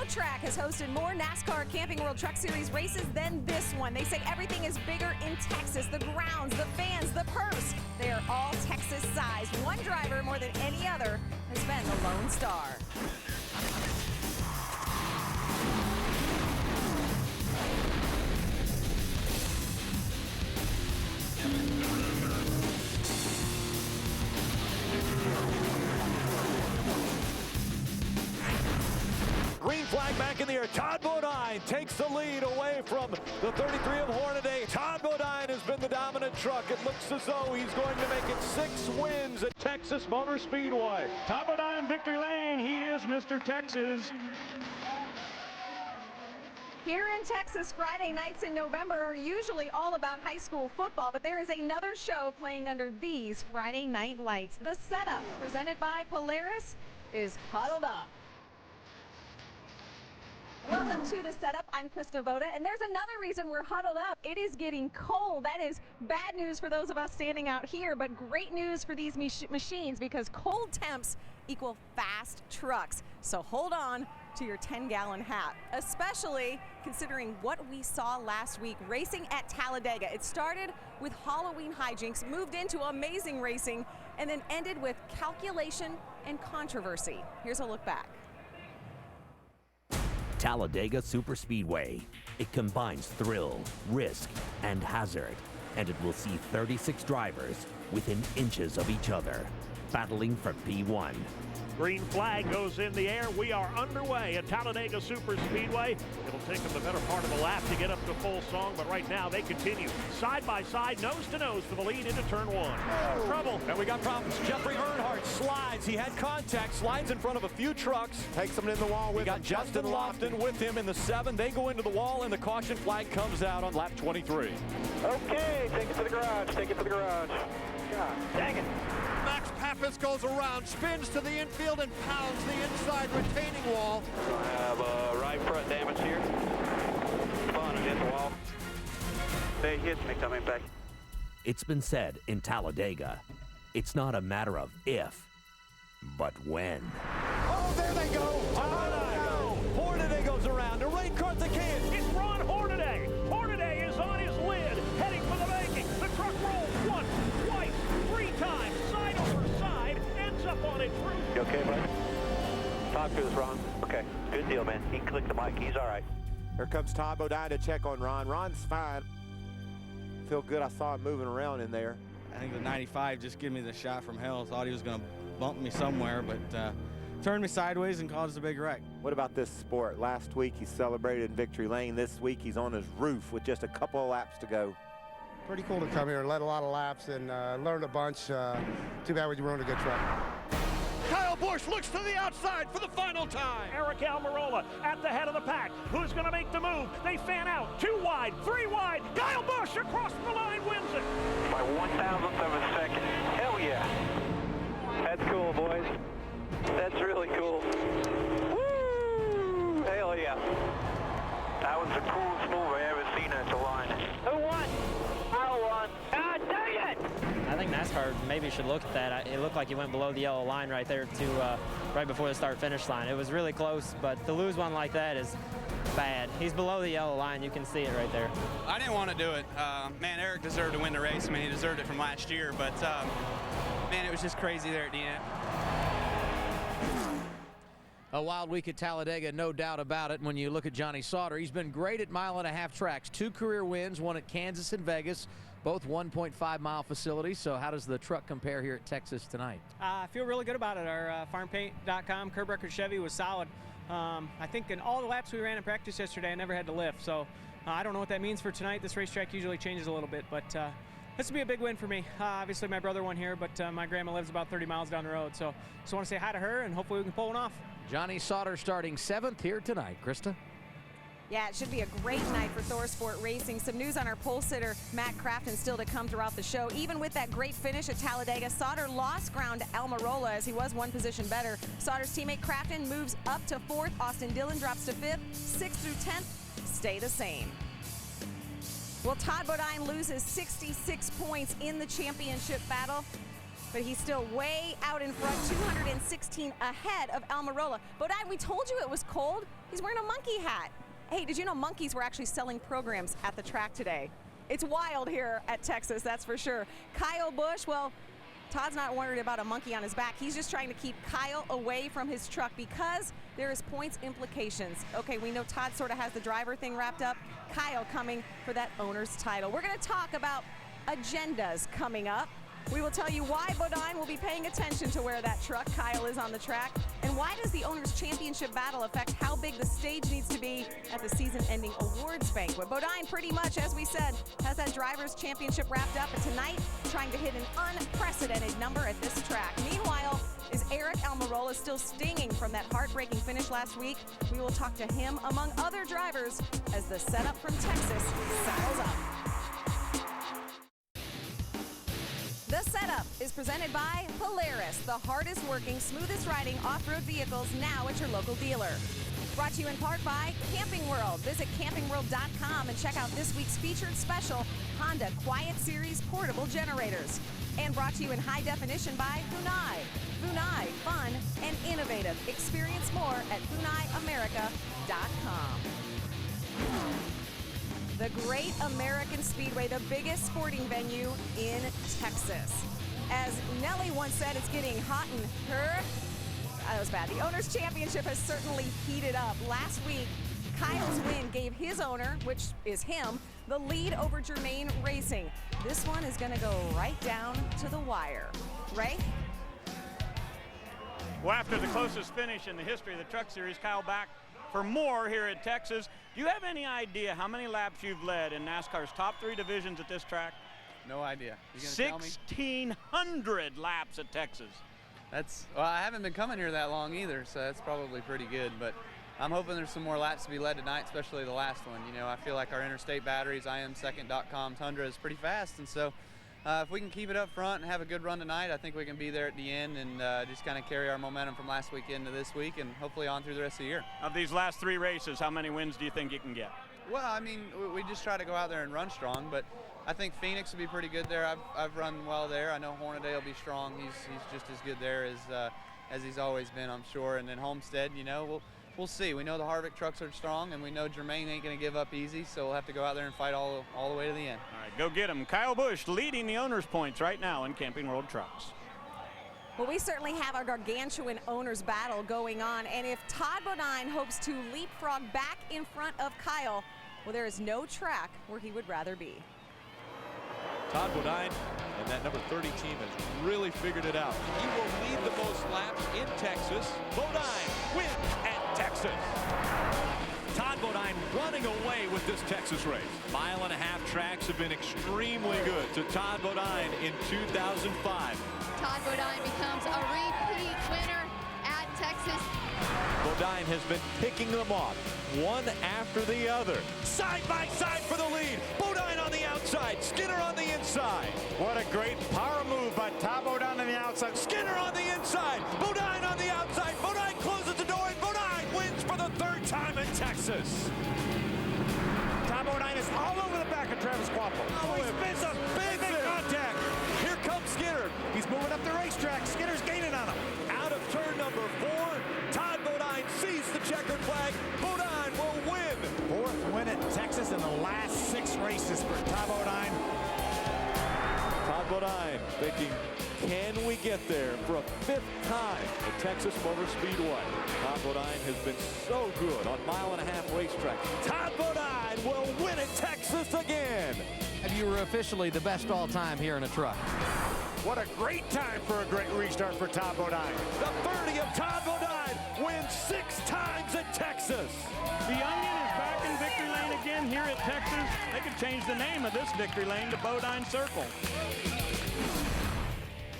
Track has hosted more NASCAR Camping World Truck Series races than this one. They say everything is bigger in Texas. The grounds, the fans, the purse. They are all Texas-sized. One driver more than any other has been the Lone Star. Green flag back in the air. Todd Bodine takes the lead away from the 33 of Hornaday. Todd Bodine has been the dominant truck. It looks as though he's going to make it 6 wins at Texas Motor Speedway. Todd Bodine, victory lane. He is Mr. Texas. Here in Texas, Friday nights in November are usually all about high school football, but there is another show playing under these Friday night lights. The Setup, presented by Polaris, is huddled up. Welcome to The Setup. I'm Krista Voda, and there's another reason we're huddled up. It is getting cold. That is bad news for those of us standing out here, but great news for these machines because cold temps equal fast trucks. So hold on to your 10-gallon hat, especially considering what we saw last week racing at Talladega. It started with Halloween hijinks, moved into amazing racing, and then ended with calculation and controversy. Here's a look back. Talladega Superspeedway. It combines thrill, risk, and hazard, and it will see 36 drivers within inches of each other, battling for P1. Green flag goes in the air. We are underway at Talladega Superspeedway. It'll take them the better part of a lap to get up to full song, but right now they continue side by side, nose to nose for the lead into turn 1. Trouble. And we got problems. Jeffrey Earnhardt slides. He had contact, slides in front of a few trucks. Takes them in the wall with We got Justin Lofton with him in the 7. They go into the wall, and the caution flag comes out on lap 23. Okay, take it to the garage. Take it to the garage. God dang it. Max Pappas goes around, spins to the infield, and pounds the inside retaining wall. I have right front damage here. Fun and hit the wall. They hit me coming back. It's been said in Talladega, it's not a matter of if, but when. Oh, there they go. Hornaday goes around. The rain cart the can. It's Ron Hornaday. Hornaday is on his lid, heading for the making. The truck rolls once, twice, 3 times, side over side, ends up on its roof. You okay, bud? Talk to us, Ron. Okay, good deal, man. He clicked the mic. He's all right. Here comes Todd Bodine to check on Ron. Ron's fine. Feel good. I saw him moving around in there. I think the 95 just gave me the shot from hell. Thought he was going to bump me somewhere, but turned me sideways and caused a big wreck. What about this sport? Last week he celebrated in Victory Lane. This week he's on his roof with just a couple of laps to go. Pretty cool to come here and led a lot of laps and learned a bunch. Too bad we ruined a good truck. Kyle Busch looks to the outside for the final time. Eric Almirola at the head of the pack. Who's going to make the move? They fan out. 2 wide, 3 wide. Kyle Busch across the line wins it. By 1,000th of a second. Hell yeah. That's cool, boys. That's really cool. Woo! Hell yeah. That was the coolest move I ever seen at the line. Who won? I won. Ah, dang it! I think NASCAR maybe should look at that. It looked like he went below the yellow line right there to right before the start-finish line. It was really close, but to lose one like that is bad. He's below the yellow line. You can see it right there. I didn't want to do it. Man, Eric deserved to win the race. I mean, he deserved it from last year, but man, it was just crazy there at the end. A wild week at Talladega, no doubt about it. When you look at Johnny Sauter, he's been great at mile-and-a-half tracks. 2 career wins, one at Kansas and Vegas, both 1.5-mile facilities. So how does the truck compare here at Texas tonight? I feel really good about it. Our farmpaint.com curb record Chevy was solid. I think in all the laps we ran in practice yesterday, I never had to lift. So I don't know what that means for tonight. This racetrack usually changes a little bit, but this will be a big win for me. Obviously, my brother won here, but my grandma lives about 30 miles down the road. So just want to say hi to her, and hopefully we can pull one off. Johnny Sauter starting 7th here tonight. Krista? Yeah, it should be a great night for ThorSport Racing. Some news on our pole sitter, Matt Crafton, still to come throughout the show. Even with that great finish at Talladega, Sauter lost ground to Almirola as he was one position better. Sauter's teammate Crafton moves up to 4th. Austin Dillon drops to 5th. 6th through 10th stay the same. Well, Todd Bodine loses 66 points in the championship battle, but he's still way out in front, 216 ahead of Almirola. Bodine, we told you it was cold. He's wearing a monkey hat. Hey, did you know monkeys were actually selling programs at the track today? It's wild here at Texas, that's for sure. Kyle Busch, well, Todd's not worried about a monkey on his back. He's just trying to keep Kyle away from his truck because there is points implications. Okay, we know Todd sort of has the driver thing wrapped up. Kyle coming for that owner's title. We're going to talk about agendas coming up. We will tell you why Bodine will be paying attention to where that truck Kyle is on the track, and why does the Owners' Championship battle affect how big the stage needs to be at the season-ending awards banquet. Bodine pretty much, as we said, has that Drivers' Championship wrapped up, and tonight trying to hit an unprecedented number at this track. Meanwhile, is Eric Almirola still stinging from that heartbreaking finish last week? We will talk to him, among other drivers, as the setup from Texas saddles up. The setup is presented by Polaris, the hardest working, smoothest riding off-road vehicles now at your local dealer. Brought to you in part by Camping World. Visit campingworld.com and check out this week's featured special Honda Quiet Series portable generators. And brought to you in high definition by Funai. Funai, fun and innovative. Experience more at funaiamerica.com. The Great American Speedway, the biggest sporting venue in Texas. As Nelly once said, it's getting hot in her. That was bad. The Owners' Championship has certainly heated up. Last week, Kyle's win gave his owner, which is him, the lead over Germain Racing. This one is going to go right down to the wire. Ray? Well, after the closest finish in the history of the Truck Series, Kyle back for more here at Texas. Do you have any idea how many laps you've led in NASCAR's top 3 divisions at this track? No idea. You gonna tell me? 1,600 laps at Texas. Well, I haven't been coming here that long either, so that's probably pretty good. But I'm hoping there's some more laps to be led tonight, especially the last one. You know, I feel like our interstate batteries, IM2nd.com Tundra is pretty fast, and so if we can keep it up front and have a good run tonight, I think we can be there at the end and just kind of carry our momentum from last weekend to this week and hopefully on through the rest of the year. Of these last 3 races, how many wins do you think you can get? Well, I mean, we just try to go out there and run strong, but I think Phoenix will be pretty good there. I've run well there. I know Hornaday will be strong. He's just as good there as he's always been, I'm sure. And then Homestead, you know, we'll see. We know the Harvick trucks are strong, and we know Germain ain't going to give up easy, so we'll have to go out there and fight all the way to the end. All right, go get him. Kyle Busch leading the owners' points right now in Camping World Trucks. Well, we certainly have our gargantuan owners battle going on, and if Todd Bodine hopes to leapfrog back in front of Kyle, well, there is no track where he would rather be. Todd Bodine and that number 30 team has really figured it out. He will lead the most laps in Texas. Bodine wins at Texas. Todd Bodine running away with this Texas race. 1.5 mile tracks have been extremely good to Todd Bodine in 2005. Todd Bodine becomes a repeat winner at Texas. Bodine has been picking them off, one after the other. Side by side for the lead. Bodine on the outside, Skinner on the inside. What a great power move by Todd Bodine on the outside. Skinner on the inside, Bodine on the outside. Bodine closes the door and Bodine wins for the 3rd time in Texas. Todd Bodine is all over the back of Travis Quappo. Oh, he spins a big contact. Here comes Skinner. He's moving up the racetrack. Skinner's gaining on him. Out of turn number 4, Todd Bodine sees the checkered flag. Bodine will win. 4th win at Texas in the last 6 races for Todd Bodine. Todd Bodine thinking, can we get there for a 5th time at Texas Motor Speedway? Todd Bodine has been so good on 1.5 mile racetrack. Todd Bodine will win at Texas again. And you were officially the best all time here in a truck. What a great time for a great restart for Todd Bodine. The 30 of Todd Bodine wins 6 times at Texas. The Onion is back in victory lane again here at Texas. They could change the name of this victory lane to Bodine Circle.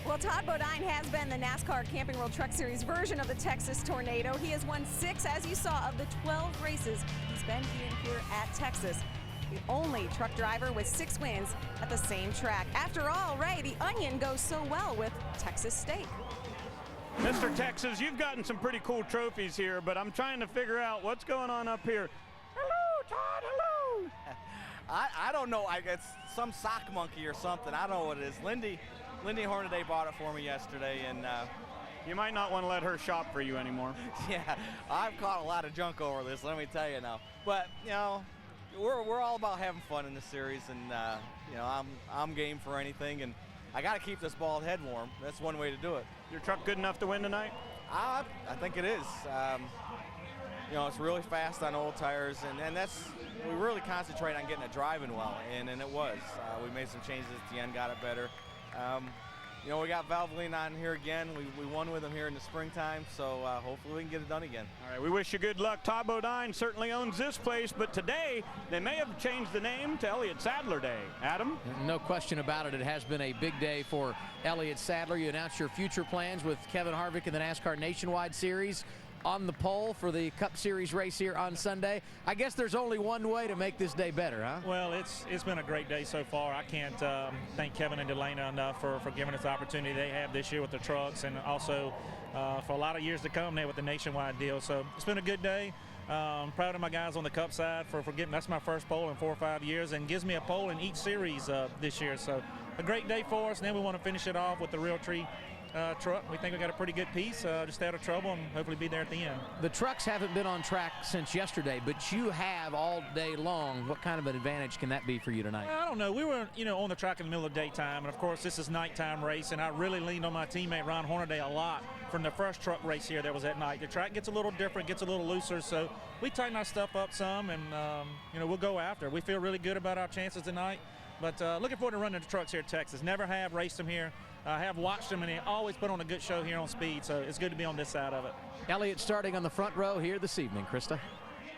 Well, Todd Bodine has been the NASCAR Camping World Truck Series version of the Texas Tornado. He has won 6, as you saw, of the 12 races he's been here at Texas. The only truck driver with 6 wins at the same track. After all, Ray, the Onion goes so well with Texas Steak. Mr. Texas, you've gotten some pretty cool trophies here, but I'm trying to figure out what's going on up here. Hello, Todd, hello. I don't know. It's some sock monkey or something. I don't know what it is. Lindy Hornaday bought it for me yesterday, and You might not want to let her shop for you anymore. Yeah, I've caught a lot of junk over this, let me tell you now. But, you know, we're all about having fun in this series, and, you know, I'm game for anything, and I got to keep this bald head warm. That's one way to do it. Your truck good enough to win tonight? I think it is. You know, it's really fast on old tires, and that's, we really concentrate on getting it driving well, and it was. We made some changes at the end, got it better. You know, we got Valvoline on here again. We won with them here in the springtime, so hopefully we can get it done again. All right, we wish you good luck. Todd Bodine certainly owns this place, but today they may have changed the name to Elliott Sadler Day. Adam? No question about it. It has been a big day for Elliott Sadler. You announced your future plans with Kevin Harvick in the NASCAR Nationwide Series. On the pole for the Cup Series race here on Sunday. I guess there's only one way to make this day better, huh? Well, it's been a great day so far. I can't thank Kevin and Delana enough for giving us the opportunity they have this year with the trucks, and also for a lot of years to come there with the Nationwide deal. So it's been a good day. Proud of my guys on the Cup side for getting, that's my first pole in 4 or 5 years, and gives me a pole in each series this year. So a great day for us, and then we want to finish it off with the Realtree truck. We think we got a pretty good piece, just out of trouble, and hopefully be there at the end. The trucks haven't been on track since yesterday, but you have all day long. What kind of an advantage can that be for you tonight? I don't know. We were, on the track in the middle of the daytime, and of course this is nighttime race, and I really leaned on my teammate Ron Hornaday a lot from the first truck race here that was at night. The track gets a little different, gets a little looser, so we tighten our stuff up some, and we'll go after. We feel really good about our chances tonight, but looking forward to running the trucks here at Texas. Never have raced them here. I have watched them, and they always put on a good show here on Speed, so it's good to be on this side of it. Elliott starting on the front row here this evening. Krista?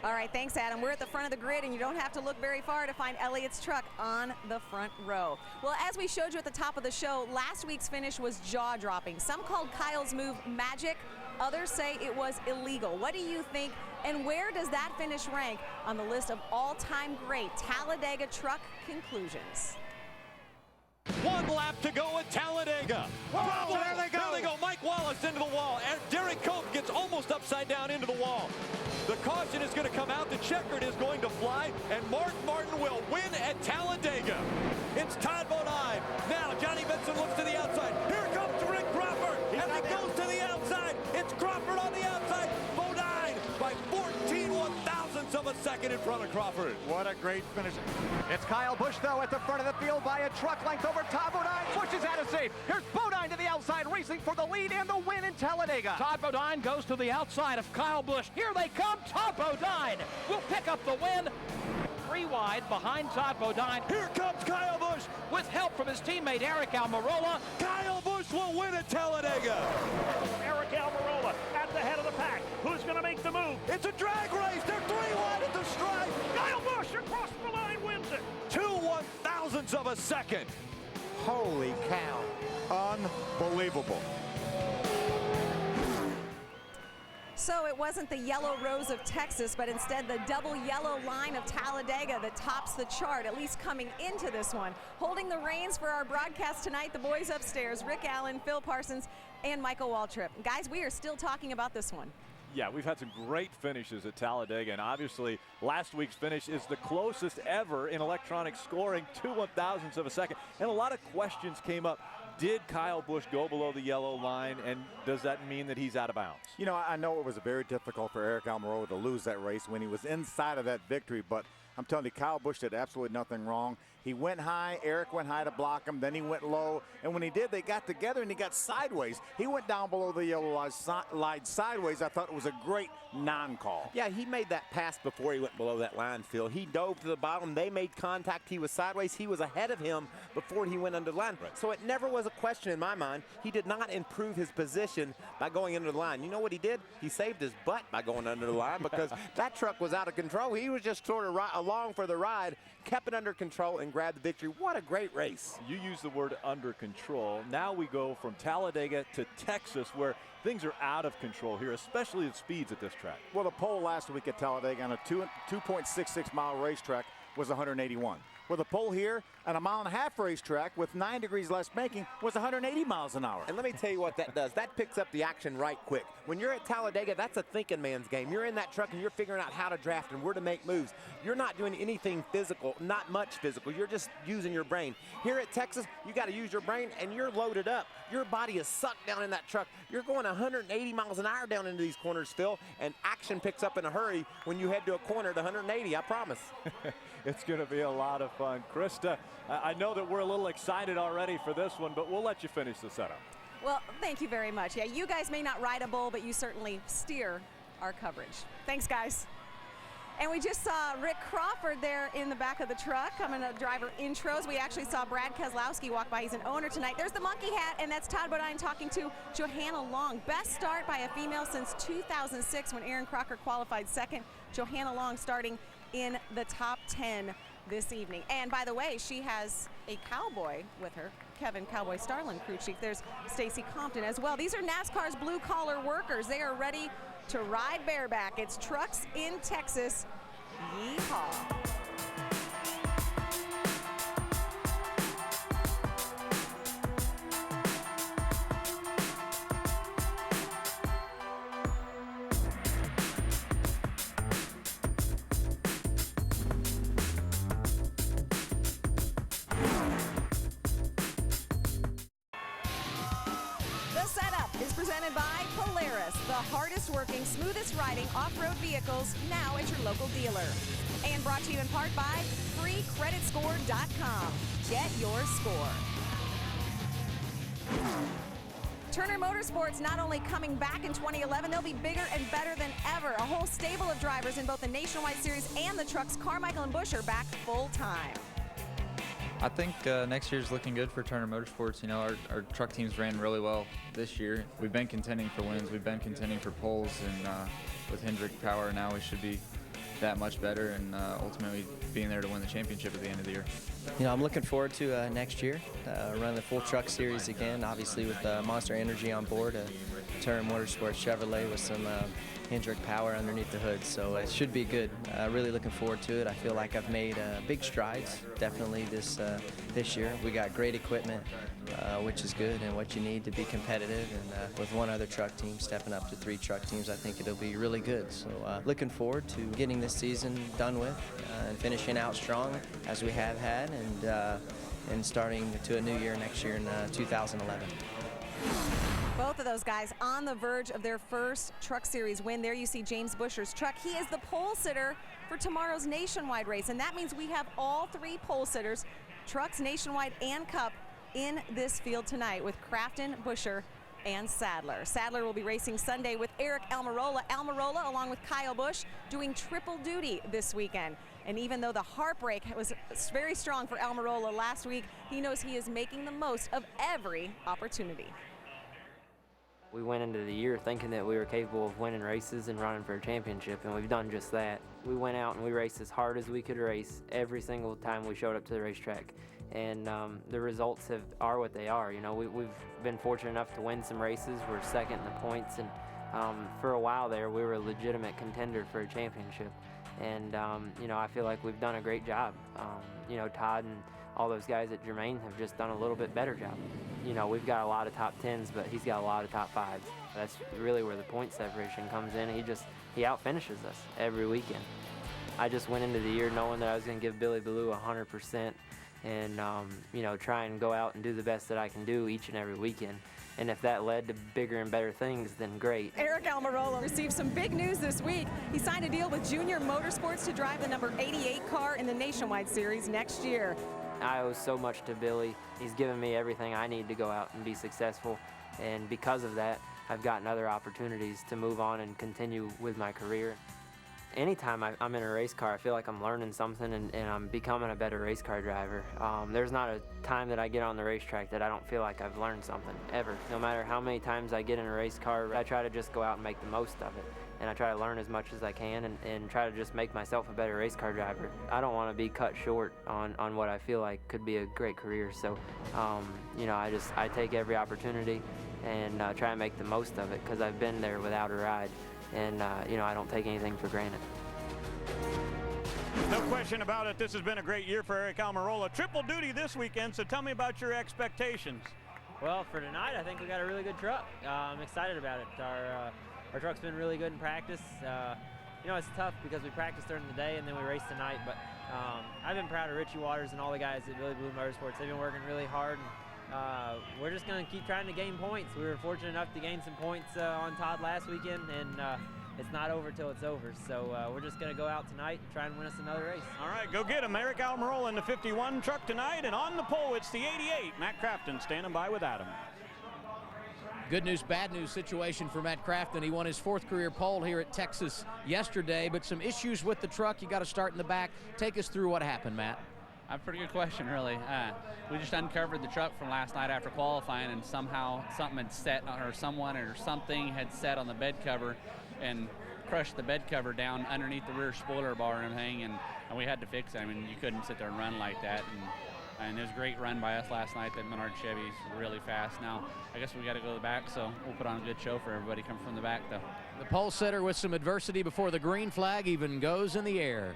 All right, thanks, Adam. We're at the front of the grid, and you don't have to look very far to find Elliott's truck on the front row. Well, as we showed you at the top of the show, last week's finish was jaw-dropping. Some called Kyle's move magic. Others say it was illegal. What do you think, and where does that finish rank on the list of all-time great Talladega truck conclusions? 1 lap to go at Talladega. Whoa, there they go. There they go. Mike Wallace into the wall. And Derek Cope gets almost upside down into the wall. The caution is going to come out. The checkered is going to fly. And Mark Martin will win at Talladega. It's Todd Bodine. Now Johnny Benson looks to the outside. Here comes Rick Crawford. As he goes to the outside. It's Crawford on the outside. Bodine by 14 one-thousandths of a second in front of Crawford. What a great finish. It's Kyle Busch, though, at the front of the field by a truck length over Todd Bodine. Busch is out of safe. Here's Bodine to the outside, racing for the lead and the win in Talladega. Todd Bodine goes to the outside of Kyle Busch. Here they come. Todd Bodine will pick up the win. 3 wide behind Todd Bodine. Here comes Kyle Busch. With help from his teammate Eric Almirola. Kyle Busch will win at Talladega. Eric Almirola at the head of the pack. Who's going to make the move? It's a drag race. They're 3 wide at the stripe. Kyle Busch across the line wins it. 2 one-thousandths of a second. Holy cow. Unbelievable. So it wasn't the yellow rose of Texas, but instead the double yellow line of Talladega that tops the chart, at least coming into this one. Holding the reins for our broadcast tonight, the boys upstairs, Rick Allen, Phil Parsons, and Michael Waltrip. Guys, we are still talking about this one. Yeah, we've had some great finishes at Talladega, and obviously last week's finish is the closest ever in electronic scoring, 2 one-thousandths of a second. And a lot of questions came up. Did Kyle Busch go below the yellow line, and does that mean that he's out of bounds? You know, I know it was very difficult for Eric Almirola to lose that race when he was inside of that victory, but I'm telling you, Kyle Busch did absolutely nothing wrong. He went high, Eric went high to block him, then he went low, and when he did, they got together and he got sideways. He went down below the yellow line sideways. I thought it was a great non-call. Yeah, he made that pass before he went below that line, Phil. He dove to the bottom. They made contact. He was sideways. He was ahead of him before he went under the line. Right. So it never was a question in my mind. He did not improve his position by going under the line. You know what he did? He saved his butt by going under the line because that truck was out of control. He was just sort of along for the ride, kept it under control, and grabbed the victory. What a great race. You use the word under control. Now we go from Talladega to Texas, where things are out of control here, especially at speeds at this track. Well, the pole last week at Talladega on a 2.66 mile racetrack was 181. where the pole here at a 1.5 mile racetrack with 9 degrees less banking was 180 miles an hour. And let me tell you what that does. That picks up the action right quick. When you're at Talladega, that's a thinking man's game. You're in that truck and you're figuring out how to draft and where to make moves. You're not doing anything physical, not much physical. You're just using your brain. Here at Texas, you got to use your brain and you're loaded up. Your body is sucked down in that truck. You're going 180 miles an hour down into these corners, Phil, and action picks up in a hurry when you head to a corner at 180, I promise. It's going to be a lot of fun. Krista, I know that we're a little excited already for this one, but we'll let you finish the setup. Well, thank you very much. Yeah, you guys may not ride a bull, but you certainly steer our coverage. Thanks, guys. And we just saw Rick Crawford there in the back of the truck coming to driver intros. We actually saw Brad Keselowski walk by. He's an owner tonight. There's the monkey hat, and that's Todd Bodine talking to Johanna Long. Best start by a female since 2006 when Aaron Crocker qualified second. Johanna Long starting in the top 10 this evening. And by the way, she has a cowboy with her, Kevin Cowboy Starlin, crew chief. There's Stacy Compton as well. These are NASCAR's blue-collar workers. They are ready to ride bareback. It's Trucks in Texas. Yeehaw. Presented by Polaris, the hardest working, smoothest riding off-road vehicles, now at your local dealer. And brought to you in part by FreeCreditScore.com. Get your score. Turner Motorsports not only coming back in 2011, they'll be bigger and better than ever. A whole stable of drivers in both the Nationwide Series and the trucks. Carmichael and Busch are back full time. I think next year's looking good for Turner Motorsports. You know, our truck teams ran really well this year. We've been contending for wins. We've been contending for poles, and with Hendrick Power now we should be that much better and ultimately being there to win the championship at the end of the year. You know, I'm looking forward to next year, running the full truck series again, obviously with Monster Energy on board, Turner Motorsports Chevrolet with some Hendrick Power underneath the hood, so it should be good. Really looking forward to it. I feel like I've made big strides, definitely this year. We got great equipment, which is good and what you need to be competitive, and with one other truck team stepping up to 3 truck teams, I think it'll be really good. So looking forward to getting this season done with and finishing out strong as we have had, and starting to a new year next year in 2011. Both of those guys on the verge of their first Truck Series win. There you see James Buscher's truck. He is the pole sitter for tomorrow's Nationwide race, and that means we have all 3 pole sitters, Trucks, Nationwide, and Cup, in this field tonight with Crafton, Buscher, and Sadler. Sadler will be racing Sunday with Eric Almirola. Almirola, along with Kyle Busch, doing triple duty this weekend. And even though the heartbreak was very strong for Almirola last week, he knows he is making the most of every opportunity. We went into the year thinking that we were capable of winning races and running for a championship, and we've done just that. We went out and we raced as hard as we could race every single time we showed up to the racetrack. And the results are what they are. You know, we've been fortunate enough to win some races. We're second in the points, and for a while there, we were a legitimate contender for a championship. And you know, I feel like we've done a great job. You know, Todd and all those guys at Germain have just done a little bit better job. You know, we've got a lot of top 10s, but he's got a lot of top 5s. That's really where the point separation comes in. He out-finishes us every weekend. I just went into the year knowing that I was going to give Billy Ballou 100% and, you know, try and go out and do the best that I can do each and every weekend. And if that led to bigger and better things, then great. Eric Almirola received some big news this week. He signed a deal with Junior Motorsports to drive the number 88 car in the Nationwide Series next year. I owe so much to Billy. He's given me everything I need to go out and be successful. And because of that, I've gotten other opportunities to move on and continue with my career. Anytime I'm in a race car, I feel like I'm learning something and I'm becoming a better race car driver. There's not a time that I get on the racetrack that I don't feel like I've learned something, ever. No matter how many times I get in a race car, I try to just go out and make the most of it. And I try to learn as much as I can and try to just make myself a better race car driver. I don't want to be cut short on what I feel like could be a great career. So, you know, I take every opportunity and try to make the most of it because I've been there without a ride. And, you know, I don't take anything for granted. No question about it. This has been a great year for Eric Almirola. Triple duty this weekend, so tell me about your expectations. Well, for tonight, I think we got a really good truck. I'm excited about it. Our truck's been really good in practice. You know, it's tough because we practice during the day and then we race tonight, but I've been proud of Richie Waters and all the guys at Billy Blue Motorsports. They've been working really hard, and we're just going to keep trying to gain points. We were fortunate enough to gain some points on Todd last weekend, and it's not over till it's over. So we're just going to go out tonight and try and win us another race. All right, go get him. Eric Almirola in the 51 truck tonight, and on the pole, it's the 88. Matt Crafton standing by with Adam. Good news, bad news situation for Matt Crafton. He won his 4th career pole here at Texas yesterday, but some issues with the truck. You got to start in the back. Take us through what happened, Matt. A pretty good question, really. We just uncovered the truck from last night after qualifying, and somehow something had set, or someone or something had set on the bed cover and crushed the bed cover down underneath the rear spoiler bar and everything, and we had to fix it. I mean, you couldn't sit there and run like that. And it was a great run by us last night. That Menard Chevy's really fast. Now, I guess we got to go to the back, so we'll put on a good show for everybody coming from the back, though. The pole sitter with some adversity before the green flag even goes in the air.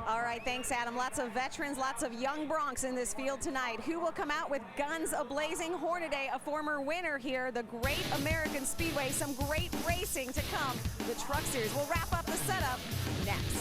All right, thanks, Adam. Lots of veterans, lots of young broncs in this field tonight. Who will come out with guns a-blazing? Hornaday, a former winner here, the Great American Speedway. Some great racing to come. The Truck Series. We'll wrap up the setup next.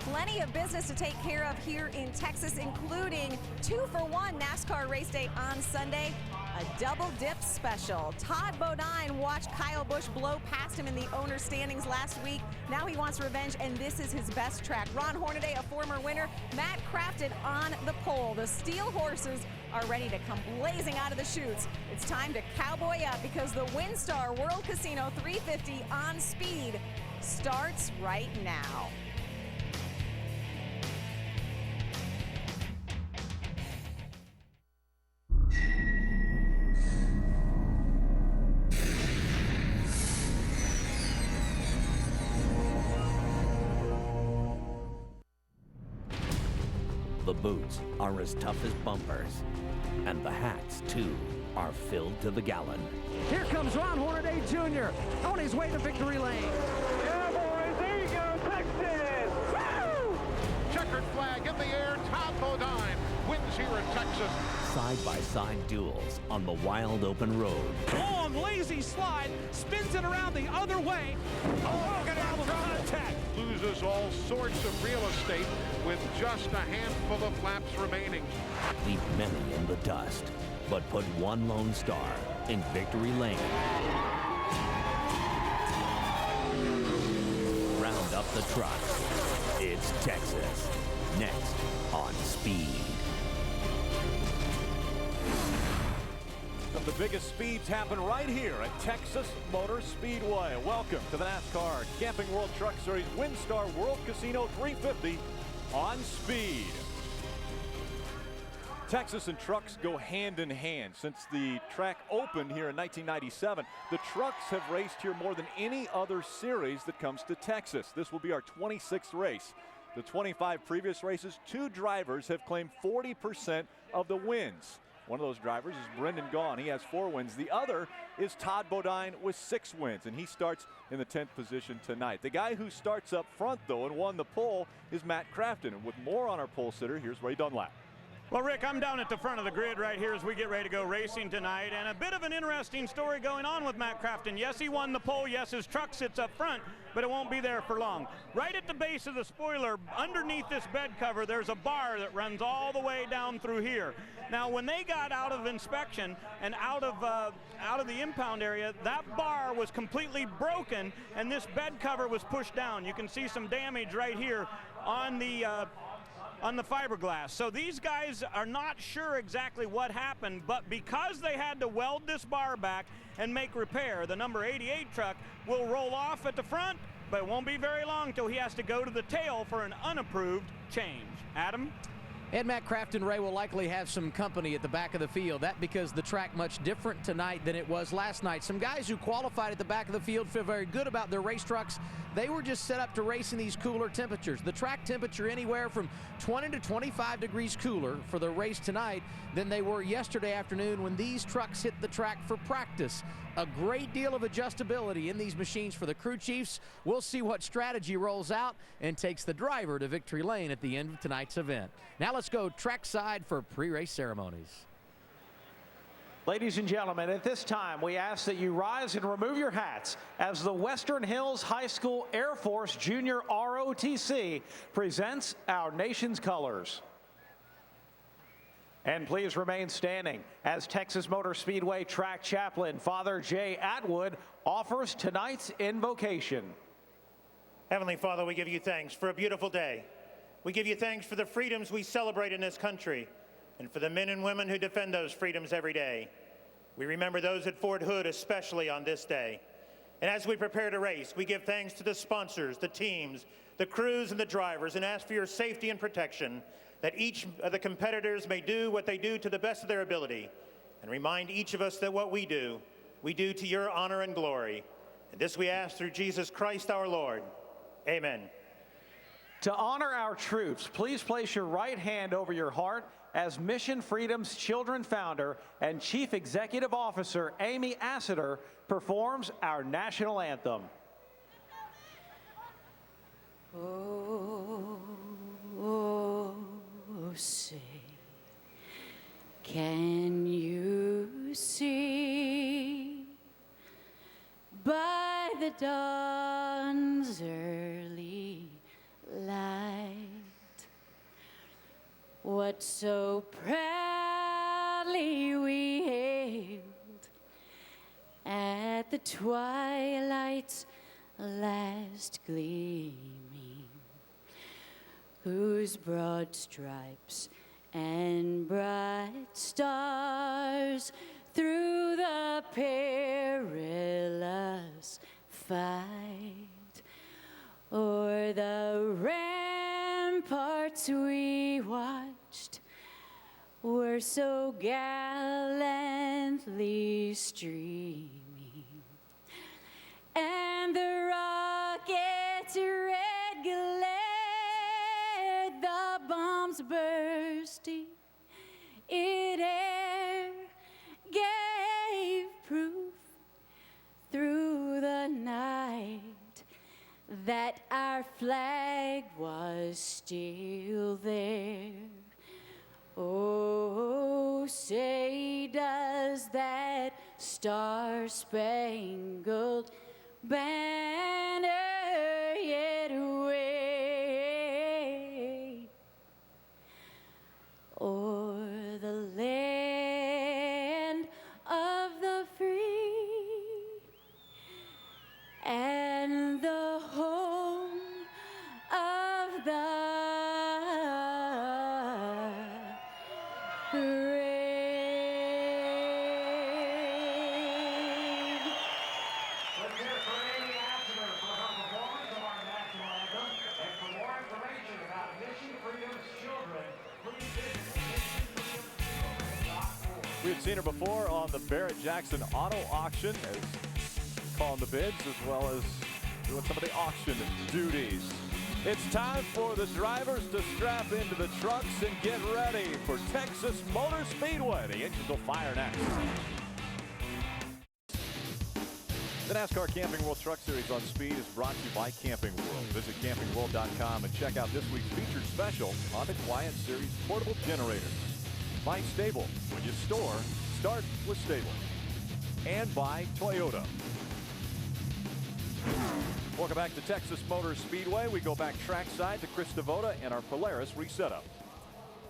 Plenty of business to take care of here in Texas, including 2-for-1 NASCAR race day on Sunday. A double dip special. Todd Bodine watched Kyle Busch blow past him in the owner's standings last week. Now he wants revenge, and this is his best track. Ron Hornaday, a former winner. Matt Crafton on the pole. The Steel Horses are ready to come blazing out of the chutes. It's time to cowboy up because the WinStar World Casino 350 on speed starts right now. The boots are as tough as bumpers, and the hats, too, are filled to the gallon. Here comes Ron Hornaday Jr. on his way to victory lane. Yeah, boys, there you go, Texas! Woo! Checkered flag in the air, Todd Bodine wins here in Texas. Side-by-side duels on the wild open road. Long, lazy slide, spins it around the other way. Oh, look at contact! Loses all sorts of real estate with just a handful of laps remaining. Leave many in the dust, but put one lone star in victory lane. Round up the trucks. It's Texas. Next on Speed. Some of the biggest speeds happen right here at Texas Motor Speedway. Welcome to the NASCAR Camping World Truck Series WinStar World Casino 350 on speed. Texas and trucks go hand in hand. Since the track opened here in 1997, the trucks have raced here more than any other series that comes to Texas. This will be our 26th race. The 25 previous races, 2 drivers have claimed 40% of the wins. One of those drivers is Brendan Gaughan. He has 4 wins. The other is Todd Bodine with 6 wins, and he starts in the 10th position tonight. The guy who starts up front, though, and won the pole is Matt Crafton. And with more on our pole sitter, here's Ray Dunlap. Well, Rick, I'm down at the front of the grid right here as we get ready to go racing tonight, and a bit of an interesting story going on with Matt Crafton. Yes, he won the pole. Yes, his truck sits up front, but it won't be there for long. Right at the base of the spoiler, underneath this bed cover, there's a bar that runs all the way down through here. Now, when they got out of inspection and out of the impound area, that bar was completely broken, and this bed cover was pushed down. You can see some damage right here on the fiberglass. So these guys are not sure exactly what happened, but because they had to weld this bar back and make repair, the number 88 truck will roll off at the front, but it won't be very long till he has to go to the tail for an unapproved change. Adam? And Matt Craft and Ray will likely have some company at the back of the field. That because the track much different tonight than it was last night. Some guys who qualified at the back of the field feel very good about their race trucks. They were just set up to race in these cooler temperatures. The track temperature anywhere from 20 to 25 degrees cooler for the race tonight than they were yesterday afternoon when these trucks hit the track for practice. A great deal of adjustability in these machines for the crew chiefs. We'll see what strategy rolls out and takes the driver to victory lane at the end of tonight's event. Now let's go trackside for pre-race ceremonies. Ladies and gentlemen, at this time, we ask that you rise and remove your hats as the Western Hills High School Air Force Junior ROTC presents our nation's colors. And please remain standing as Texas Motor Speedway track chaplain Father Jay Atwood offers tonight's invocation. Heavenly Father, we give you thanks for a beautiful day. We give you thanks for the freedoms we celebrate in this country and for the men and women who defend those freedoms every day. We remember those at Fort Hood, especially on this day. And as we prepare to race, we give thanks to the sponsors, the teams, the crews, and the drivers, and ask for your safety and protection, that each of the competitors may do what they do to the best of their ability, and remind each of us that what we do to your honor and glory. And this we ask through Jesus Christ our Lord. Amen. To honor our troops, please place your right hand over your heart as Mission Freedom's Children founder and Chief Executive Officer Amy Assiter performs our national anthem. Oh, say, can you see by the dawn's early light what so proudly we hailed at the twilight's last gleaming, whose broad stripes and bright stars through the perilous fight o'er the ramparts we watched were so gallantly streaming, and the rockets' red glare, the bombs bursting in air, gave proof through the night that our flag was still there. Oh, say does that star-spangled banner yet wave o'er the land of the free and the home of the brave. Let's hear for Amy Assiter for her performance of our national anthem. And for more information about Mission Freedom's Children, please visit missionfreedomschildren.org. We had seen her before on the Barrett Jackson Auto Auction, as calling the bids as well as doing some of the auction duties. It's time for the drivers to strap into the trucks and get ready for Texas Motor Speedway. The engines will fire next. The NASCAR Camping World Truck Series on Speed is brought to you by Camping World. Visit campingworld.com and check out this week's featured special on the Quiet Series portable generators. By Stable. When you store, start with Stable. And by Toyota. Welcome back to Texas Motor Speedway. We go back trackside to Chris Devoda and our Polaris resetup.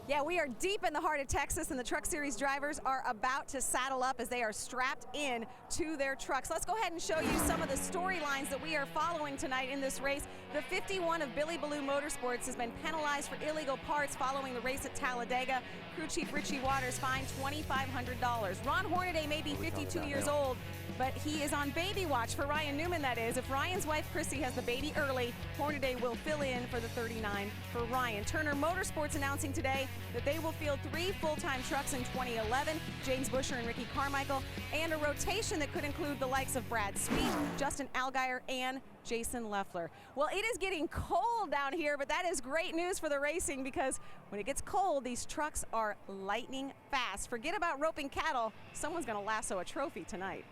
Yeah, we are deep in the heart of Texas, and the Truck Series drivers are about to saddle up as they are strapped in to their trucks. Let's go ahead and show you some of the storylines that we are following tonight in this race. The 51 of Billy Ballou Motorsports has been penalized for illegal parts following the race at Talladega. Crew Chief Richie Waters fined $2,500. Ron Hornaday may be 52 years old, but he is on baby watch for Ryan Newman, that is. If Ryan's wife, Chrissy, has the baby early, Hornaday will fill in for the 39 for Ryan. Turner Motorsports announcing today that they will field 3 full-time trucks in 2011, James Busher and Ricky Carmichael, and a rotation that could include the likes of Brad Sweet, Justin Allgaier, and Jason Leffler. Well, it is getting cold down here, but that is great news for the racing because when it gets cold, these trucks are lightning fast. Forget about roping cattle. Someone's going to lasso a trophy tonight.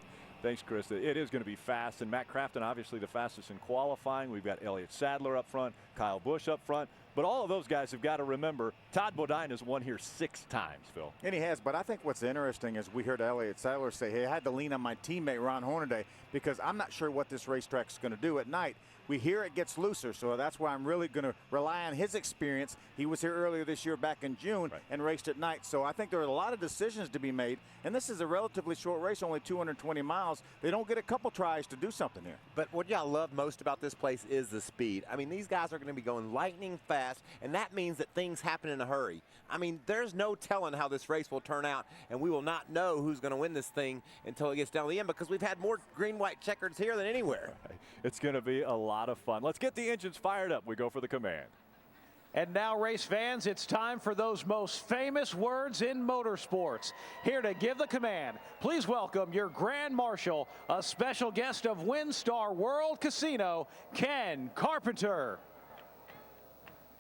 Thanks, Chris. It is going to be fast, and Matt Crafton obviously the fastest in qualifying. We've got Elliott Sadler up front, Kyle Busch up front, but all of those guys have got to remember Todd Bodine has won here 6 times, Phil. And he has, but I think what's interesting is we heard Elliott Sadler say, hey, I had to lean on my teammate Ron Hornaday because I'm not sure what this racetrack's going to do at night. We hear it gets looser, so that's why I'm really going to rely on his experience. He was here earlier this year back in June and raced at night, so I think there are a lot of decisions to be made, and this is a relatively short race, only 220 miles. They don't get a couple tries to do something here. But what y'all love most about this place is the speed. I mean, these guys are going to be going lightning fast, and that means that things happen in a hurry. I mean, there's no telling how this race will turn out, and we will not know who's going to win this thing until it gets down to the end because we've had more green-white checkers here than anywhere. It's going to be a lot of fun. Let's get the engines fired up. We go for the command. And now, race fans, it's time for those most famous words in motorsports. Here to give the command, please welcome your Grand Marshal, a special guest of WinStar World Casino, Ken Carpenter.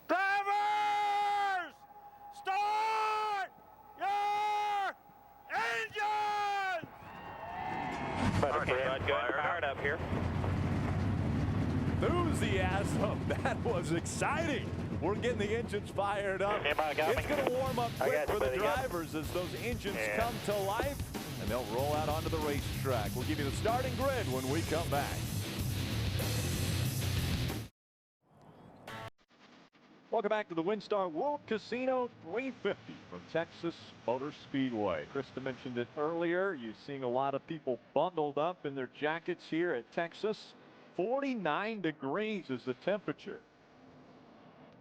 Drivers, start your engines! Fired up here. Enthusiasm. That was exciting. We're getting the engines fired up. It's going to warm up quick for the drivers as those engines come to life, and they'll roll out onto the racetrack. We'll give you the starting grid when we come back. Welcome back to the WinStar World Casino 350 from Texas Motor Speedway. Krista mentioned it earlier. You're seeing a lot of people bundled up in their jackets here at Texas. 49 degrees is the temperature.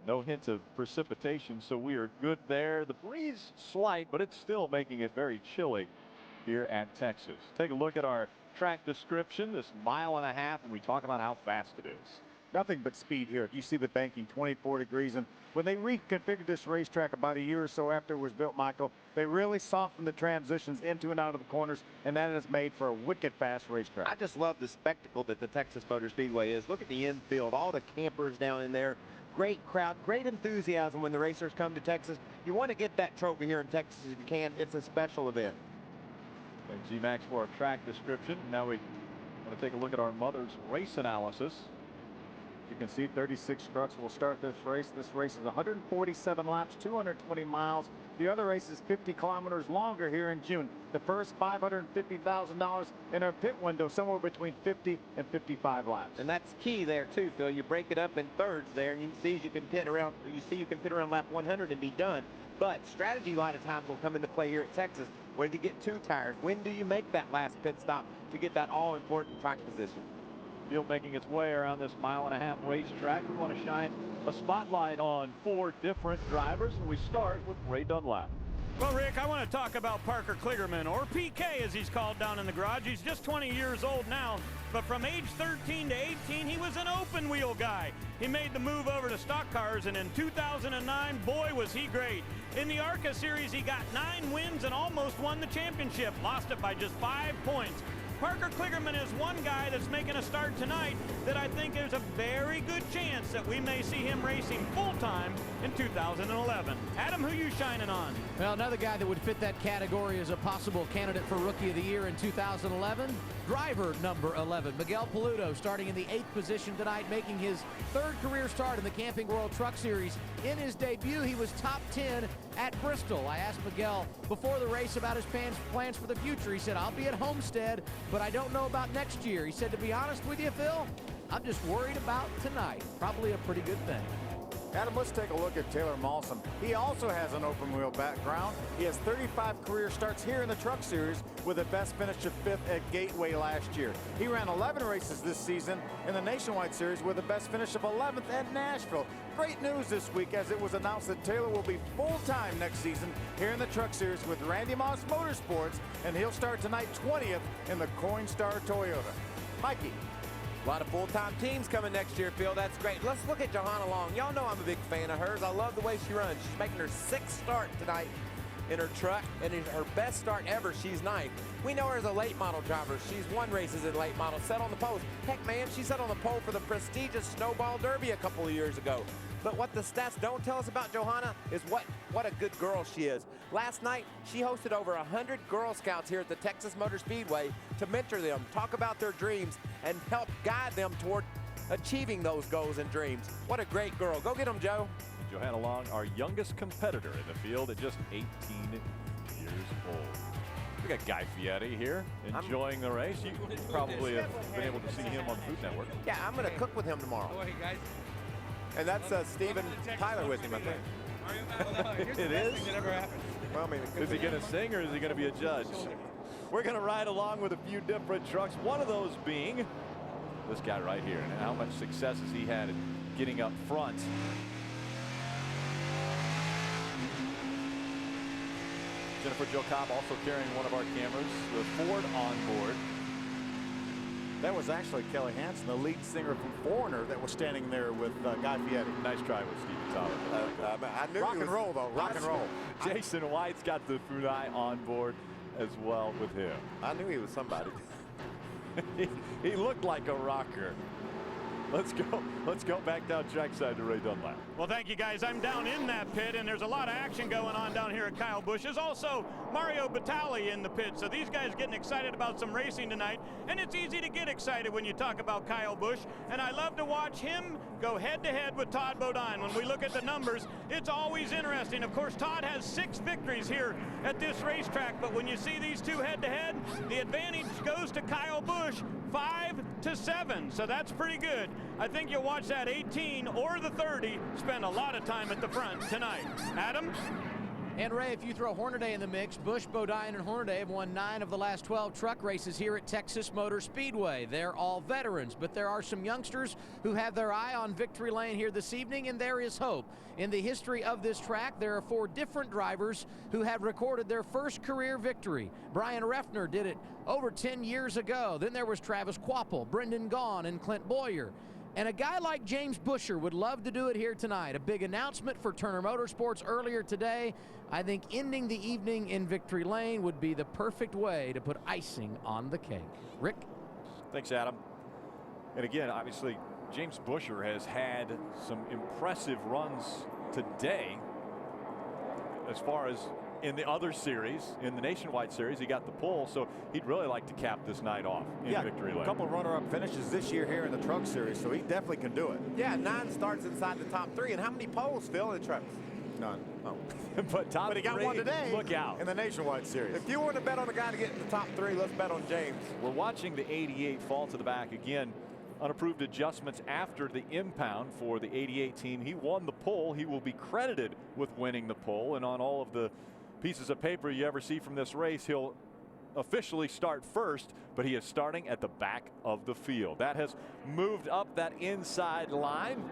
No hint of precipitation, so we are good there. The breeze slight, but it's still making it very chilly here at Texas. Take a look at our track description, this 1.5 miles, and we talk about how fast it is. Nothing but speed here. You see the banking 24 degrees, and when they reconfigured this racetrack about a year or so after it was built, Michael, they really softened the transitions into and out of the corners, and that is made for a wicked fast racetrack. I just love the spectacle that the Texas Motor Speedway is. Look at the infield, all the campers down in there. Great crowd, great enthusiasm when the racers come to Texas. You want to get that trophy here in Texas if you can. It's a special event. Thanks, G-Max, for our track description. Now we want to take a look at our mother's race analysis. You can see 36 trucks will start this race. This race is 147 laps, 220 miles. The other race is 50 kilometers longer here in June. The first $550,000 in our pit window, somewhere between 50 and 55 laps. And that's key there too, Phil. You break it up in thirds there, and you see you can pit around lap 100 and be done. But strategy a lot of times will come into play here at Texas. When do you get 2 tires? When do you make that last pit stop to get that all-important track position? Field making its way around this 1.5 mile racetrack. We want to shine a spotlight on 4 different drivers, and we start with Ray Dunlap. Well, Rick, I want to talk about Parker Kligerman, or PK as he's called down in the garage. He's just 20 years old now, but from age 13 to 18, he was an open wheel guy. He made the move over to stock cars, and in 2009, boy, was he great. In the ARCA series, he got 9 wins and almost won the championship, lost it by just 5 points. Parker Kligerman is one guy that's making a start tonight that I think there's a very good chance that we may see him racing full-time in 2011. Adam, who you shining on? Well, another guy that would fit that category as a possible candidate for Rookie of the Year in 2011, driver number 11, Miguel Paludo, starting in the 8th position tonight, making his 3rd career start in the Camping World Truck Series. In his debut, he was top 10 at Bristol. I asked Miguel before the race about his plans for the future. He said, I'll be at Homestead, but I don't know about next year. He said, to be honest with you, Phil, I'm just worried about tonight. Probably a pretty good thing. Adam, let's take a look at Taylor Malsom. He also has an open wheel background. He has 35 career starts here in the Truck Series with a best finish of 5th at Gateway last year. He ran 11 races this season in the Nationwide Series with a best finish of 11th at Nashville. Great news this week as it was announced that Taylor will be full-time next season here in the Truck Series with Randy Moss Motorsports, and he'll start tonight 20th in the WinStar Toyota. Mikey. A lot of full-time teams coming next year, Phil. That's great. Let's look at Johanna Long. Y'all know I'm a big fan of hers. I love the way she runs. She's making her 6th start tonight in her truck, and in her best start ever, she's 9th. We know her as a late model driver. She's won races in late model, set on the post. Heck, man, she set on the pole for the prestigious Snowball Derby a couple of years ago. But what the stats don't tell us about Johanna is what a good girl she is. Last night, she hosted over 100 Girl Scouts here at the Texas Motor Speedway to mentor them, talk about their dreams, and help guide them toward achieving those goals and dreams. What a great girl. Go get them, Joe. Johanna Long, our youngest competitor in the field at just 18 years old. We got Guy Fieri here enjoying the race. You probably have been able to see him on Food Network. Yeah, I'm going to cook with him tomorrow. Oh, hey, guys. And that's Steven Tyler with him, I think. It is? That ever happened. Well, I mean, is he going to sing or is he going to be a judge? We're going to ride along with a few different trucks, one of those being this guy right here, and how much success has he had in getting up front. Jennifer Jo Cobb also carrying one of our cameras, the Ford on board. That was actually Kelly Hansen, the lead singer from Foreigner, that was standing there with Guy Fieri. Nice try with Stephen Tyler. I knew rock and roll, though. Rock and roll. Jason White's got the Funai on board as well with him. I knew he was somebody. he looked like a rocker. Let's go back down trackside to Ray Dunlap. Well, thank you, guys. I'm down in that pit, and there's a lot of action going on down here at Kyle Busch. There's also Mario Batali in the pit, so these guys getting excited about some racing tonight, and it's easy to get excited when you talk about Kyle Busch, and I love to watch him go head-to-head with Todd Bodine. When we look at the numbers, it's always interesting. Of course, Todd has 6 victories here at this racetrack, but when you see these two head-to-head, the advantage goes to Kyle Busch 5-7, so that's pretty good. I think you'll watch that 18 or the 30 spend a lot of time at the front tonight. Adam? And Ray, if you throw Hornaday in the mix, Busch, Bodine, and Hornaday have won 9 of the last 12 truck races here at Texas Motor Speedway. They're all veterans, but there are some youngsters who have their eye on victory lane here this evening, and there is hope. In the history of this track, there are 4 different drivers who have recorded their first career victory. Brian Reffner did it over 10 years ago. Then there was Travis Quapple, Brendan Gaughan, and Clint Boyer. And a guy like James Busher would love to do it here tonight. A big announcement for Turner Motorsports earlier today. I think ending the evening in victory lane would be the perfect way to put icing on the cake. Rick? Thanks, Adam. And again, obviously, James Busher has had some impressive runs today as far as in the other series, in the Nationwide Series, he got the pole, so he'd really like to cap this night off in victory lane. A couple runner-up finishes this year here in the Truck Series, so he definitely can do it. Yeah, 9 starts inside the top 3. And how many poles, Phil, in the trucks? None. Oh. but he got one today. Look out. In the Nationwide Series. If you want to bet on a guy to get in the top 3, let's bet on James. We're watching the 88 fall to the back again. Unapproved adjustments after the impound for the 88 team. He won the pole. He will be credited with winning the pole, and on all of the pieces of paper you ever see from this race, he'll officially start first, but he is starting at the back of the field. That has moved up that inside line,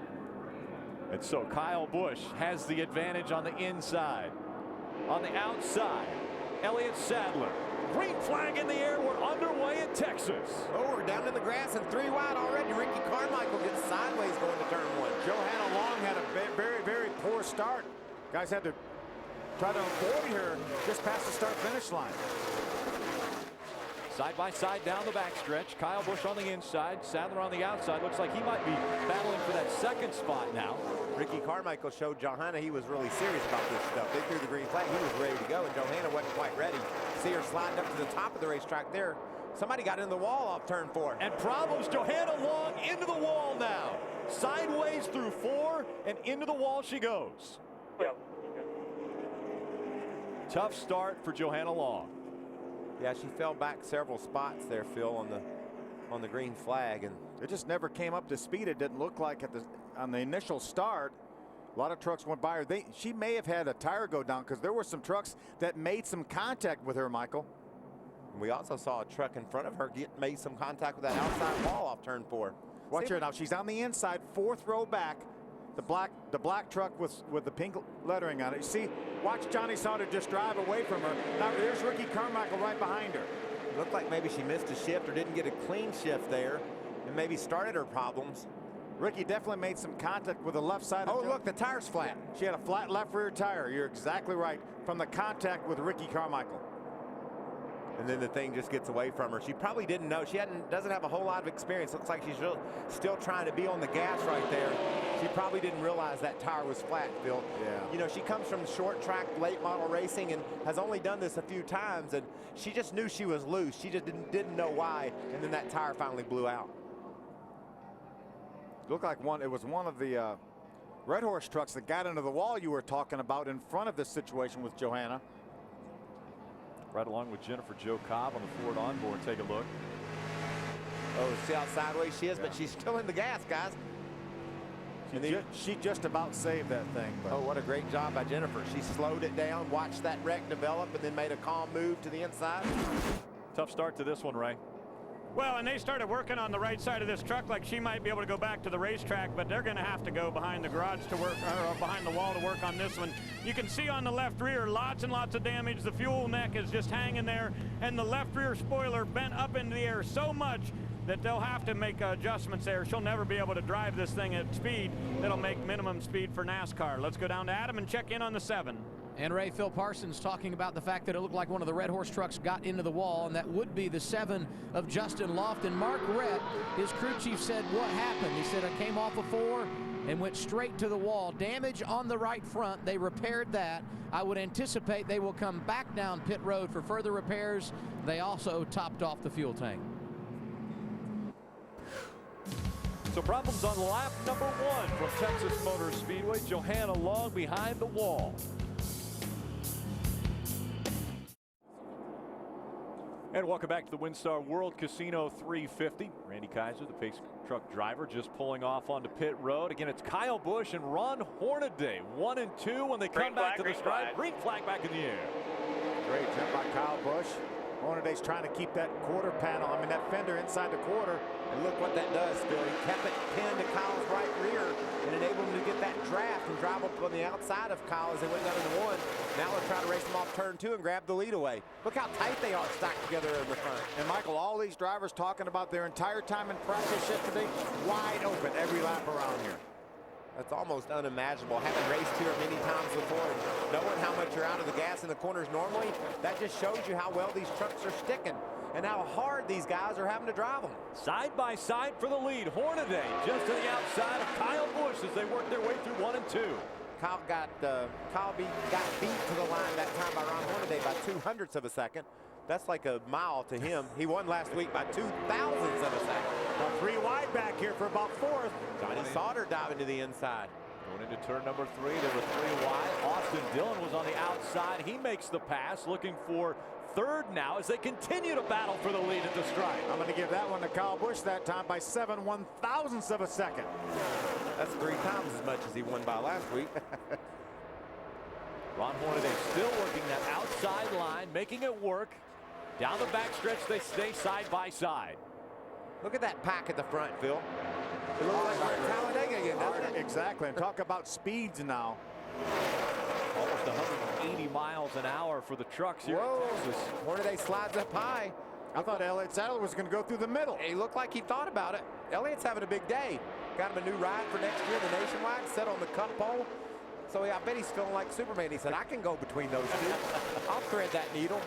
and so Kyle Busch has the advantage on the inside. On the outside, Elliott Sadler. Green flag in the air. We're underway in Texas. Oh, we're down in the grass and 3 wide already. Ricky Carmichael gets sideways going to turn 1. Johanna Long had a very, very poor start. Guys had to try to avoid her just past the start-finish line. Side by side down the backstretch. Kyle Busch on the inside, Sadler on the outside. Looks like he might be battling for that second spot now. Ricky Carmichael showed Johanna he was really serious about this stuff. They threw the green flag. He was ready to go, and Johanna wasn't quite ready. See her sliding up to the top of the racetrack there. Somebody got in the wall off turn 4. And problems. Johanna Long into the wall now. Sideways through 4 and into the wall she goes. Yep. Tough start for Johanna Long. Yeah, she fell back several spots there, Phil, on the green flag, and it just never came up to speed. It didn't look like on the initial start. A lot of trucks went by her. She may have had a tire go down because there were some trucks that made some contact with her, Michael. We also saw a truck in front of her made some contact with that outside wall off turn 4. Watch her now. She's on the inside, 4th row back. The black truck with the pink lettering on it. You see, watch Johnny Sauter just drive away from her. Now there's Ricky Carmichael right behind her. It looked like maybe she missed a shift or didn't get a clean shift there, and maybe started her problems. Ricky definitely made some contact with the left side. Oh, look, the tire's flat. She had a flat left rear tire. You're exactly right. From the contact with Ricky Carmichael. And then the thing just gets away from her. She probably didn't know. She doesn't have a whole lot of experience. Looks like she's still trying to be on the gas right there. She probably didn't realize that tire was flat, Phil. Yeah. You know, she comes from short track, late model racing and has only done this a few times. And she just knew she was loose. She just didn't know why. And then that tire finally blew out. Looked like it was one of the Red Horse trucks that got into the wall you were talking about in front of this situation with Johanna. Right along with Jennifer Jo Cobb on the Ford onboard. Take a look. Oh, see how sideways she is, but she's still in the gas, guys. She just about saved that thing. But. Oh, what a great job by Jennifer. She slowed it down, watched that wreck develop, and then made a calm move to the inside. Tough start to this one, Ray. Well, and they started working on the right side of this truck like she might be able to go back to the racetrack, but they're going to have to go behind the garage to work, or behind the wall to work on this one. You can see on the left rear lots and lots of damage. The fuel neck is just hanging there, and the left rear spoiler bent up into the air so much that they'll have to make adjustments there. She'll never be able to drive this thing at speed that'll make minimum speed for NASCAR. Let's go down to Adam and check in on the 7. And Ray, Phil Parsons talking about the fact that it looked like one of the Red Horse trucks got into the wall, and that would be the 7 of Justin Lofton. Mark Rett, his crew chief, said, what happened? He said, I came off a 4 and went straight to the wall. Damage on the right front. They repaired that. I would anticipate they will come back down pit road for further repairs. They also topped off the fuel tank. So problems on lap number 1 from Texas Motor Speedway. Johanna Long behind the wall. And welcome back to the WinStar World Casino 350. Randy Kaiser, the pace truck driver, just pulling off onto pit road. Again, it's Kyle Busch and Ron Hornaday, 1 and 2 when they come back to the stripe. Green flag back in the air. Great jump by Kyle Busch. Hornaday's trying to keep that quarter panel, that fender inside the quarter. And look what that does, Phil. He kept it pinned to Kyle's right rear and enabled him to get that draft and drive up on the outside of Kyle as they went down into 1. Now they're trying to race him off turn 2 and grab the lead away. Look how tight they are stacked together in the front. And Michael, all these drivers talking about their entire time in practice yesterday, wide open every lap around here. That's almost unimaginable. Having raced here many times before and knowing how much you're out of the gas in the corners normally, that just shows you how well these trucks are sticking and how hard these guys are having to drive them. Side by side for the lead. Hornaday just to the outside of Kyle Busch as they work their way through 1 and 2. Kyle got beat to the line that time by Ron Hornaday by 0.02 of a second. That's like a mile to him. He won last week by 0.02 of a second. About 3 wide back here for about 4th. Johnny Sauter diving to the inside. Going into turn number 3, there were 3 wide. Austin Dillon was on the outside. He makes the pass, looking for 3rd now as they continue to battle for the lead at the stripe. I'm going to give that one to Kyle Busch that time by 7/1000ths of a second. That's 3 times as much as he won by last week. Ron Hornaday still working that outside line, making it work. Down the backstretch, they stay side by side. Look at that pack at the front, Phil. It looks like we're at Talladega again, doesn't it? Exactly, and talk about speeds now. Almost 180 miles an hour for the trucks here in Texas. Hornaday slides up high. I thought Elliott Sadler was going to go through the middle. He looked like he thought about it. Elliott's having a big day. Got him a new ride for next year, the Nationwide, set on the cup pole. So I bet he's feeling like Superman. He said, I can go between those two. I'll thread that needle.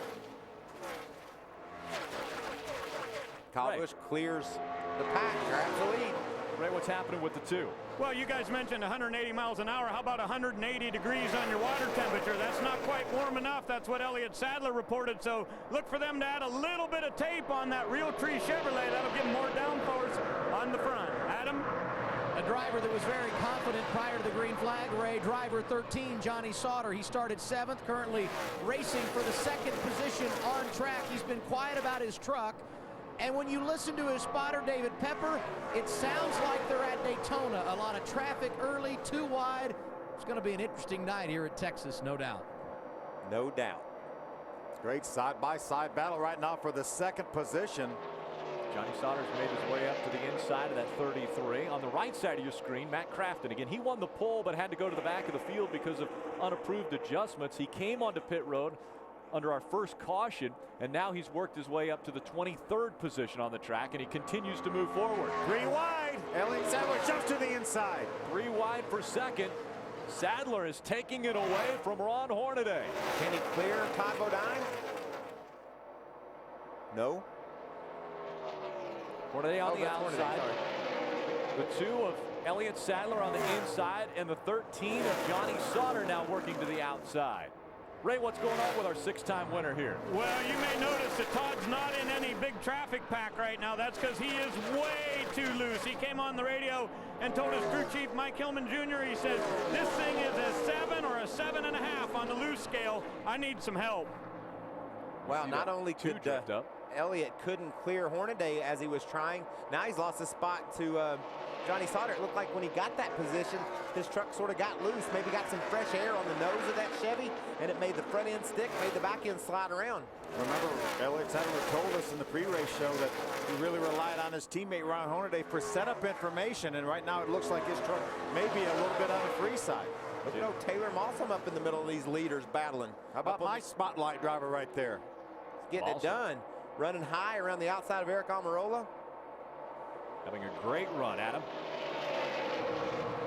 Kyle Busch clears the pack, grabs the lead. Ray, what's happening with the 2? Well, you guys mentioned 180 miles an hour. How about 180 degrees on your water temperature? That's not quite warm enough. That's what Elliott Sadler reported. So look for them to add a little bit of tape on that Realtree Chevrolet. That'll give more downforce on the front. Adam? A driver that was very confident prior to the green flag, Ray. Driver 13, Johnny Sauter. He started 7th, currently racing for the 2nd position on track. He's been quiet about his truck. And when you listen to his spotter, David Pepper, it sounds like they're at Daytona. A lot of traffic early, 2 wide. It's going to be an interesting night here at Texas, no doubt. No doubt. Great side-by-side battle right now for the second position. Johnny Sauter's made his way up to the inside of that 33. On the right side of your screen, Matt Crafton. Again, he won the pole but had to go to the back of the field because of unapproved adjustments. He came onto pit road under our first caution, and now he's worked his way up to the 23rd position on the track, and he continues to move forward. 3 wide. Elliott Sadler jumps to the inside. 3 wide for second. Sadler is taking it away from Ron Hornaday. Can he clear Todd Bodine? No. Hornaday on the outside. The 2 of Elliott Sadler on the inside, and the 13 of Johnny Sauter now working to the outside. Ray, what's going on with our 6-time winner here? Well, you may notice that Todd's not in any big traffic pack right now. That's because he is way too loose. He came on the radio and told his crew chief, Mike Hillman Jr., he said, this thing is a 7 or a 7.5 on the loose scale. I need some help. Wow, not only could Elliott couldn't clear Hornaday as he was trying, now he's lost his spot to Johnny Sauter. It looked like when he got that position, his truck sort of got loose, maybe got some fresh air on the nose of that Chevy, and it made the front end stick, made the back end slide around. Remember, Elliott Sadler told us in the pre-race show that he really relied on his teammate Ron Hornaday for setup information, and right now it looks like his truck may be a little bit on the free side. But you know, Taylor Mossam up in the middle of these leaders battling. How about my spotlight driver right there? Getting it done. Running high around the outside of Eric Almirola. Having a great run, Adam.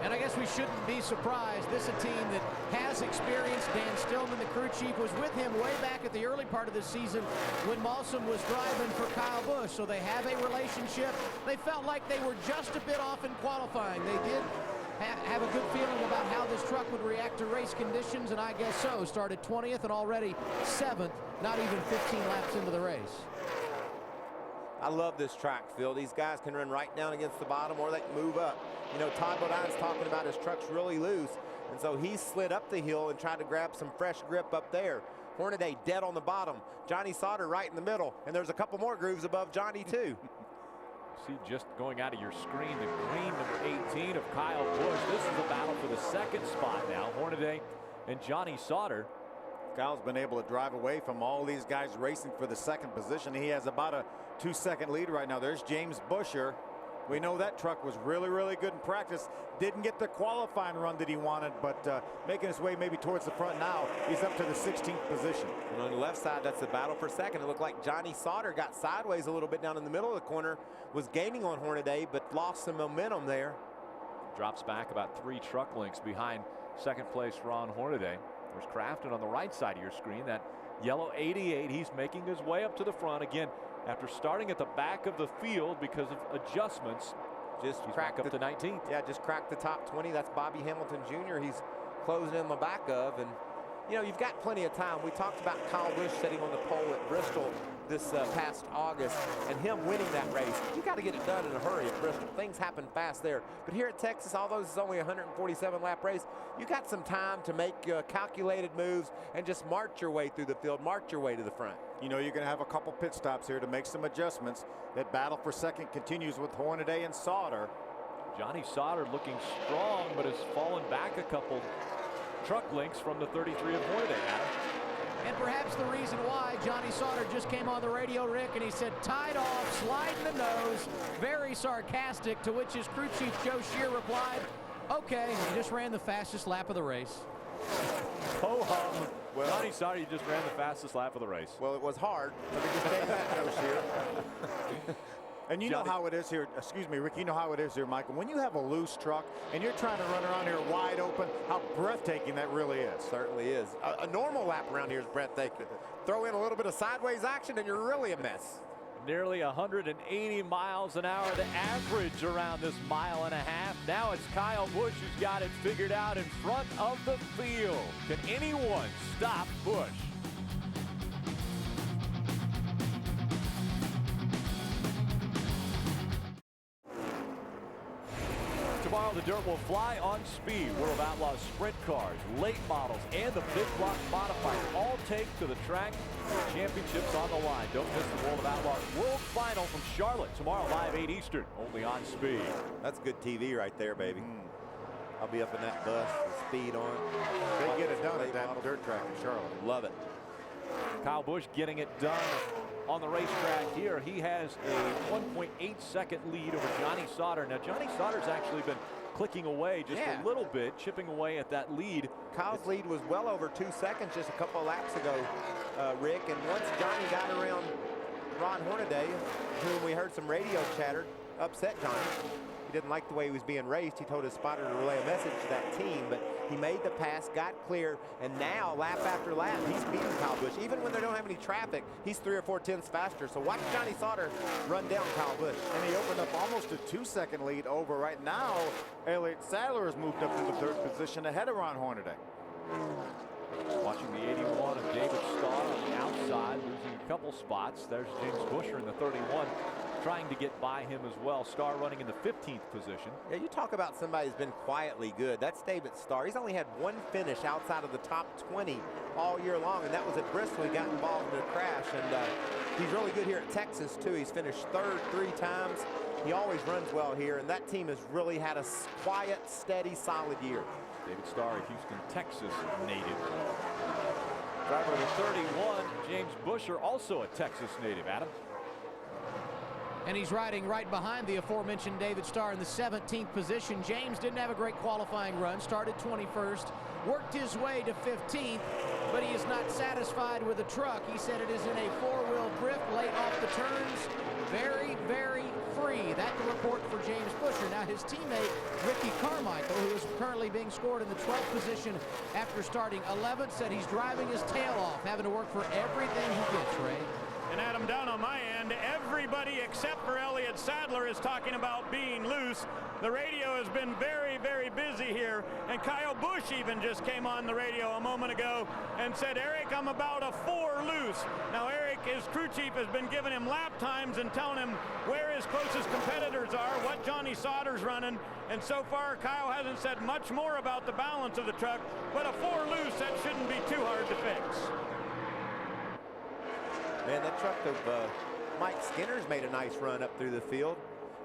And I guess we shouldn't be surprised. This is a team that has experience. Dan Stillman, the crew chief, was with him way back at the early part of the season when Malsom was driving for Kyle Busch. So they have a relationship. They felt like they were just a bit off in qualifying. They did have a good feeling about how this truck would react to race conditions, and I guess so. Started 20th and already 7th, not even 15 laps into the race. I love this track, Phil. These guys can run right down against the bottom or they can move up. You know, Todd Bodine's talking about his truck's really loose, and so he slid up the hill and tried to grab some fresh grip up there. Hornaday dead on the bottom. Johnny Sauter right in the middle, and there's a couple more grooves above Johnny, too. See, just going out of your screen, the green number 18 of Kyle Busch. This is a battle for the second spot now. Hornaday and Johnny Sauter. Kyle's been able to drive away from all these guys racing for the second position. He has about a 2-second lead right now. There's James Busher. We know that truck was really, really good in practice. Didn't get the qualifying run that he wanted, but making his way maybe towards the front now. He's up to the 16th position. And on the left side, that's the battle for second. It looked like Johnny Sauter got sideways a little bit down in the middle of the corner, was gaining on Hornaday, but lost some momentum there. Drops back about 3 truck lengths behind second place Ron Hornaday. There's Crafton on the right side of your screen. That yellow 88, he's making his way up to the front again after starting at the back of the field because of adjustments. Just cracked up to 19th. Yeah, just cracked the top 20. That's Bobby Hamilton Jr. He's closing in the back of, and you know, you've got plenty of time. We talked about Kyle Busch sitting on the pole at Bristol this past August and him winning that race. You got to get it done in a hurry at Bristol. Things happen fast there. But here at Texas, although this is only a 147 lap race, you got some time to make calculated moves and just march your way through the field, march your way to the front. You know, you're going to have a couple pit stops here to make some adjustments. That battle for second continues with Hornaday and Sauter. Johnny Sauter looking strong, but has fallen back a couple truck lengths from the 33 of Hornaday, Adam. And perhaps the reason why Johnny Sauter just came on the radio, Rick, and he said, tied off, sliding the nose, very sarcastic, to which his crew chief Joe Shear replied, okay, he just ran the fastest lap of the race. Ho-hum. Well, Johnny Sauter, you just ran the fastest lap of the race. Well, it was hard. Let me just say that, Joe Shear. And you know how it is here, excuse me, Rick, you know how it is here, Michael. When you have a loose truck and you're trying to run around here wide open, how breathtaking that really is. Certainly is. A normal lap around here is breathtaking. Throw in a little bit of sideways action and you're really a mess. Nearly 180 miles an hour, the average around this 1.5 miles. Now it's Kyle Busch who's got it figured out in front of the field. Can anyone stop Busch? Tomorrow, the dirt will fly on speed. World of Outlaws sprint cars, late models, and the big block modifiers all take to the track. Championships on the line. Don't miss the World of Outlaws World Final from Charlotte tomorrow, live 8 Eastern, only on Speed. That's good TV right there, baby. I'll be up in that bus with speed on. They get it done at that dirt track in Charlotte. Love it. Kyle Busch getting it done on the racetrack here. He has a 1.8 second lead over Johnny Sauter. Now Johnny Sauter's actually been clicking away just a little bit, chipping away at that lead. Kyle's lead was well over 2 seconds just a couple of laps ago, Rick. And once Johnny got around Ron Hornaday, whom we heard some radio chatter, upset Johnny. He didn't like the way he was being raced. He told his spotter to relay a message to that team, but he made the pass, got clear, and now lap after lap, he's beating Kyle Busch. Even when they don't have any traffic, he's 3 or 4 tenths faster. So watch Johnny Sauter run down Kyle Busch. And he opened up almost a 2-second lead over. Right now, Elliott Sadler has moved up to the 3rd position ahead of Ron Hornaday. Watching the 81 of David Starr on the outside, losing a couple spots. There's James Busher in the 31, trying to get by him as well. Starr running in the 15th position. Yeah, you talk about somebody who's been quietly good. That's David Starr. He's only had 1 finish outside of the top 20 all year long, and that was at Bristol. He got involved in a crash, and he's really good here at Texas, too. He's finished 3rd 3 times. He always runs well here, and that team has really had a quiet, steady, solid year. David Starr, a Houston, Texas native. Driver of the 31, James Busher, also a Texas native. Adam? And he's riding right behind the aforementioned David Starr in the 17th position. James didn't have a great qualifying run, started 21st, worked his way to 15th, but he is not satisfied with the truck. He said it is in a 4-wheel drift, late off the turns, very, very free. That's the report for James Busher. Now his teammate, Ricky Carmichael, who is currently being scored in the 12th position after starting 11th, said he's driving his tail off, having to work for everything he gets, Ray. And Adam, down on my end, everybody except for Elliott Sadler is talking about being loose. The radio has been very, very busy here, and Kyle Busch even just came on the radio a moment ago and said, Eric, I'm about a 4 loose. Now Eric, his crew chief, has been giving him lap times and telling him where his closest competitors are, what Johnny Sauter's running, and so far Kyle hasn't said much more about the balance of the truck, but a 4 loose, that shouldn't be too hard to fix. Man, that truck of Mike Skinner's made a nice run up through the field.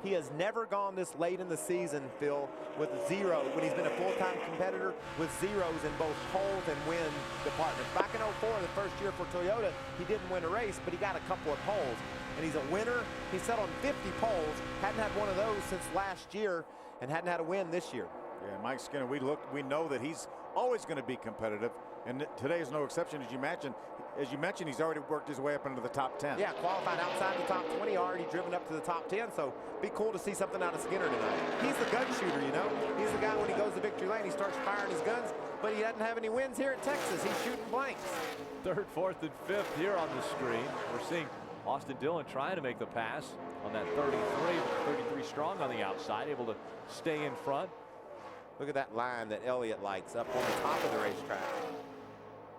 He has never gone this late in the season, Phil, with 0, when he's been a full-time competitor, with zeros in both poles and win departments. Back in 04, the first year for Toyota, he didn't win a race, but he got a couple of poles. And he's a winner. He set on 50 poles, hadn't had one of those since last year, and hadn't had a win this year. Yeah, Mike Skinner, we know that he's always going to be competitive, and today is no exception. As you mentioned, he's already worked his way up into the top 10. Yeah, qualified outside the top 20, already driven up to the top 10, so be cool to see something out of Skinner tonight. He's the gun shooter, you know. He's the guy when he goes to victory lane, he starts firing his guns, but he doesn't have any wins here at Texas. He's shooting blanks. 3rd, 4th, and 5th here on the screen. We're seeing Austin Dillon trying to make the pass on that 33 strong on the outside, able to stay in front. Look at that line that Elliott likes up on the top of the racetrack.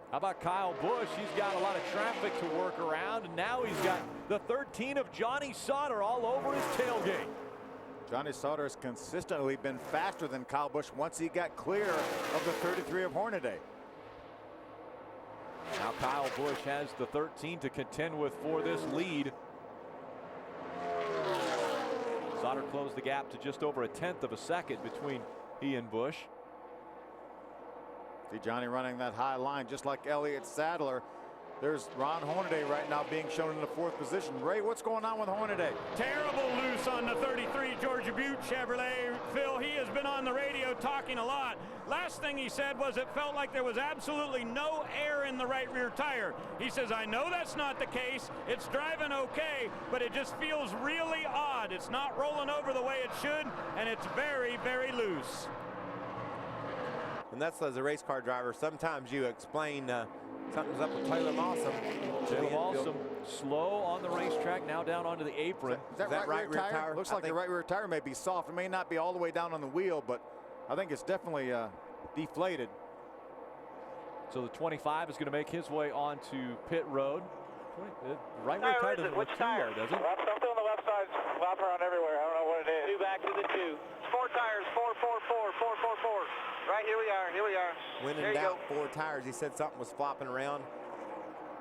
How about Kyle Busch? He's got a lot of traffic to work around, and now he's got the 13 of Johnny Sauter all over his tailgate. Johnny Sauter has consistently been faster than Kyle Busch once he got clear of the 33 of Hornaday. Now Kyle Busch has the 13 to contend with for this lead. Sauter closed the gap to just over 1/10 of a second between he and Busch. See Johnny running that high line just like Elliott Sadler. There's Ron Hornaday right now being shown in the 4th position. Ray, what's going on with Hornaday? Terrible loose on the 33 Georgia Butte Chevrolet. Phil, he has been on the radio talking a lot. Last thing he said was it felt like there was absolutely no air in the right rear tire. He says, I know that's not the case. It's driving okay, but it just feels really odd. It's not rolling over the way it should, and it's very, very loose. And that's as a race car driver, sometimes you explain something's up with Taylor Mawson. Taylor Mawson slow on the racetrack, now down onto the apron. Is that right rear tire? Looks like the right rear tire may be soft. It may not be all the way down on the wheel, but I think it's definitely deflated. So the 25 is going to make his way onto pit road. Right rear tire doesn't look too low, does it? Something on the left side, flopping around everywhere. I don't know what it is. 2 back to the 2. 4 tires, 4, 4, 4, 4, 4, 4. Right, here we are. When in doubt, 4 tires. He said something was flopping around.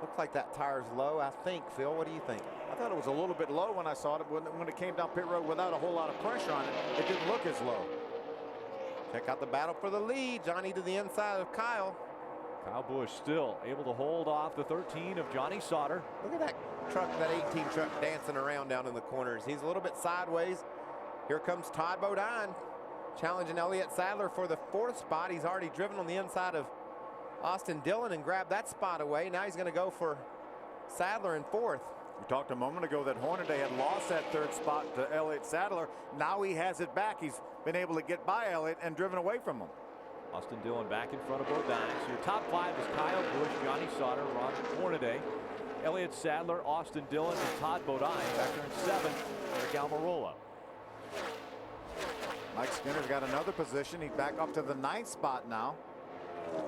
Looks like that tire's low, I think. Phil, what do you think? I thought it was a little bit low when I saw it. When it came down pit road without a whole lot of pressure on it, it didn't look as low. Check out the battle for the lead. Johnny to the inside of Kyle. Kyle Busch still able to hold off the 13 of Johnny Sauter. Look at that truck, that 18 truck dancing around down in the corners. He's a little bit sideways. Here comes Todd Bodine challenging Elliott Sadler for the 4th spot. He's already driven on the inside of Austin Dillon and grabbed that spot away. Now he's going to go for Sadler in 4th. We talked a moment ago that Hornaday had lost that 3rd spot to Elliott Sadler. Now he has it back. He's been able to get by Elliott and driven away from him. Austin Dillon back in front of Bodine. So your top 5 is Kyle Busch, Johnny Sauter, Ron Hornaday, Elliott Sadler, Austin Dillon, and Todd Bodine. Back there in 7th, Eric Almirola. Mike Skinner's got another position. He's back up to the 9th spot now.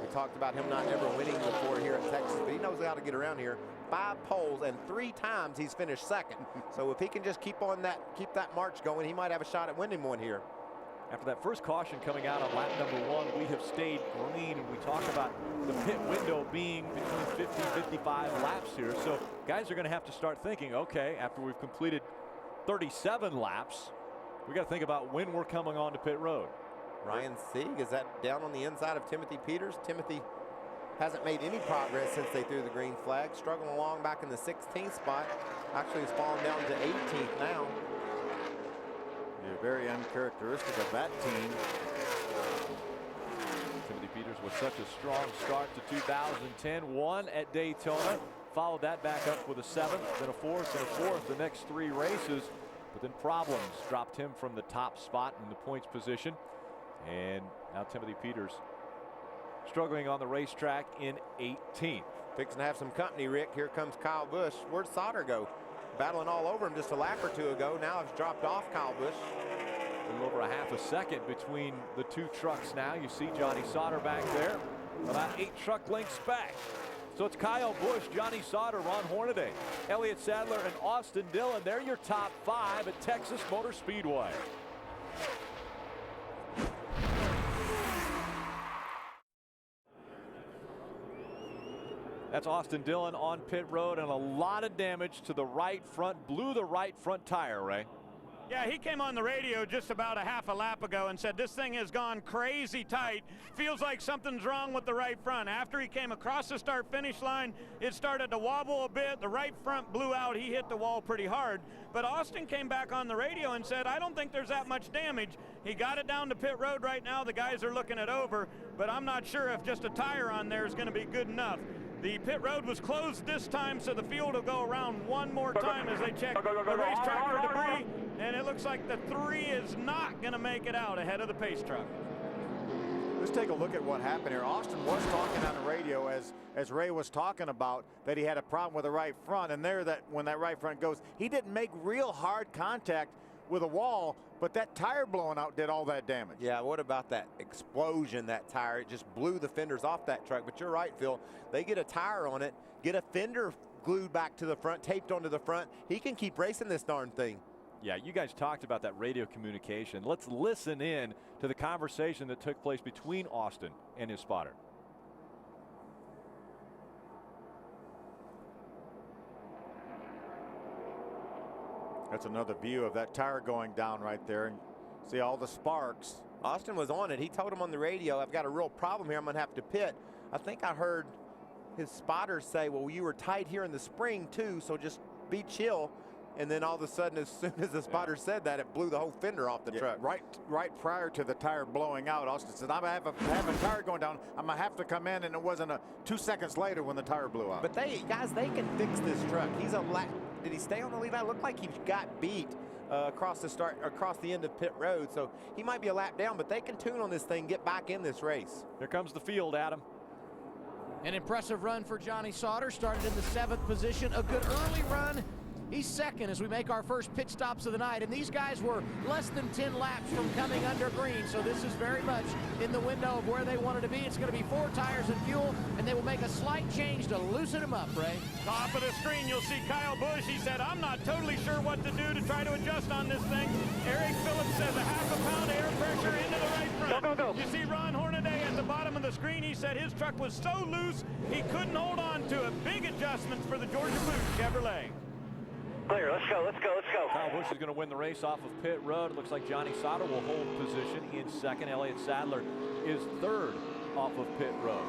We talked about him not ever winning before here at Texas, but he knows how to get around here. 5 poles and 3 times he's finished 2nd. So if he can just keep that march going, he might have a shot at winning one here. After that first caution coming out on lap number 1, we have stayed green, and we talk about the pit window being between 50 and 55 laps here. So guys are going to have to start thinking, okay, after we've completed 37 laps, we got to think about when we're coming on to pit road. Ryan Sieg, is that down on the inside of Timothy Peters? Timothy hasn't made any progress since they threw the green flag. Struggling along back in the 16th spot. Actually, he's fallen down to 18th now. Yeah, very uncharacteristic of that team. Timothy Peters with such a strong start to 2010. Won at Daytona. Followed that back up with a 7th, then a 4th, and a 4th the next 3 races. But then problems dropped him from the top spot in the points position. And now Timothy Peters struggling on the racetrack in 18th. Fixing to have some company, Rick. Here comes Kyle Busch. Where'd Sauter go? Battling all over him just a lap or 2 ago. Now it's dropped off Kyle Busch. A little over a half a second between the 2 trucks now. You see Johnny Sauter back there, about 8 truck lengths back. So it's Kyle Busch, Johnny Sauter, Ron Hornaday, Elliott Sadler, and Austin Dillon. They're your top 5 at Texas Motor Speedway. That's Austin Dillon on pit road, and a lot of damage to the right front. Blew the right front tire, Ray. Yeah, he came on the radio just about a half a lap ago and said this thing has gone crazy tight. Feels like something's wrong with the right front. After he came across the start-finish line, it started to wobble a bit. The right front blew out. He hit the wall pretty hard. But Austin came back on the radio and said, I don't think there's that much damage. He got it down to pit road right now. The guys are looking it over, but I'm not sure if just a tire on there is going to be good enough. The pit road was closed this time, so the field will go around one more time as they check the racetrack for debris, and it looks like the 3 is not going to make it out ahead of the pace truck. Let's take a look at what happened here. Austin was talking on the radio as Ray was talking about that he had a problem with the right front, and there that when that right front goes, he didn't make real hard contact with a wall, but that tire blowing out did all that damage. Yeah, what about that explosion, that tire? It just blew the fenders off that truck. But you're right, Phil. They get a tire on it, get a fender glued back to the front, taped onto the front. He can keep racing this darn thing. Yeah, you guys talked about that radio communication. Let's listen in to the conversation that took place between Austin and his spotter. That's another view of that tire going down right there, and see all the sparks. Austin was on it. He told him on the radio, I've got a real problem here. I'm going to have to pit. I think I heard his spotter say, well, you were tight here in the spring too, so just be chill. And then all of a sudden, as soon as the spotter said that, it blew the whole fender off the truck. Right prior to the tire blowing out, Austin said, I'm going to have a tire going down. I'm going to have to come in, and it wasn't 2 seconds later when the tire blew out. But guys, they can fix this truck. He's a lap. Did he stay on the lead? It looked like he got beat across the end of pit road. So he might be a lap down, but they can tune on this thing, get back in this race. Here comes the field, Adam. An impressive run for Johnny Sauter. Started in the 7th position. A good early run. He's 2nd as we make our first pit stops of the night. And these guys were less than 10 laps from coming under green. So this is very much in the window of where they wanted to be. It's going to be 4 tires and fuel, and they will make a slight change to loosen them up, Ray. Top of the screen, you'll see Kyle Busch. He said, I'm not totally sure what to do to try to adjust on this thing. Eric Phillips says a half a pound of air pressure into the right front. Go. You see Ron Hornaday at the bottom of the screen. He said his truck was so loose, he couldn't hold on to it. Big adjustments for the Georgia Boot Chevrolet. Clear, let's go, let's go, let's go. Kyle Busch is going to win the race off of pit road. It looks like Johnny Sauter will hold position in second. Elliott Sadler is third off of pit road.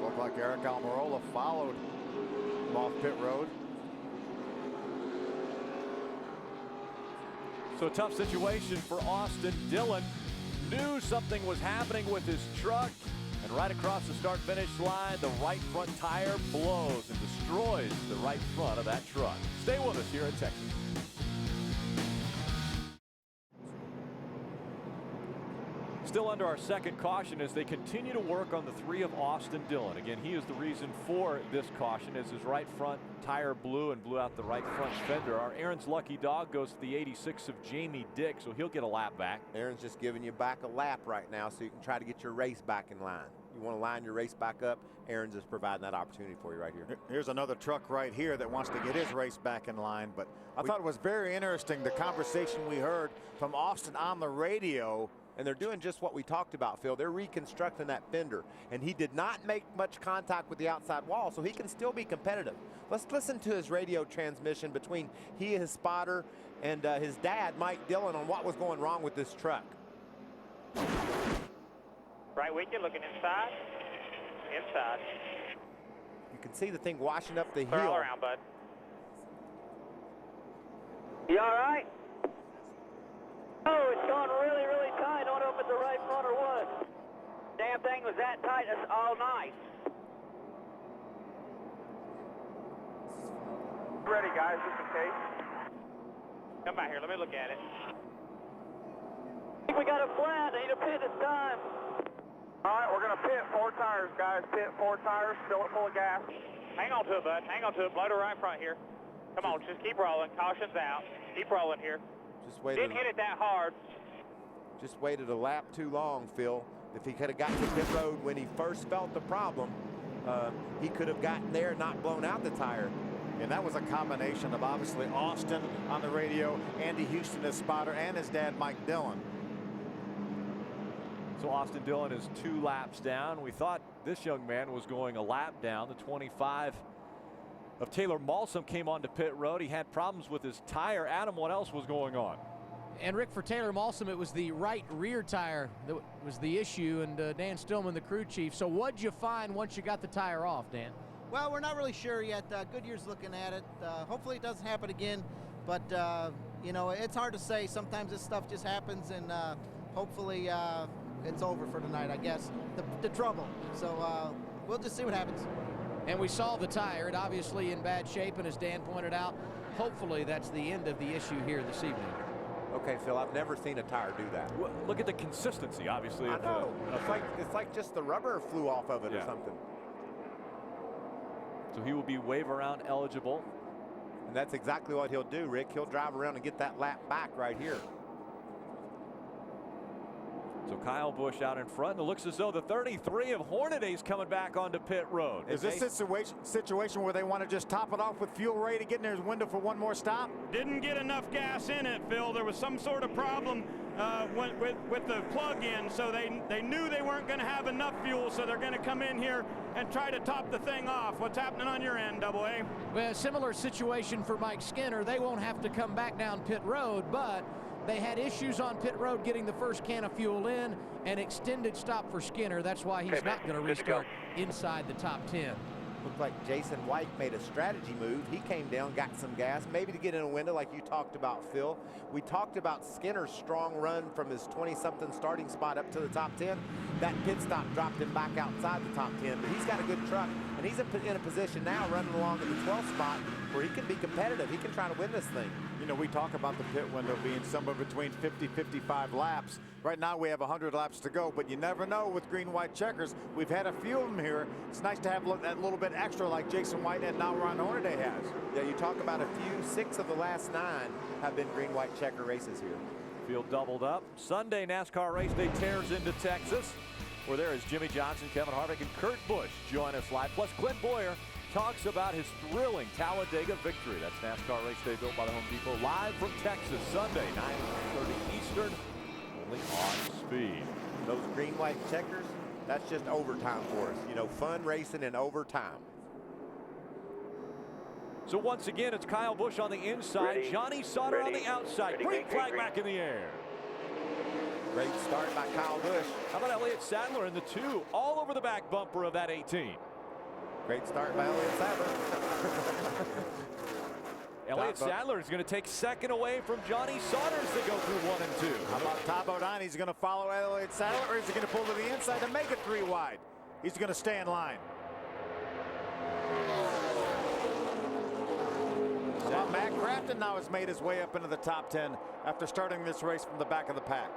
Looked like Eric Almirola followed him off pit road. So tough situation for Austin Dillon. Knew something was happening with his truck. And right across the start-finish line, the right front tire blows and destroys the right front of that truck. Stay with us here in Texas. Still under our second caution as they continue to work on the 3 of Austin Dillon. Again, he is the reason for this caution as his right front tire blew and blew out the right front fender. Our Aaron's lucky dog goes to the 86 of Jamie Dick, so he'll get a lap back. Aaron's just giving you back a lap right now so you can try to get your race back in line. You want to line your race back up, Aaron's is providing that opportunity for you right here. Here's another truck right here that wants to get his race back in line, but I thought it was very interesting the conversation we heard from Austin on the radio. And they're doing just what we talked about, Phil. They're reconstructing that fender. And he did not make much contact with the outside wall, so he can still be competitive. Let's listen to his radio transmission between he, his spotter, and his dad, Mike Dillon, on what was going wrong with this truck. Right wicket, looking inside. Inside. You can see the thing washing up the Clear hill. all around, bud. You all right? Oh, it's gone really, really tight. I don't know if it's the right front or what. Damn thing was that tight all night. Ready, guys, just in case. Come back here, let me look at it. I think we got a flat. I need a pit this time. All right, we're going to pit 4 tires, guys. Pit 4 tires, fill it full of gas. Hang on to it, bud. Hang on to it. Blow to right front here. Come on, just keep rolling. Caution's out. Keep rolling here. Just waited. Didn't hit it that hard. Just waited a lap too long, Phil. If he could have gotten to pit road when he first felt the problem, he could have gotten there and not blown out the tire. And that was a combination of obviously Austin on the radio, Andy Houston his spotter, and his dad Mike Dillon. So Austin Dillon is 2 laps down. We thought this young man was going a lap down. The 25 of Taylor Malsum came onto pit road. He had problems with his tire. Adam, what else was going on? And Rick, for Taylor Malsum, it was the right rear tire that was the issue, and Dan Stillman, the crew chief. So what'd you find once you got the tire off, Dan? Well, we're not really sure yet. Goodyear's looking at it. Hopefully it doesn't happen again, but you know, it's hard to say. Sometimes this stuff just happens, and hopefully it's over for tonight, I guess, the trouble. So we'll just see what happens. And we saw the tire. It obviously in bad shape, and as Dan pointed out, hopefully that's the end of the issue here this evening. Okay, Phil, I've never seen a tire do that. Well, look at the consistency, obviously. I know. It's like just the rubber flew off of it or something. So he will be wave around eligible. And that's exactly what he'll do, Rick. He'll drive around and get that lap back right here. So Kyle Busch out in front. It looks as though the 33 of Hornady is coming back onto pit road. Is this situation where they want to just top it off with fuel ready to get in their window for one more stop? Didn't get enough gas in it, Phil. There was some sort of problem with the plug-in, so they knew they weren't going to have enough fuel, so they're going to come in here and try to top the thing off. What's happening on your end, Double A? Well, similar situation for Mike Skinner. They won't have to come back down pit road, but they had issues on pit road getting the first can of fuel in, an extended stop for Skinner. That's why he's not going to restart inside the top 10. Looked like Jason White made a strategy move. He came down, got some gas, maybe to get in a window like you talked about, Phil. We talked about Skinner's strong run from his 20-something starting spot up to the top 10. That pit stop dropped him back outside the top 10, but he's got a good truck, and he's in a position now running along at the 12th spot where he can be competitive. He can try to win this thing. You know, we talk about the pit window being somewhere between 50-55 laps. Right now we have 100 laps to go, but you never know with green-white checkers. We've had a few of them here. It's nice to have that little bit extra like Jason White and now Ron Hornaday has. Yeah, you talk about a few. 6 of the last 9 have been green-white checker races here. Field doubled up. Sunday NASCAR race day tears into Texas, where there is Jimmy Johnson, Kevin Harvick, and Kurt Busch join us live. Plus Clint Boyer talks about his thrilling Talladega victory. That's NASCAR race day built by the Home Depot, live from Texas, Sunday, 9:30 Eastern, only on Speed. Those green-white checkers, that's just overtime for us. You know, fun racing in overtime. So once again, it's Kyle Busch on the inside, Ready. Johnny Sauter on Ready. the outside. Ready. Green Green, flag green, back in the air. Great start by Kyle Busch. How about Elliott Sadler in the 2, all over the back bumper of that 18. Great start by Elliott Sadler. Elliott Sadler is going to take second away from Johnny Sauter as they go through 1 and 2. How about Todd Bodine? He's going to follow Elliott Sadler, or is he going to pull to the inside to make it 3 wide? He's going to stay in line. Well, Matt Crafton now has made his way up into the top 10 after starting this race from the back of the pack.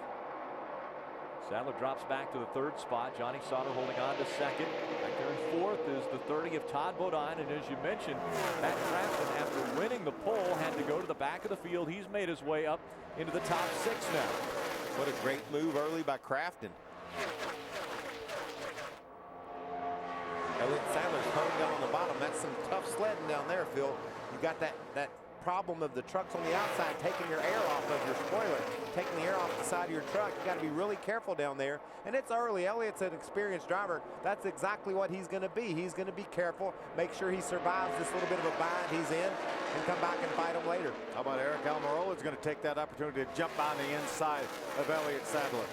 Sadler drops back to the 3rd spot. Johnny Sauter holding on to second. Back there in 4th is the 30 of Todd Bodine. And as you mentioned, Matt Crafton, after winning the pole, had to go to the back of the field. He's made his way up into the top 6 now. What a great move early by Crafton. Elliott Sadler's honed down on the bottom. That's some tough sledding down there, Phil. You got that problem of the trucks on the outside taking your air off of your spoiler, taking the air off the side of your truck. You got to be really careful down there. And it's early. Elliott's an experienced driver. That's exactly what he's going to be. He's going to be careful, make sure he survives this little bit of a bind he's in, and come back and fight him later. How about Eric Almirola is going to take that opportunity to jump on the inside of Elliott Sadler.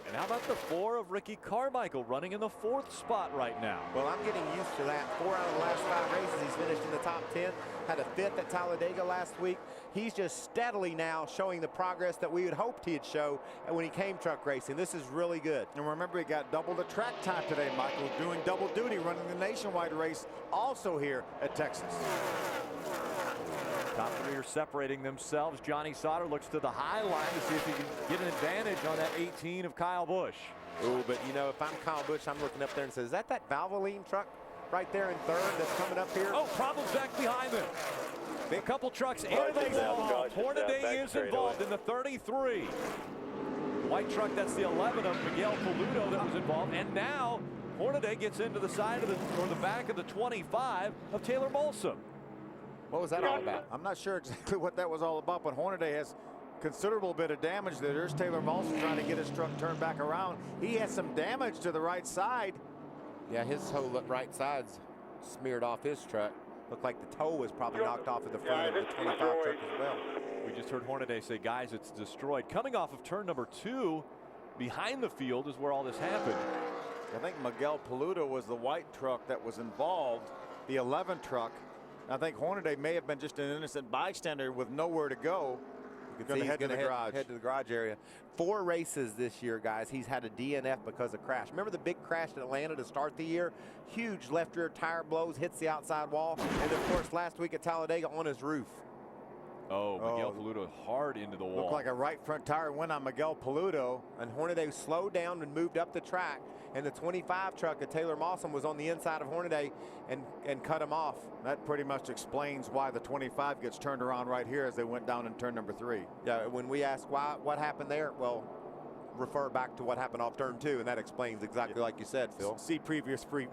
And how about the 4 of Ricky Carmichael running in the 4th spot right now? Well, I'm getting used to that. 4 out of the last 5 races, he's finished in the top 10. Had a 5th at Talladega last week. He's just steadily now showing the progress that we had hoped he'd show when he came truck racing. This is really good. And remember, he got double the track time today, Michael, doing double duty, running the nationwide race also here at Texas. Top 3 are separating themselves. Johnny Sauter looks to the high line to see if he can get an advantage on that 18 of Kyle Busch. Oh, but you know, if I'm Kyle Busch, I'm looking up there and says, is that Valvoline truck right there in 3rd that's coming up here? Oh, problems back behind them. A couple trucks into the wall. Hornaday is involved in the 33. White truck, that's the 11 of Miguel Paludo that was involved. And now Hornaday gets into the side of the back of the 25 of Taylor Molson. What was that all about? I'm not sure exactly what that was all about, but Hornaday has considerable bit of damage there. There's Taylor Molson trying to get his truck turned back around. He has some damage to the right side. Yeah, his whole right side's smeared off his truck. Looked like the toe was probably knocked off of the front of the 25 truck as well. We just heard Hornaday say, guys, it's destroyed. Coming off of turn number 2, behind the field is where all this happened. I think Miguel Paludo was the white truck that was involved, the 11 truck. I think Hornaday may have been just an innocent bystander with nowhere to go. You can see he's going to head to the garage area. 4 races this year, guys. He's had a DNF because of crash. Remember the big crash in Atlanta to start the year? Huge left rear tire blows, hits the outside wall. And of course, last week at Talladega on his roof. Oh, Miguel Paludo hard into the wall. Looked like a right front tire went on Miguel Paludo. And Hornaday slowed down and moved up the track. And the 25 truck of Taylor Molson was on the inside of Hornaday and cut him off. That pretty much explains why the 25 gets turned around right here as they went down in turn number 3. Yeah, when we ask what happened there, well, refer back to what happened off turn 2, and that explains exactly like you said, Phil. See previous free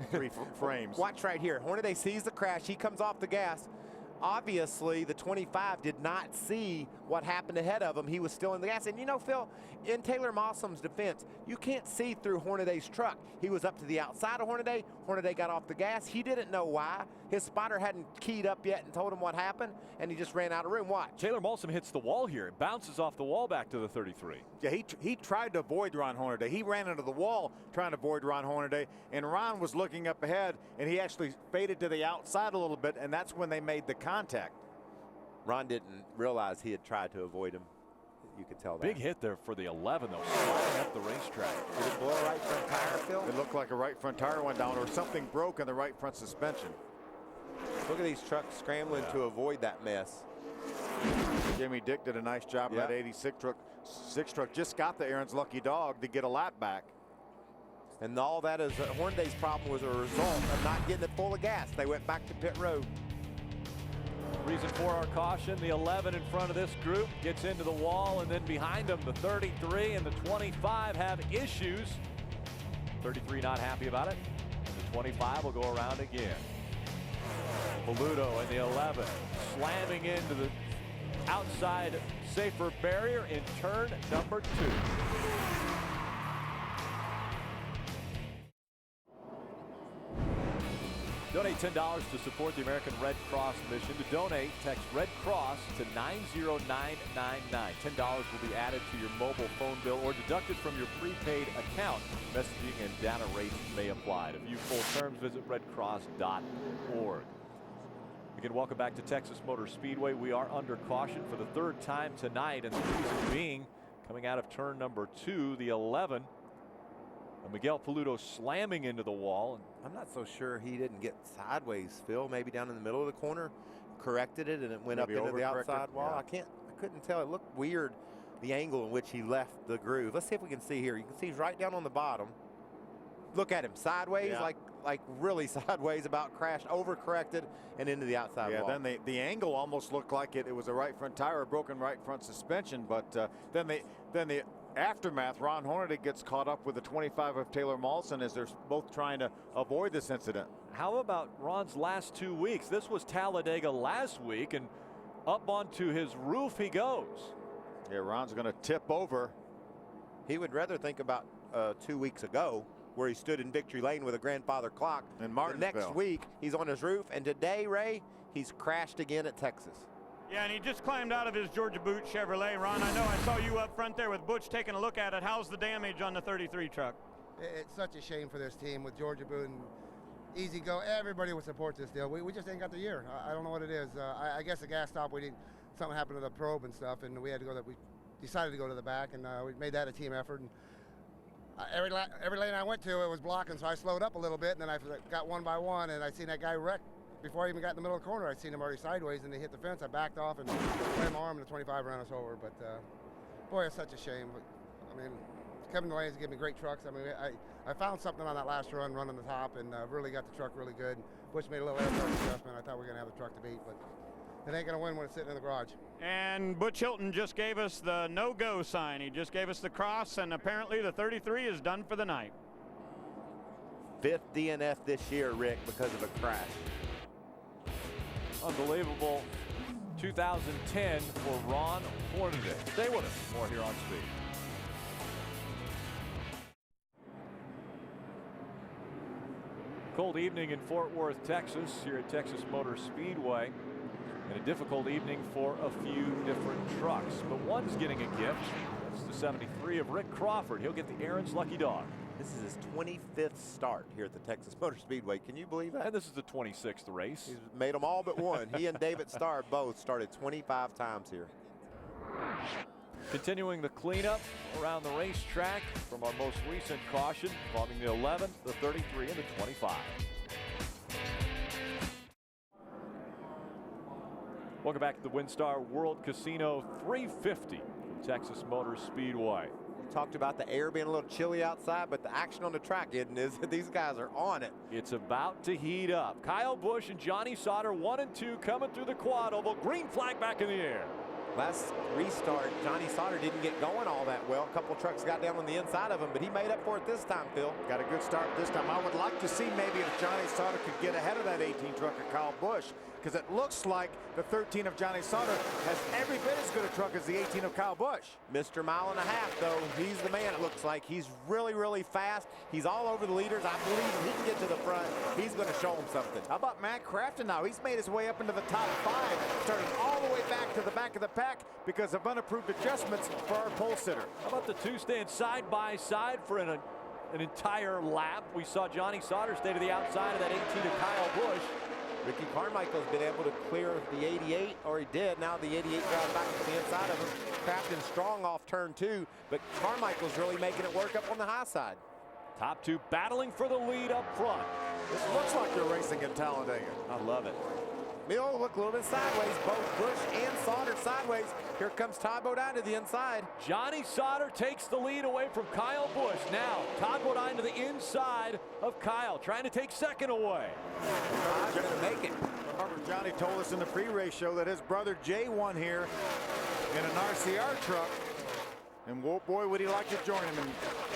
frames. Watch right here. Hornaday sees the crash. He comes off the gas. Obviously, the 25 did not see what happened ahead of him. He was still in the gas. And you know, Phil, in Taylor Molson's defense, you can't see through Hornaday's truck. He was up to the outside of Hornaday. Hornaday got off the gas. He didn't know why. His spotter hadn't keyed up yet and told him what happened, and he just ran out of room. Watch. Taylor Molson hits the wall here. It bounces off the wall back to the 33. Yeah, he tried to avoid Ron Hornaday. He ran into the wall trying to avoid Ron Hornaday, and Ron was looking up ahead, and he actually faded to the outside a little bit, and that's when they made the contact. Ron didn't realize he had tried to avoid him. You could tell that. Big hit there for the 11, though, sliding up the racetrack. Did it blow a right front tire, Phil? It looked like a right front tire went down, or something broke in the right front suspension. Look at these trucks scrambling to avoid that mess. Jimmy Dick did a nice job of that 86 truck. Just got the Aaron's lucky dog to get a lap back. And all that is Hornaday's problem was a result of not getting it full of gas. They went back to pit road. Reason for our caution, the 11 in front of this group gets into the wall, and then behind them the 33 and the 25 have issues. 33 not happy about it. And the 25 will go around again. Paludo and the 11 slamming into the outside safer barrier in turn number 2. Donate $10 to support the American Red Cross mission. To donate, text Red Cross to 90999. $10 will be added to your mobile phone bill or deducted from your prepaid account. Messaging and data rates may apply. To view full terms, visit redcross.org. Again, welcome back to Texas Motor Speedway. We are under caution for the third time tonight, and the reason being coming out of turn number 2, the 11. Miguel Paludo slamming into the wall. I'm not so sure he didn't get sideways, Phil. Maybe down in the middle of the corner, corrected it, and it went Maybe up into the outside wall. Yeah. I couldn't tell. It looked weird, the angle in which he left the groove. Let's see if we can see here. You can see he's right down on the bottom. Look at him sideways, Yeah. like really sideways, about crashed, overcorrected, and into the outside wall. Yeah, then the angle almost looked like it was a right front tire, a broken right front suspension, but then the aftermath, Ron Hornaday gets caught up with the 25 of Taylor Mawson as they're both trying to avoid this incident. How about Ron's last 2 weeks? This was Talladega last week, and up onto his roof he goes. Yeah, Ron's going to tip over. He would rather think about 2 weeks ago, where he stood in victory lane with a grandfather clock. And the next week, he's on his roof, and today, Ray, he's crashed again at Texas. Yeah, and he just climbed out of his Georgia Boot Chevrolet. Ron, I know I saw you up front there with Butch taking a look at it. How's the damage on the 33 truck? It's such a shame for this team with Georgia Boot and Easy Go. Everybody would support this deal. We just ain't got the year. I don't know what it is. I guess the gas stop, something happened to the probe and stuff, and we had to go. We decided to go to the back, and we made that a team effort. And every lane I went to, it was blocking, so I slowed up a little bit, and then I got one by one, and I seen that guy wreck. Before I even got in the middle of the corner, I seen him already sideways, and they hit the fence. I backed off and put my arm, and the 25 ran us over. But boy, it's such a shame. But I mean, Kevin Delaney's given me great trucks. I mean, I found something on that last run, running the top, and really got the truck really good. Butch made a little airport adjustment. I thought we were gonna have the truck to beat, but it ain't gonna win when it's sitting in the garage. And Butch Hilton just gave us the no-go sign. He just gave us the cross, and apparently the 33 is done for the night. 5th DNF this year, Rick, because of a crash. Unbelievable 2010 for Ron Hornaday. Stay with us. More here on Speed. Cold evening in Fort Worth, Texas, here at Texas Motor Speedway. And a difficult evening for a few different trucks. But one's getting a gift. That's the 73 of Rick Crawford. He'll get the Aaron's Lucky Dog. This is his 25th start here at the Texas Motor Speedway. Can you believe that? And this is the 26th race. He's made them all but one. He and David Starr both started 25 times here. Continuing the cleanup around the racetrack from our most recent caution, involving the 11, the 33, and the 25. Welcome back to the WinStar World Casino 350 from Texas Motor Speedway. Talked about the air being a little chilly outside, but the action on the track is these guys are on it. It's about to heat up. Kyle Busch and Johnny Sauter, 1 and 2, coming through the quad oval. Green flag back in the air. Last restart, Johnny Sauter didn't get going all that well. A couple trucks got down on the inside of him, but he made up for it this time, Phil. Got a good start this time. I would like to see maybe if Johnny Sauter could get ahead of that 18 truck of Kyle Busch, because it looks like the 13 of Johnny Sauter has every bit as good a truck as the 18 of Kyle Busch. Mr. Mile and a Half, though, he's the man, it looks like. He's really, really fast. He's all over the leaders. I believe if he can get to the front, he's going to show them something. How about Matt Crafton now? He's made his way up into the top 5, starting all the way back to the back of the pack because of unapproved adjustments for our pole sitter. How about the two stand side by side for an entire lap? We saw Johnny Sauter stay to the outside of that 18 of Kyle Busch. Ricky Carmichael's been able to clear the 88, or he did. Now the 88 drives back to the inside of him. Crafton strong off turn 2, but Carmichael's really making it work up on the high side. Top 2 battling for the lead up front. This looks like they're racing in Talladega. I love it. Mill look a little bit sideways, both Busch and Sauter sideways. Here comes Todd Bodine to the inside. Johnny Sauter takes the lead away from Kyle Busch. Now Todd Bodine to the inside of Kyle, trying to take second away. Todd's going to make it. Remember, Johnny told us in the pre-race show that his brother Jay won here in an RCR truck. And boy, would he like to join him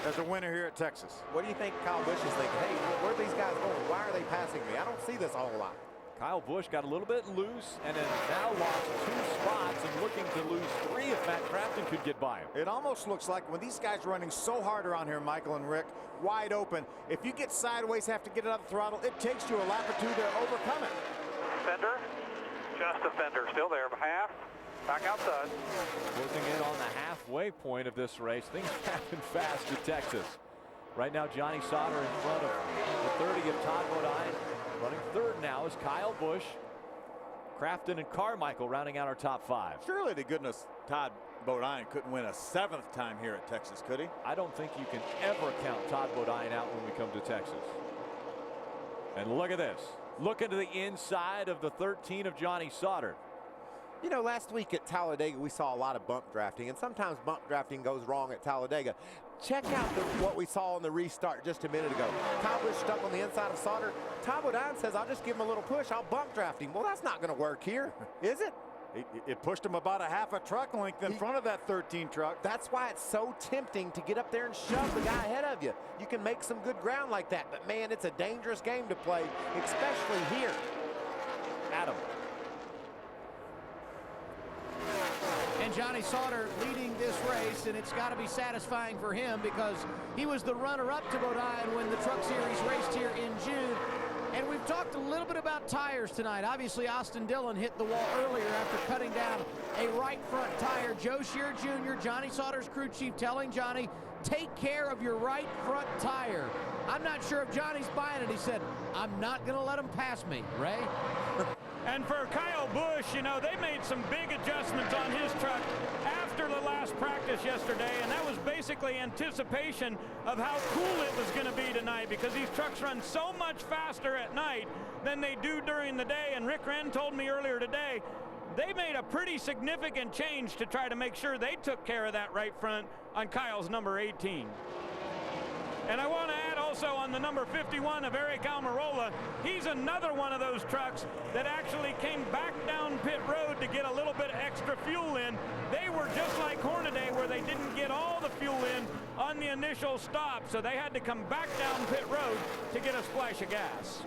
as a winner here at Texas. What do you think Kyle Busch is thinking? Hey, where are these guys going? Why are they passing me? I don't see this a whole lot. Kyle Busch got a little bit loose and has now lost 2 spots and looking to lose 3 if Matt Crafton could get by him. It almost looks like when these guys are running so hard around here, Michael and Rick, wide open, if you get sideways, have to get it out of the throttle, it takes you a lap or 2 to overcome it. Fender, just a fender, still there, half, back outside. Closing in on the halfway point of this race. Things happen fast at Texas. Right now, Johnny Sauter in front of the 30 of Todd Bodine. Running third now is Kyle Busch, Crafton, and Carmichael rounding out our top 5. Surely to goodness Todd Bodine couldn't win a 7th time here at Texas, could he? I don't think you can ever count Todd Bodine out when we come to Texas. And look at this. Look into the inside of the 13 of Johnny Sauter. You know, last week at Talladega, we saw a lot of bump drafting, and sometimes bump drafting goes wrong at Talladega. Check out what we saw on the restart just a minute ago. Kyle Busch stuck on the inside of Sauter. Todd Bodine says, I'll just give him a little push. I'll bump draft him. Well, that's not going to work here, is it? It pushed him about a half a truck length in front of that 13 truck. That's why it's so tempting to get up there and shove the guy ahead of you. You can make some good ground like that, but man, it's a dangerous game to play, especially here. Adam. And Johnny Sauter leading this race, and it's got to be satisfying for him because he was the runner-up to Bodine when the Truck Series raced here in June. And we've talked a little bit about tires tonight. Obviously, Austin Dillon hit the wall earlier after cutting down a right front tire. Joe Shear Jr., Johnny Sauter's crew chief, telling Johnny, take care of your right front tire. I'm not sure if Johnny's buying it. He said, I'm not going to let him pass me, Ray. And for Kyle Busch, you know, they made some big adjustments on his truck after the last practice yesterday, and that was basically anticipation of how cool it was going to be tonight because these trucks run so much faster at night than they do during the day. And Rick Wren told me earlier today, they made a pretty significant change to try to make sure they took care of that right front on Kyle's number 18. And I want to add also on the number 51 of Eric Almirola, he's another one of those trucks that actually came back down pit road to get a little bit extra fuel in. They were just like Hornaday where they didn't get all the fuel in on the initial stop, so they had to come back down pit road to get a splash of gas.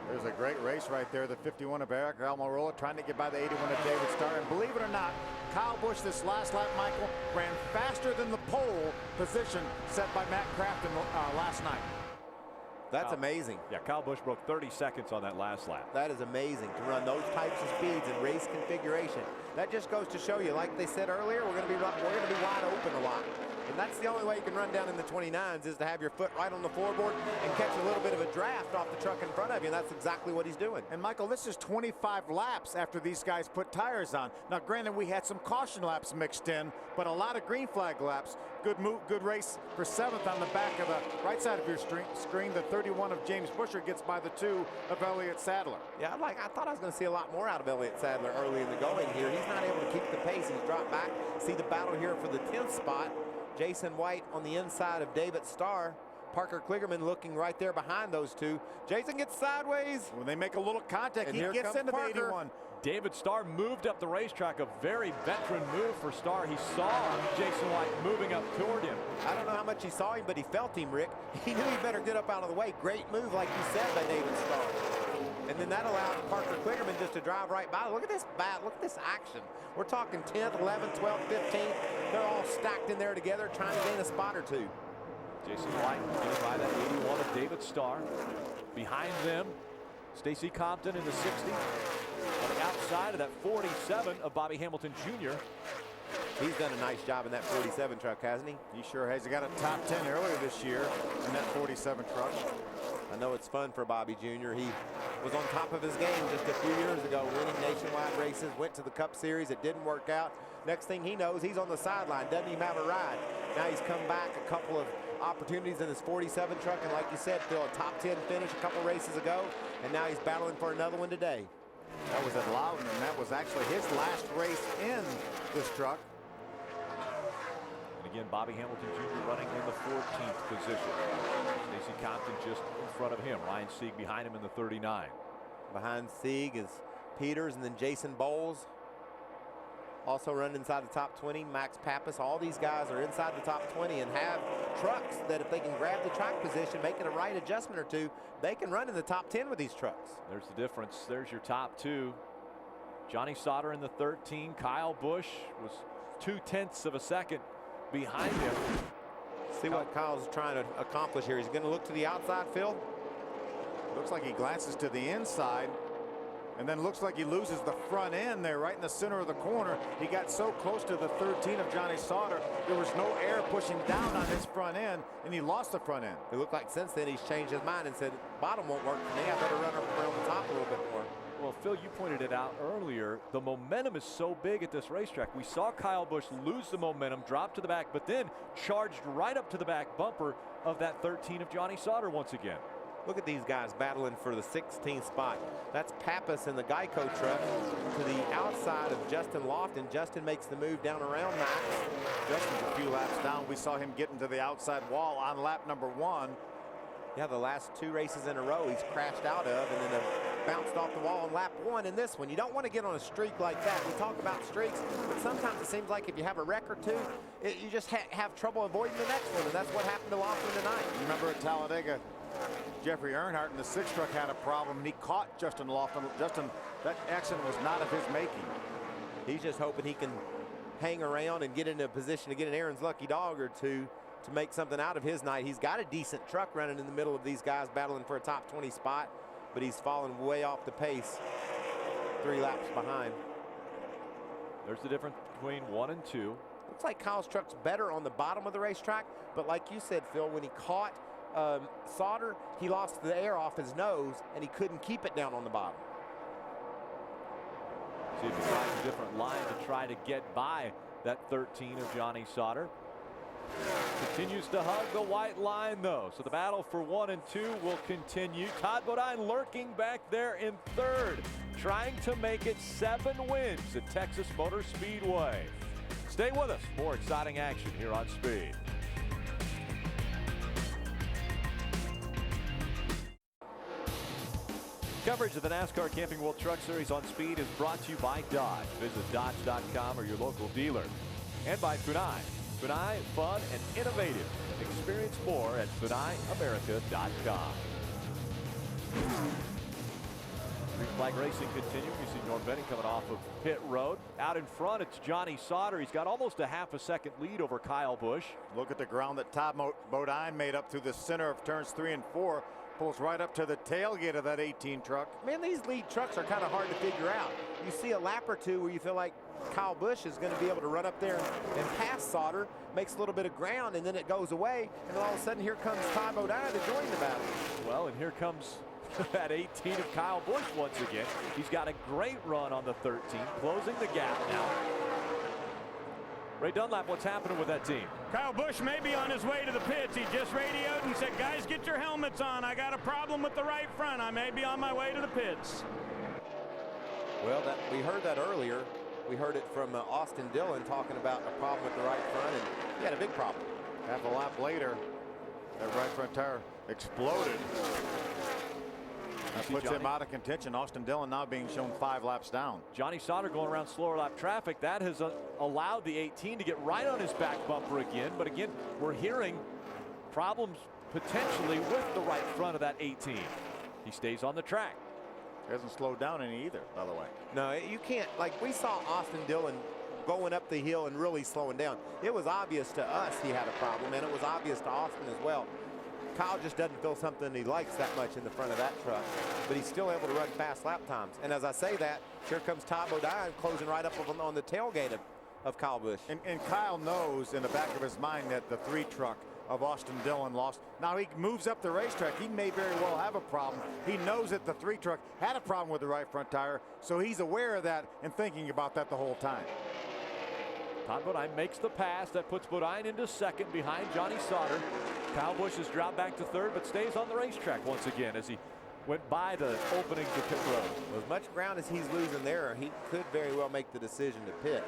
There's a great race right there. The 51 of Eric Almirola trying to get by the 81 of David Starr. And believe it or not, Kyle Busch this last lap, Michael, ran faster than the pole position set by Matt Crafton last night. That's amazing. Yeah, Kyle Busch broke 30 seconds on that last lap. That is amazing to run those types of speeds in race configuration. That just goes to show you, like they said earlier, we're going to be wide open a lot. And that's the only way you can run down in the 29s is to have your foot right on the floorboard and catch a little bit of a draft off the truck in front of you, and that's exactly what he's doing. And Michael, this is 25 laps after these guys put tires on. Now, granted, we had some caution laps mixed in, but a lot of green flag laps. Good move, good race for 7th on the back of the right side of your screen. The 31 of James Buescher gets by the 2 of Elliott Sadler. Yeah, I thought I was going to see a lot more out of Elliott Sadler early in the going here. He's not able to keep the pace. He's dropped back. See the battle here for the 10th spot. Jason White on the inside of David Starr. Parker Kligerman looking right there behind those two. Jason gets sideways. When they make a little contact, and he gets into the 81. David Starr moved up the racetrack, a very veteran move for Starr. He saw Jason White moving up toward him. I don't know how much he saw him, but he felt him, Rick. He knew he better get up out of the way. Great move, like you said, by David Starr. And then that allowed Parker Kligerman just to drive right by. Look at this look at this action. We're talking 10th, 11th, 12th, 15th. They're all stacked in there together trying to gain a spot or two. Jason White getting by that 81 of David Starr. Behind them, Stacy Compton in the 60. On the outside of that 47 of Bobby Hamilton Jr. He's done a nice job in that 47 truck, hasn't he? He sure has. He got a top 10 earlier this year in that 47 truck. I know it's fun for Bobby Jr. He was on top of his game just a few years ago, winning nationwide races, went to the Cup Series. It didn't work out. Next thing he knows, he's on the sideline, doesn't even have a ride. Now he's come back a couple of opportunities in his 47 truck, and like you said, Phil, a top 10 finish a couple races ago, and now he's battling for another one today. That was at Loudon, and that was actually his last race in this truck. And again, Bobby Hamilton Jr. running in the 14th position. Stacy Compton just in front of him. Ryan Sieg behind him in the 39. Behind Sieg is Peters and then Jason Bowles. also running inside the top 20. Max Pappas, all these guys are inside the top 20 and have trucks that if they can grab the track position, make it a right adjustment or two, they can run in the top 10 with these trucks. There's the difference. There's your top two. Johnny Sauter in the 13. Kyle Busch was 0.2 of a second behind him. See what Kyle's trying to accomplish here. He's going to look to the outside, Phil. Looks like he glances to the inside, and then looks like he loses the front end there right in the center of the corner. He got so close to the 13 of Johnny Sauter, there was no air pushing down on his front end, and he lost the front end. It looked like since then he's changed his mind and said, bottom won't work for me. I better run around the top a little bit more. Well, Phil, you pointed it out earlier. The momentum is so big at this racetrack. We saw Kyle Busch lose the momentum, drop to the back, but then charged right up to the back bumper of that 13 of Johnny Sauter once again. Look at these guys battling for the 16th spot. That's Pappas in the Geico truck to the outside of Justin Lofton. Justin makes the move down around Max. Justin's a few laps down. We saw him getting to the outside wall on lap number 1. Yeah, the last 2 races in a row he's crashed out of and then bounced off the wall on lap 1 in this one. You don't want to get on a streak like that. We talk about streaks, but sometimes it seems like if you have a wreck or two, you just have trouble avoiding the next one, and that's what happened to Lofton tonight. Remember at Talladega, Jeffrey Earnhardt in the 6 truck had a problem, and he caught Justin Lofton. Justin, that accident was not of his making. He's just hoping he can hang around and get into a position to get an Aaron's lucky dog or two to make something out of his night. He's got a decent truck running in the middle of these guys battling for a top 20 spot, but he's fallen way off the pace, 3 laps behind. There's the difference between 1 and 2. Looks like Kyle's truck's better on the bottom of the racetrack, but like you said, Phil, when he caught Sauter, he lost the air off his nose and he couldn't keep it down on the bottom. See if he tries a different line to try to get by that 13 of Johnny Sauter. Continues to hug the white line though, so the battle for 1 and 2 will continue. Todd Bodine lurking back there in 3rd, trying to make it 7 wins at Texas Motor Speedway. Stay with us, more exciting action here on Speed. Coverage of the NASCAR Camping World Truck Series on Speed is brought to you by Dodge. Visit Dodge.com or your local dealer. And by Funai. Funai, fun and innovative. Experience more at FunaiAmerica.com. Green flag racing continuing. You see Norm Benning coming off of pit road. Out in front, it's Johnny Sauter. He's got almost a half a second lead over Kyle Busch. Look at the ground that Todd Bodine made up through the center of turns 3 and 4. Pulls right up to the tailgate of that 18 truck. Man, these lead trucks are kind of hard to figure out. You see a lap or two where you feel like Kyle Busch is going to be able to run up there and pass Sauter, makes a little bit of ground, and then it goes away, and then all of a sudden here comes Todd Bodine to join the battle. Well, and here comes that 18 of Kyle Busch once again. He's got a great run on the 13, closing the gap now. Ray Dunlap, what's happening with that team? Kyle Busch may be on his way to the pits. He just radioed and said, guys, get your helmets on. I got a problem with the right front. I may be on my way to the pits. Well, we heard that earlier. We heard it from Austin Dillon talking about a problem with the right front, and he had a big problem. Half a lap later, that right front tire exploded. That puts him out of contention. Austin Dillon now being shown 5 laps down. Johnny Sauter going around slower lap traffic. That has allowed the 18 to get right on his back bumper again. But again, we're hearing problems potentially with the right front of that 18. He stays on the track. Hasn't slowed down any either, by the way. No, you can't. Like, we saw Austin Dillon going up the hill and really slowing down. It was obvious to us he had a problem, and it was obvious to Austin as well. Kyle just doesn't feel something he likes that much in the front of that truck, but he's still able to run fast lap times. And as I say that, here comes Todd Bodine closing right up on the tailgate of Kyle Busch. And Kyle knows in the back of his mind that the 3 truck of Austin Dillon lost. Now he moves up the racetrack. He may very well have a problem. He knows that the 3 truck had a problem with the right front tire, so he's aware of that and thinking about that the whole time. Todd Bodine makes the pass. That puts Bodine into 2nd behind Johnny Sauter. Kyle Busch has dropped back to 3rd, but stays on the racetrack once again as he went by the opening to pit road. Well, as much ground as he's losing there, he could very well make the decision to pit.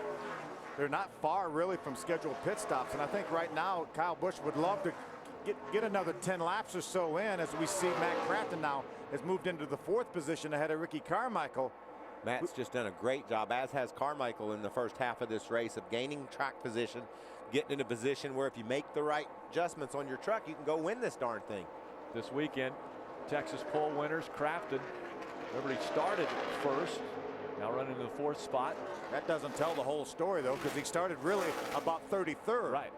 They're not far really from scheduled pit stops, and I think right now Kyle Busch would love to get another 10 laps or so in, as we see Matt Crafton now has moved into the 4th position ahead of Ricky Carmichael. Matt's just done a great job, as has Carmichael in the first half of this race, of gaining track position, getting in a position where if you make the right adjustments on your truck, you can go win this darn thing. This weekend, Texas pole winners, Crafton. Liberty started first, now running to the 4th spot. That doesn't tell the whole story, though, because he started really about 33rd. Right.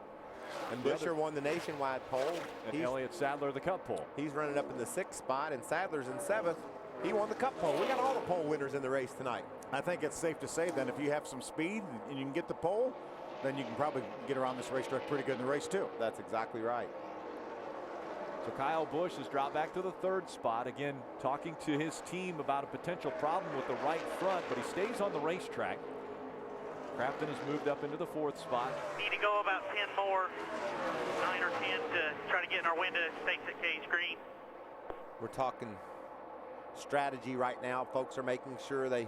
And Busher won the nationwide pole. And Elliott Sadler the cup pole. He's running up in the 6th spot, and Sadler's in 7th. He won the cup pole. We got all the pole winners in the race tonight. I think it's safe to say then if you have some speed and you can get the pole, then you can probably get around this racetrack pretty good in the race too. That's exactly right. So Kyle Busch has dropped back to the 3rd spot. Again, talking to his team about a potential problem with the right front, but he stays on the racetrack. Crafton has moved up into the 4th spot. Need to go about 10 more, 9 or 10 to try to get in our window, stakes at cage green. We're talking strategy right now. Folks are making sure they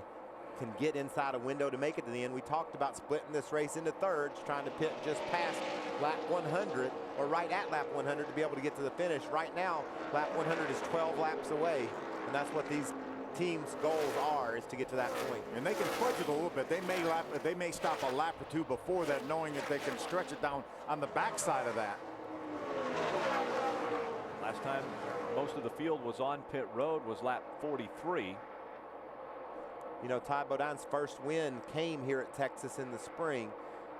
can get inside a window to make it to the end. We talked about splitting this race into thirds, trying to pit just past lap 100 or right at lap 100 to be able to get to the finish. Right now, lap 100 is 12 laps away, and that's what these teams' goals are, is to get to that point. And they can fudge it a little bit. They may stop a lap or two before that, knowing that they can stretch it down on the backside of that. Last time most of the field was on pit road was lap 43. You know, Todd Bodine's first win came here at Texas in the spring.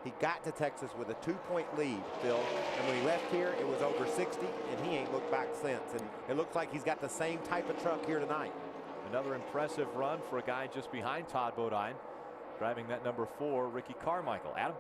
He got to Texas with a 2-point lead, Phil, and when he left here, it was over 60, and he ain't looked back since. And it looks like he's got the same type of truck here tonight. Another impressive run for a guy just behind Todd Bodine, driving that number 4, Ricky Carmichael. Adam?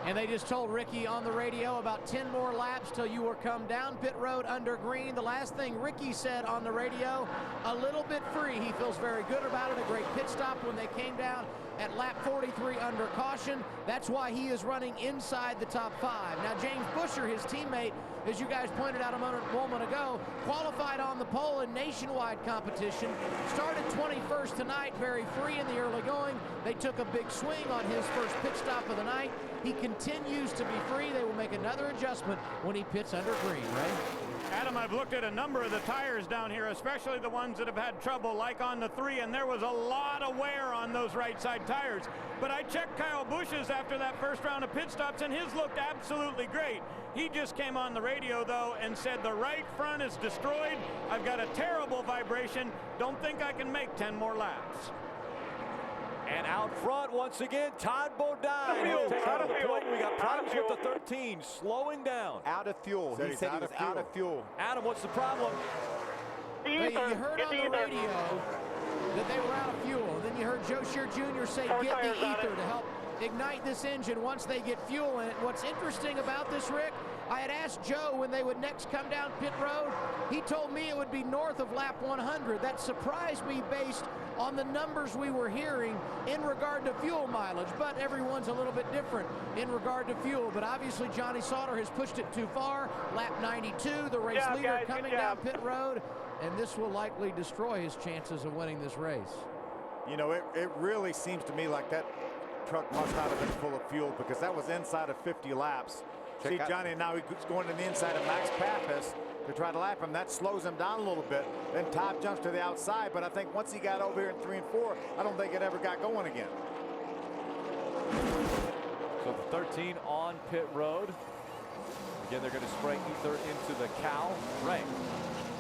And they just told Ricky on the radio about 10 more laps till you were come down pit road under green. The last thing Ricky said on the radio, a little bit free. He feels very good about it. A great pit stop when they came down at lap 43 under caution. That's why he is running inside the top 5. Now, James Busher, his teammate, as you guys pointed out a moment ago, qualified on the pole in nationwide competition. Started 21st tonight, very free in the early going. They took a big swing on his first pit stop of the night. He continues to be free. They will make another adjustment when he pits under green, right? Adam, I've looked at a number of the tires down here, especially the ones that have had trouble, like on the 3, and there was a lot of wear on those right side tires. But I checked Kyle Busch's after that first round of pit stops, and his looked absolutely great. He just came on the radio, though, and said the right front is destroyed. I've got a terrible vibration. Don't think I can make 10 more laps. And out front once again, Todd Bodine. He'll take out of the point. We got problems with the 13, slowing down. Out of fuel. He said he was out of fuel. Adam, what's the problem? You heard on the radio that they were out of fuel. Then you heard Joe Shear Jr. say, get the ether to help ignite this engine once they get fuel in it. What's interesting about this, Rick, I had asked Joe when they would next come down pit road. He told me it would be north of lap 100. That surprised me based on the numbers we were hearing in regard to fuel mileage, but everyone's a little bit different in regard to fuel. But obviously Johnny Sauter has pushed it too far. Lap 92, the race leader coming down pit road, and this will likely destroy his chances of winning this race. You know, it really seems to me like that truck must not have been full of fuel, because that was inside of 50 laps. See, Johnny, now he's going to the inside of Max Pappas to try to lap him. That slows him down a little bit. Then Todd jumps to the outside, but I think once he got over here in 3 and 4, I don't think it ever got going again. So the 13 on pit road. Again, they're going to spray ether into the cowl. Right.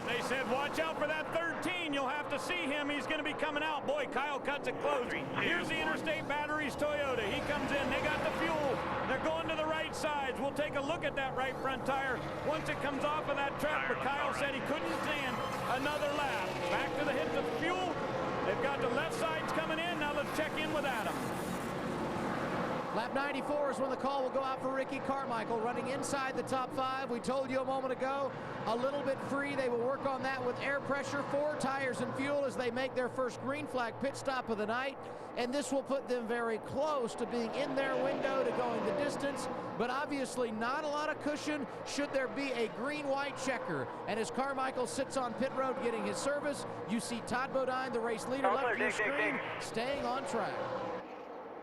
They said, watch out for that 13. You'll have to see him. He's going to be coming out. Boy, Kyle cuts it close. Here's the Interstate Batteries Toyota. He comes in. They got the fuel. They're going to the right sides. We'll take a look at that right front tire once it comes off of that truck. But Kyle said he couldn't stand another lap. Back to the hit of fuel. They've got the left sides coming in. Now let's check in with Adam. Lap 94 is when the call will go out for Ricky Carmichael, running inside the top 5. We told you a moment ago, a little bit free. They will work on that with air pressure, 4 tires and fuel as they make their first green flag pit stop of the night. And this will put them very close to being in their window to going the distance, but obviously not a lot of cushion should there be a green-white checker. And as Carmichael sits on pit road getting his service, you see Todd Bodine, the race leader, left of your screen, staying on track.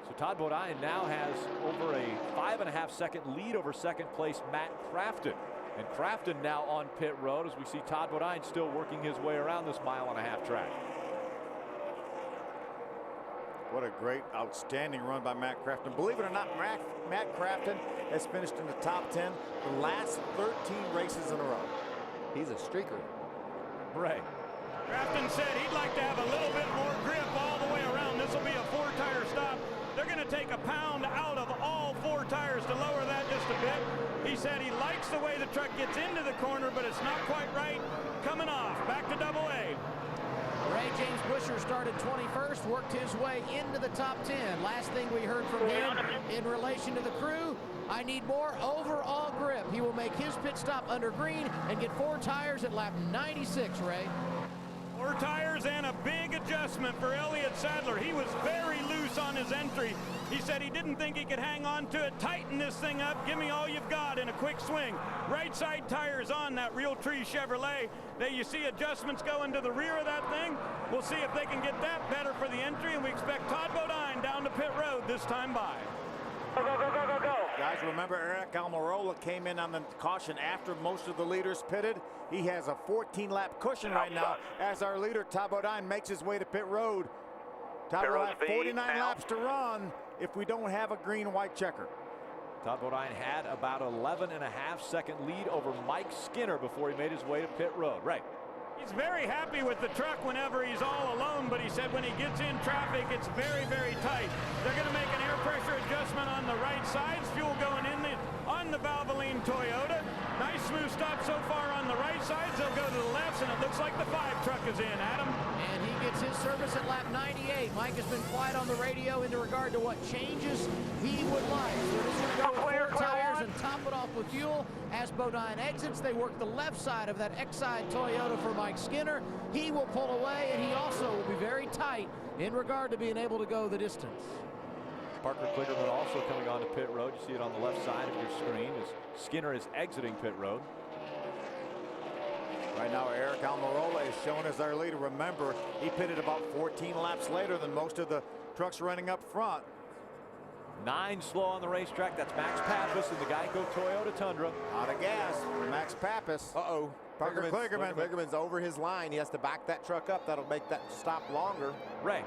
So Todd Bodine now has over a 5.5-second lead over second place Matt Crafton. And Crafton now on pit road as we see Todd Bodine still working his way around this 1.5-mile track. What a great, outstanding run by Matt Crafton. Believe it or not, Matt Crafton has finished in the top 10 the last 13 races in a row. He's a streaker. Ray. Crafton said he'd like to have a little bit more grip all the way around. This will be a 4-tire stop. They're going to take a pound out of all 4 tires to lower that just a bit. He said he likes the way the truck gets into the corner, but it's not quite right coming off. Back to Double A. Ray James Busher started 21st, worked his way into the top 10. Last thing we heard from him in relation to the crew, I need more overall grip. He will make his pit stop under green and get 4 tires at lap 96, Ray. 4 tires and a big adjustment for Elliott Sadler. He was very loose on his entry. He said he didn't think he could hang on to it. Tighten this thing up. Give me all you've got in a quick swing. Right side tires on that Realtree Chevrolet. There you see adjustments going to the rear of that thing. We'll see if they can get that better for the entry, and we expect Todd Bodine down to pit road this time by. Go, go, go, go, go, go. Guys, remember Eric Almirola came in on the caution after most of the leaders pitted. He has a 14-lap cushion right now as our leader, Todd Bodine, makes his way to pit road. Todd will have 49 laps to run if we don't have a green-white checker. Todd Bodine had about 11.5-second lead over Mike Skinner before he made his way to pit road. Right. He's very happy with the truck whenever he's all alone, but he said when he gets in traffic, it's very, very tight. They're going to make an air pressure adjustment on the right sides. Fuel going in on the Valvoline Toyota. Nice smooth stop so far on the right sides. They'll go to the left, and it looks like the 5 truck is in. Adam. And he gets his service at lap 98. Mike has been quiet on the radio in regard to what changes he would like. So this is going to go with 4 tires and top it off with fuel. As Bodine exits, they work the left side of that X-side Toyota for Mike Skinner. He will pull away, and he also will be very tight in regard to being able to go the distance. Parker Kligerman also coming onto pit road. You see it on the left side of your screen as Skinner is exiting pit road. Right now, Eric Almirola is shown as our leader. Remember, he pitted about 14 laps later than most of the trucks running up front. 9 slow on the racetrack. That's Max Pappas in the Geico Toyota Tundra. Out of gas for Max Pappas. Uh-oh. Parker Kligerman. Kligerman's over his line. He has to back that truck up. That'll make that stop longer. Ray.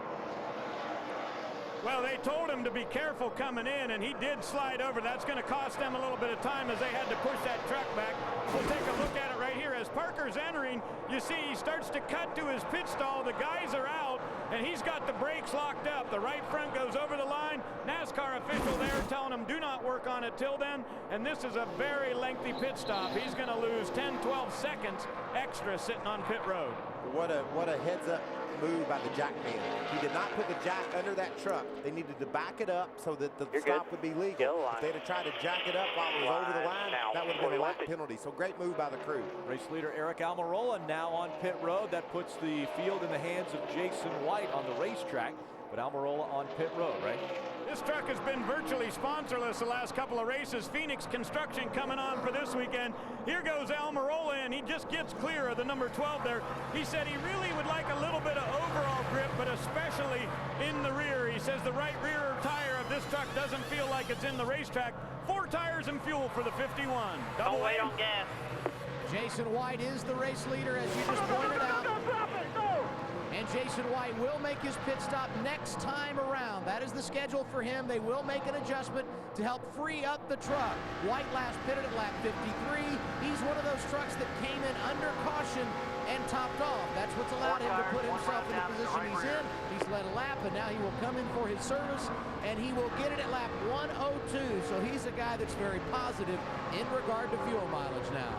Well, they told him to be careful coming in, and he did slide over. That's going to cost them a little bit of time as they had to push that truck back. We'll take a look at it right here. As Parker's entering, you see he starts to cut to his pit stall. The guys are out, and he's got the brakes locked up. The right front goes over the line. NASCAR official there telling him do not work on it till then, and this is a very lengthy pit stop. He's going to lose 10, 12 seconds extra sitting on pit road. What a heads-up move by the jack man. He did not put the jack under that truck. They needed to back it up so that the stop would be legal. If they'd have tried to jack it up while it was over the line, that would have been a lap penalty. So great move by the crew. Race leader Eric Almirola now on pit road. That puts the field in the hands of Jason White on the racetrack. But Almirola on pit road, right? This truck has been virtually sponsorless the last couple of races. Phoenix Construction coming on for this weekend. Here goes Almirola, and he just gets clear of the number 12 there. He said he really would like a little bit of overall grip, but especially in the rear. He says the right rear tire of this truck doesn't feel like it's in the racetrack. 4 tires and fuel for the 51. Don't wait on gas. Jason White is the race leader, as you just pointed out. And Jason White will make his pit stop next time around. That is the schedule for him. They will make an adjustment to help free up the truck. White last pitted at lap 53. He's one of those trucks that came in under caution and topped off. That's what's allowed him to put himself in the position he's in. He's led a lap, and now he will come in for his service, and he will get it at lap 102. So he's a guy that's very positive in regard to fuel mileage now.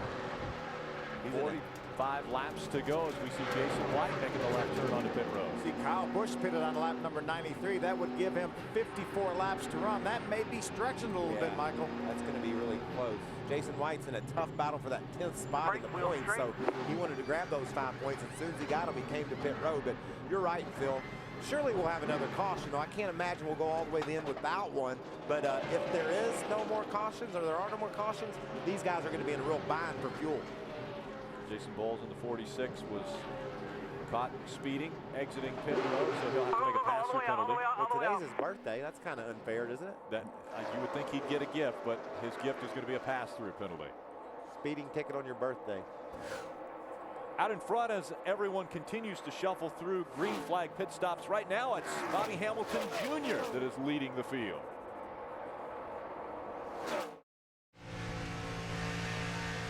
45 laps to go as we see Jason White making the left turn onto pit road. See Kyle Busch pitted on lap number 93. That would give him 54 laps to run. That may be stretching a little bit, Michael. That's going to be really close. Jason White's in a tough battle for that 10th spot in the points, so he wanted to grab those 5 points. As soon as he got them, he came to pit road. But you're right, Phil. Surely we'll have another caution. I can't imagine we'll go all the way to the end without one. But if there is no more cautions, or there are no more cautions, these guys are going to be in a real bind for fuel. Jason Bowles in the 46 was caught speeding, exiting pit road, so he'll have to make a pass-through penalty. Well, today's his birthday. That's kind of unfair, isn't it? That you would think he'd get a gift, but his gift is going to be a pass-through penalty. Speeding ticket on your birthday. Out in front as everyone continues to shuffle through green flag pit stops. Right now it's Bobby Hamilton Jr. that is leading the field.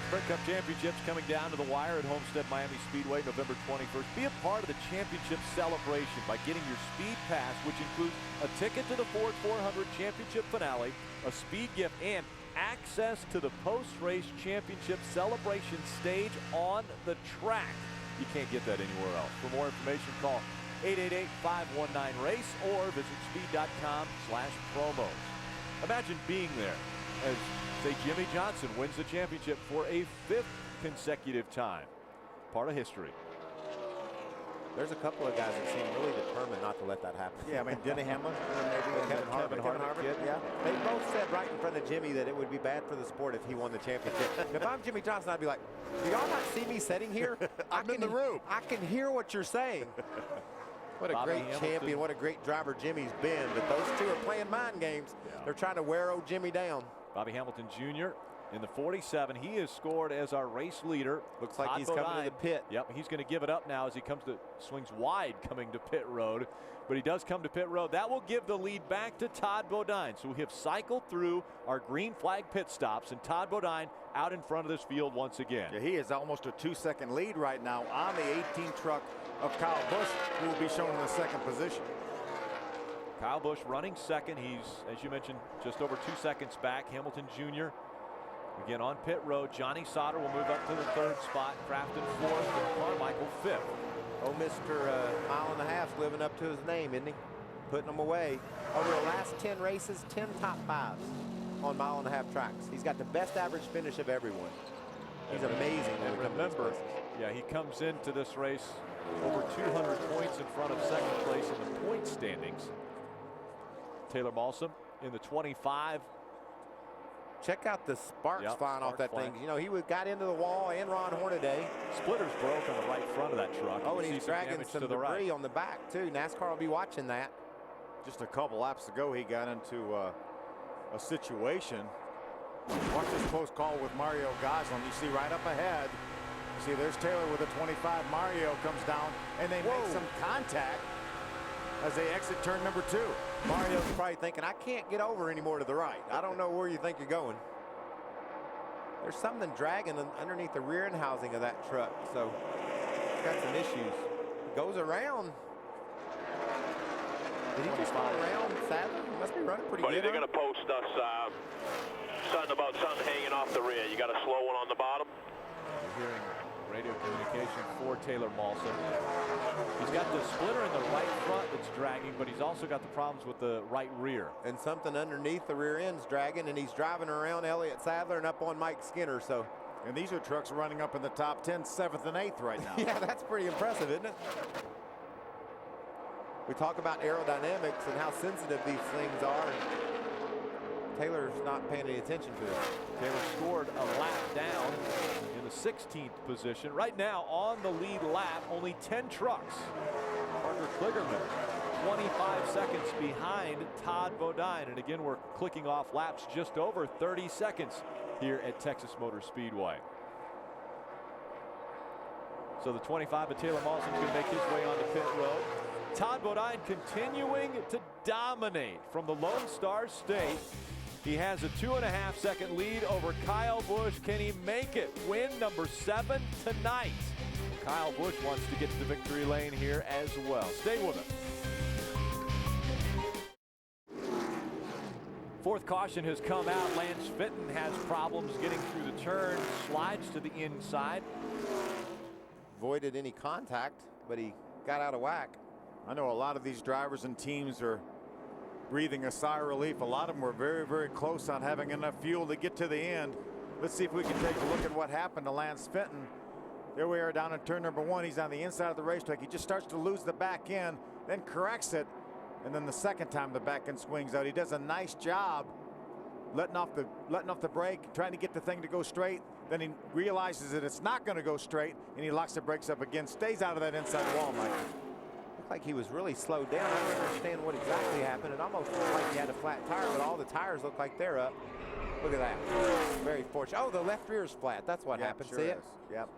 Sprint Cup Championships coming down to the wire at Homestead Miami Speedway November 21st. Be a part of the championship celebration by getting your speed pass, which includes a ticket to the Ford 400 Championship finale, a speed gift, and access to the post-race championship celebration stage on the track. You can't get that anywhere else. For more information, call 888-519-RACE or visit speed.com/promos. Imagine being there as, say, Jimmy Johnson wins the championship for a 5th consecutive time. Part of history. There's a couple of guys that seem really determined not to let that happen. Yeah, I mean, Denny Hamlin, maybe Kevin Harvick. Yeah. They both said right in front of Jimmy that it would be bad for the sport if he won the championship. If I'm Jimmy Johnson, I'd be like, do y'all not see me sitting here? I'm in the room. I can hear what you're saying. What a great champion, what a great driver Jimmy's been. But those two are playing mind games. Yeah. They're trying to wear old Jimmy down. Bobby Hamilton Jr. in the 47. He is scored as our race leader. Looks like he's coming to the pit. Yep, he's going to give it up now as he swings wide coming to pit road. But he does come to pit road. That will give the lead back to Todd Bodine. So we have cycled through our green flag pit stops, and Todd Bodine out in front of this field once again. Yeah, he is almost a 2-second lead right now on the 18 truck of Kyle Busch, who will be shown in the 2nd position. Kyle Busch running second. He's, as you mentioned, just over 2 seconds back. Hamilton Jr. again on pit road. Johnny Sauter will move up to the 3rd spot. Crafton 4th and Carmichael 5th. Oh, Mr. Mile and a Half's living up to his name, isn't he? Putting them away. Over the last 10 races, 10 top 5s on mile and a half tracks. He's got the best average finish of everyone. He's amazing. And remember, yeah, he comes into this race over 200 points in front of 2nd place in the point standings. Taylor Malsom in the 25. Check out the sparks flying off that thing. You know, he got into the wall and Ron Hornaday. Splitters broke on the right front of that truck. Oh, and he's dragging some debris on the back, too. NASCAR will be watching that. Just a couple laps ago, he got into a situation. Watch this close call with Mario Gosselin. You see right up ahead. You see there's Taylor with a 25. Mario comes down, and they make some contact as they exit turn number 2. Mario's probably thinking, I can't get over anymore to the right. I don't know where you think you're going. There's something dragging underneath the rear end housing of that truck, so it's got some issues. It goes around. Did he just go around Sadler? He must be running pretty good. They're going to post us something about something hanging off the rear. You got a slow one on the bottom? We're hearing radio communication for Taylor Malson. He's got the splitter in the right front that's dragging, but he's also got the problems with the right rear. And something underneath the rear end's dragging, and he's driving around Elliott Sadler and up on Mike Skinner. So, and these are trucks running up in the top 10, 7th and 8th right now. Yeah, that's pretty impressive, isn't it? We talk about aerodynamics and how sensitive these things are. Taylor's not paying any attention to it. Taylor scored a lap down in the 16th position. Right now on the lead lap, only 10 trucks. Parker Kligerman, 25 seconds behind Todd Bodine. And again, we're clicking off laps just over 30 seconds here at Texas Motor Speedway. So the 25 of Taylor Malson's going to make his way onto pit road. Todd Bodine continuing to dominate from the Lone Star State. He has a 2.5-second lead over Kyle Busch. Can he make it? Win number 7 tonight. Kyle Busch wants to get to the victory lane here as well. Stay with us. 4th caution has come out. Lance Fitton has problems getting through the turn. Slides to the inside. Avoided any contact, but he got out of whack. I know a lot of these drivers and teams are breathing a sigh of relief. A lot of them were very, very close on having enough fuel to get to the end. Let's see if we can take a look at what happened to Lance Fenton. There we are down in turn number 1. He's on the inside of the racetrack. He just starts to lose the back end, then corrects it, and then the second time the back end swings out. He does a nice job letting off the brake, trying to get the thing to go straight. Then he realizes that it's not going to go straight, and he locks the brakes up again, stays out of that inside wall, Mike. Like he was really slowed down. I don't understand what exactly happened. It almost looked like he had a flat tire, but all the tires look like they're up. Look at that. Very fortunate. Oh, the left rear is flat. That's what happened. Sure See it? Yep.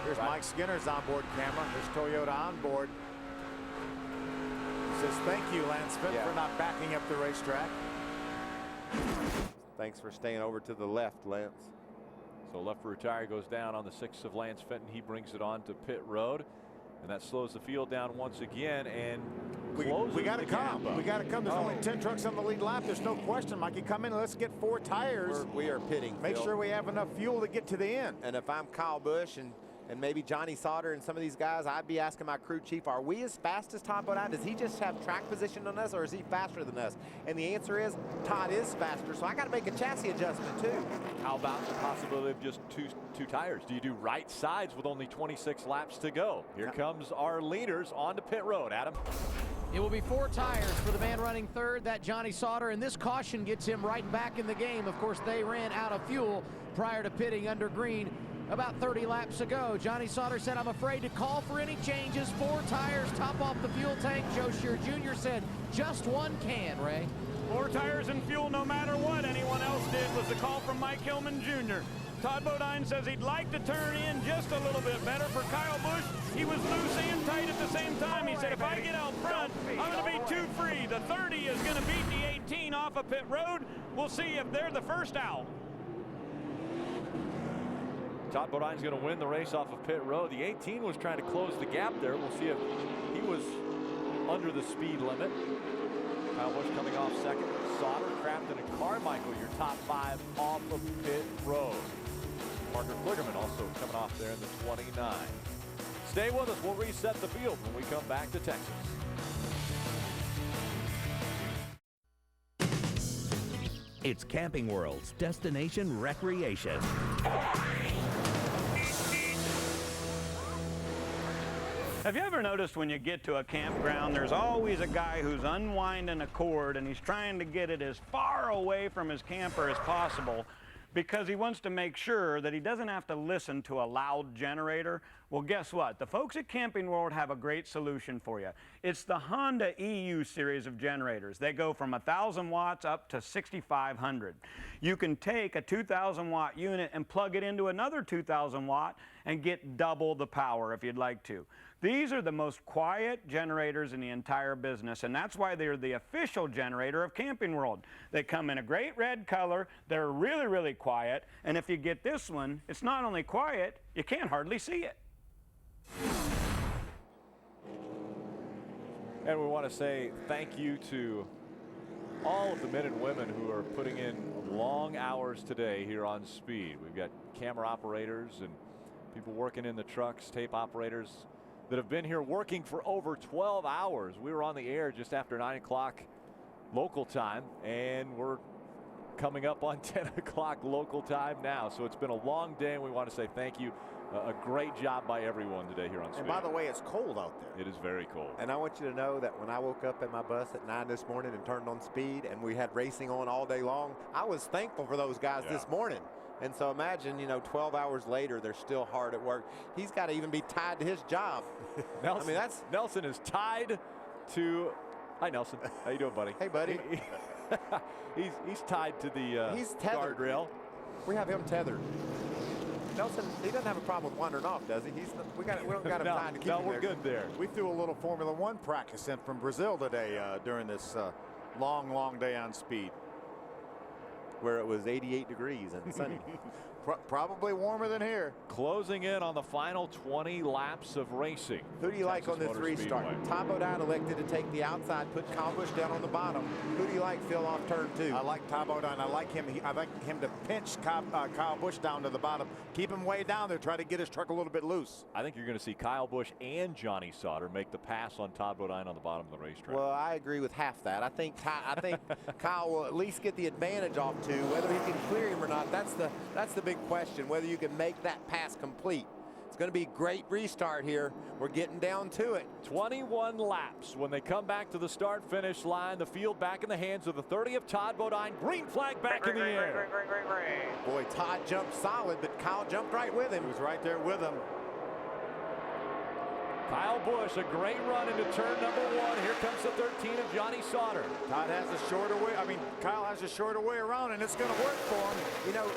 Here's Mike Skinner's onboard camera. There's Toyota onboard. He says, thank you, Lance Fenton, for not backing up the racetrack. Thanks for staying over to the left, Lance. So left rear tire goes down on the 6 of Lance Fenton. He brings it on to pit road, and that slows the field down once again and closes we got to the gap come. up. We got to come. There's only 10 trucks on the lead lap. There's no question, Mikey. Come in and let's get 4 tires. We are pitting. Make Phil. sure we have enough fuel to get to the end. And if I'm Kyle Busch and maybe Johnny Sauter and some of these guys, I'd be asking my crew chief, are we as fast as Todd Bodine? Does he just have track position on us, or is he faster than us? And the answer is Todd is faster, so I got to make a chassis adjustment too. How about the possibility of just two tires? Do you do right sides with only 26 laps to go? Here comes our leaders onto pit road. Adam. It will be 4 tires for the man running third, that Johnny Sauter, and this caution gets him right back in the game. Of course, they ran out of fuel prior to pitting under green about 30 laps ago. Johnny Sauter said, I'm afraid to call for any changes. 4 tires, top off the fuel tank. Joe Shear Jr. said, just 1 can, Ray. 4 tires and fuel no matter what anyone else did was the call from Mike Hillman Jr. Todd Bodine says he'd like to turn in just a little bit better. For Kyle Busch, he was loose and tight at the same time. He said, if I get out front, I'm going to be too free. The 30 is going to beat the 18 off of pit road. We'll see if they're the first out. Todd Bodine's going to win the race off of pit road. The 18 was trying to close the gap there. We'll see if he was under the speed limit. Kyle Busch coming off second. Sauter, Crafton, and Carmichael, your top 5 off of pit road. Parker Kligerman also coming off there in the 29. Stay with us. We'll reset the field when we come back to Texas. It's Camping World's destination recreation. Have you ever noticed when you get to a campground, there's always a guy who's unwinding a cord and he's trying to get it as far away from his camper as possible because he wants to make sure that he doesn't have to listen to a loud generator? Well, guess what? The folks at Camping World have a great solution for you. It's the Honda EU series of generators. They go from 1,000 watts up to 6,500. You can take a 2,000 watt unit and plug it into another 2,000 watt and get double the power if you'd like to. These are the most quiet generators in the entire business, and that's why they're the official generator of Camping World. They come in a great red color, they're really, really quiet, and if you get this one, it's not only quiet, you can't hardly see it. And we want to say thank you to all of the men and women who are putting in long hours today here on Speed. We've got camera operators and people working in the trucks, tape operators that have been here working for over 12 hours. We were on the air just after 9 o'clock local time, and we're coming up on 10 o'clock local time now. So it's been a long day, and we want to say thank you. A great job by everyone today here on Speed. And by the way, it's cold out there. It is very cold. And I want you to know that when I woke up in my bus at 9 this morning and turned on Speed and we had racing on all day long, I was thankful for those guys this morning. And so imagine, 12 hours later, they're still hard at work. He's got to even be tied to his job. Nelson, Nelson is tied to. Hi, Nelson. How you doing, buddy? Hey, buddy. He's tied to the he's tethered. guardrail. We have him tethered. Nelson, he doesn't have a problem with wandering off, does he? We don't got him tied to keep him we're good there. We threw a little Formula One practice in from Brazil today during this long day on Speed. Where it was 88 degrees and sunny. Probably warmer than here. Closing in on the final 20 laps of racing. Who do you like on this restart? Todd Bodine elected to take the outside, put Kyle Busch down on the bottom. Who do you like, Phil, off turn 2? I like Todd Bodine. I like him. I like him to pinch Kyle Busch down to the bottom. Keep him way down there. Try to get his truck a little bit loose. I think you're going to see Kyle Busch and Johnny Sauter make the pass on Todd Bodine on the bottom of the racetrack. Well, I agree with half that. I think Kyle will at least get the advantage off 2. Whether he can clear him or not, that's the big question. Whether you can make that pass complete. It's going to be a great restart here. We're getting down to it. 21 laps. When they come back to the start-finish line, the field back in the hands of the 30 of Todd Bodine. Green flag back in the air. Boy, Todd jumped solid, but Kyle jumped right with him. He was right there with him. Kyle Busch, a great run into turn number 1. Here comes the 13 of Johnny Sauter. Todd has a shorter way. Kyle has a shorter way around, and it's going to work for him. You know,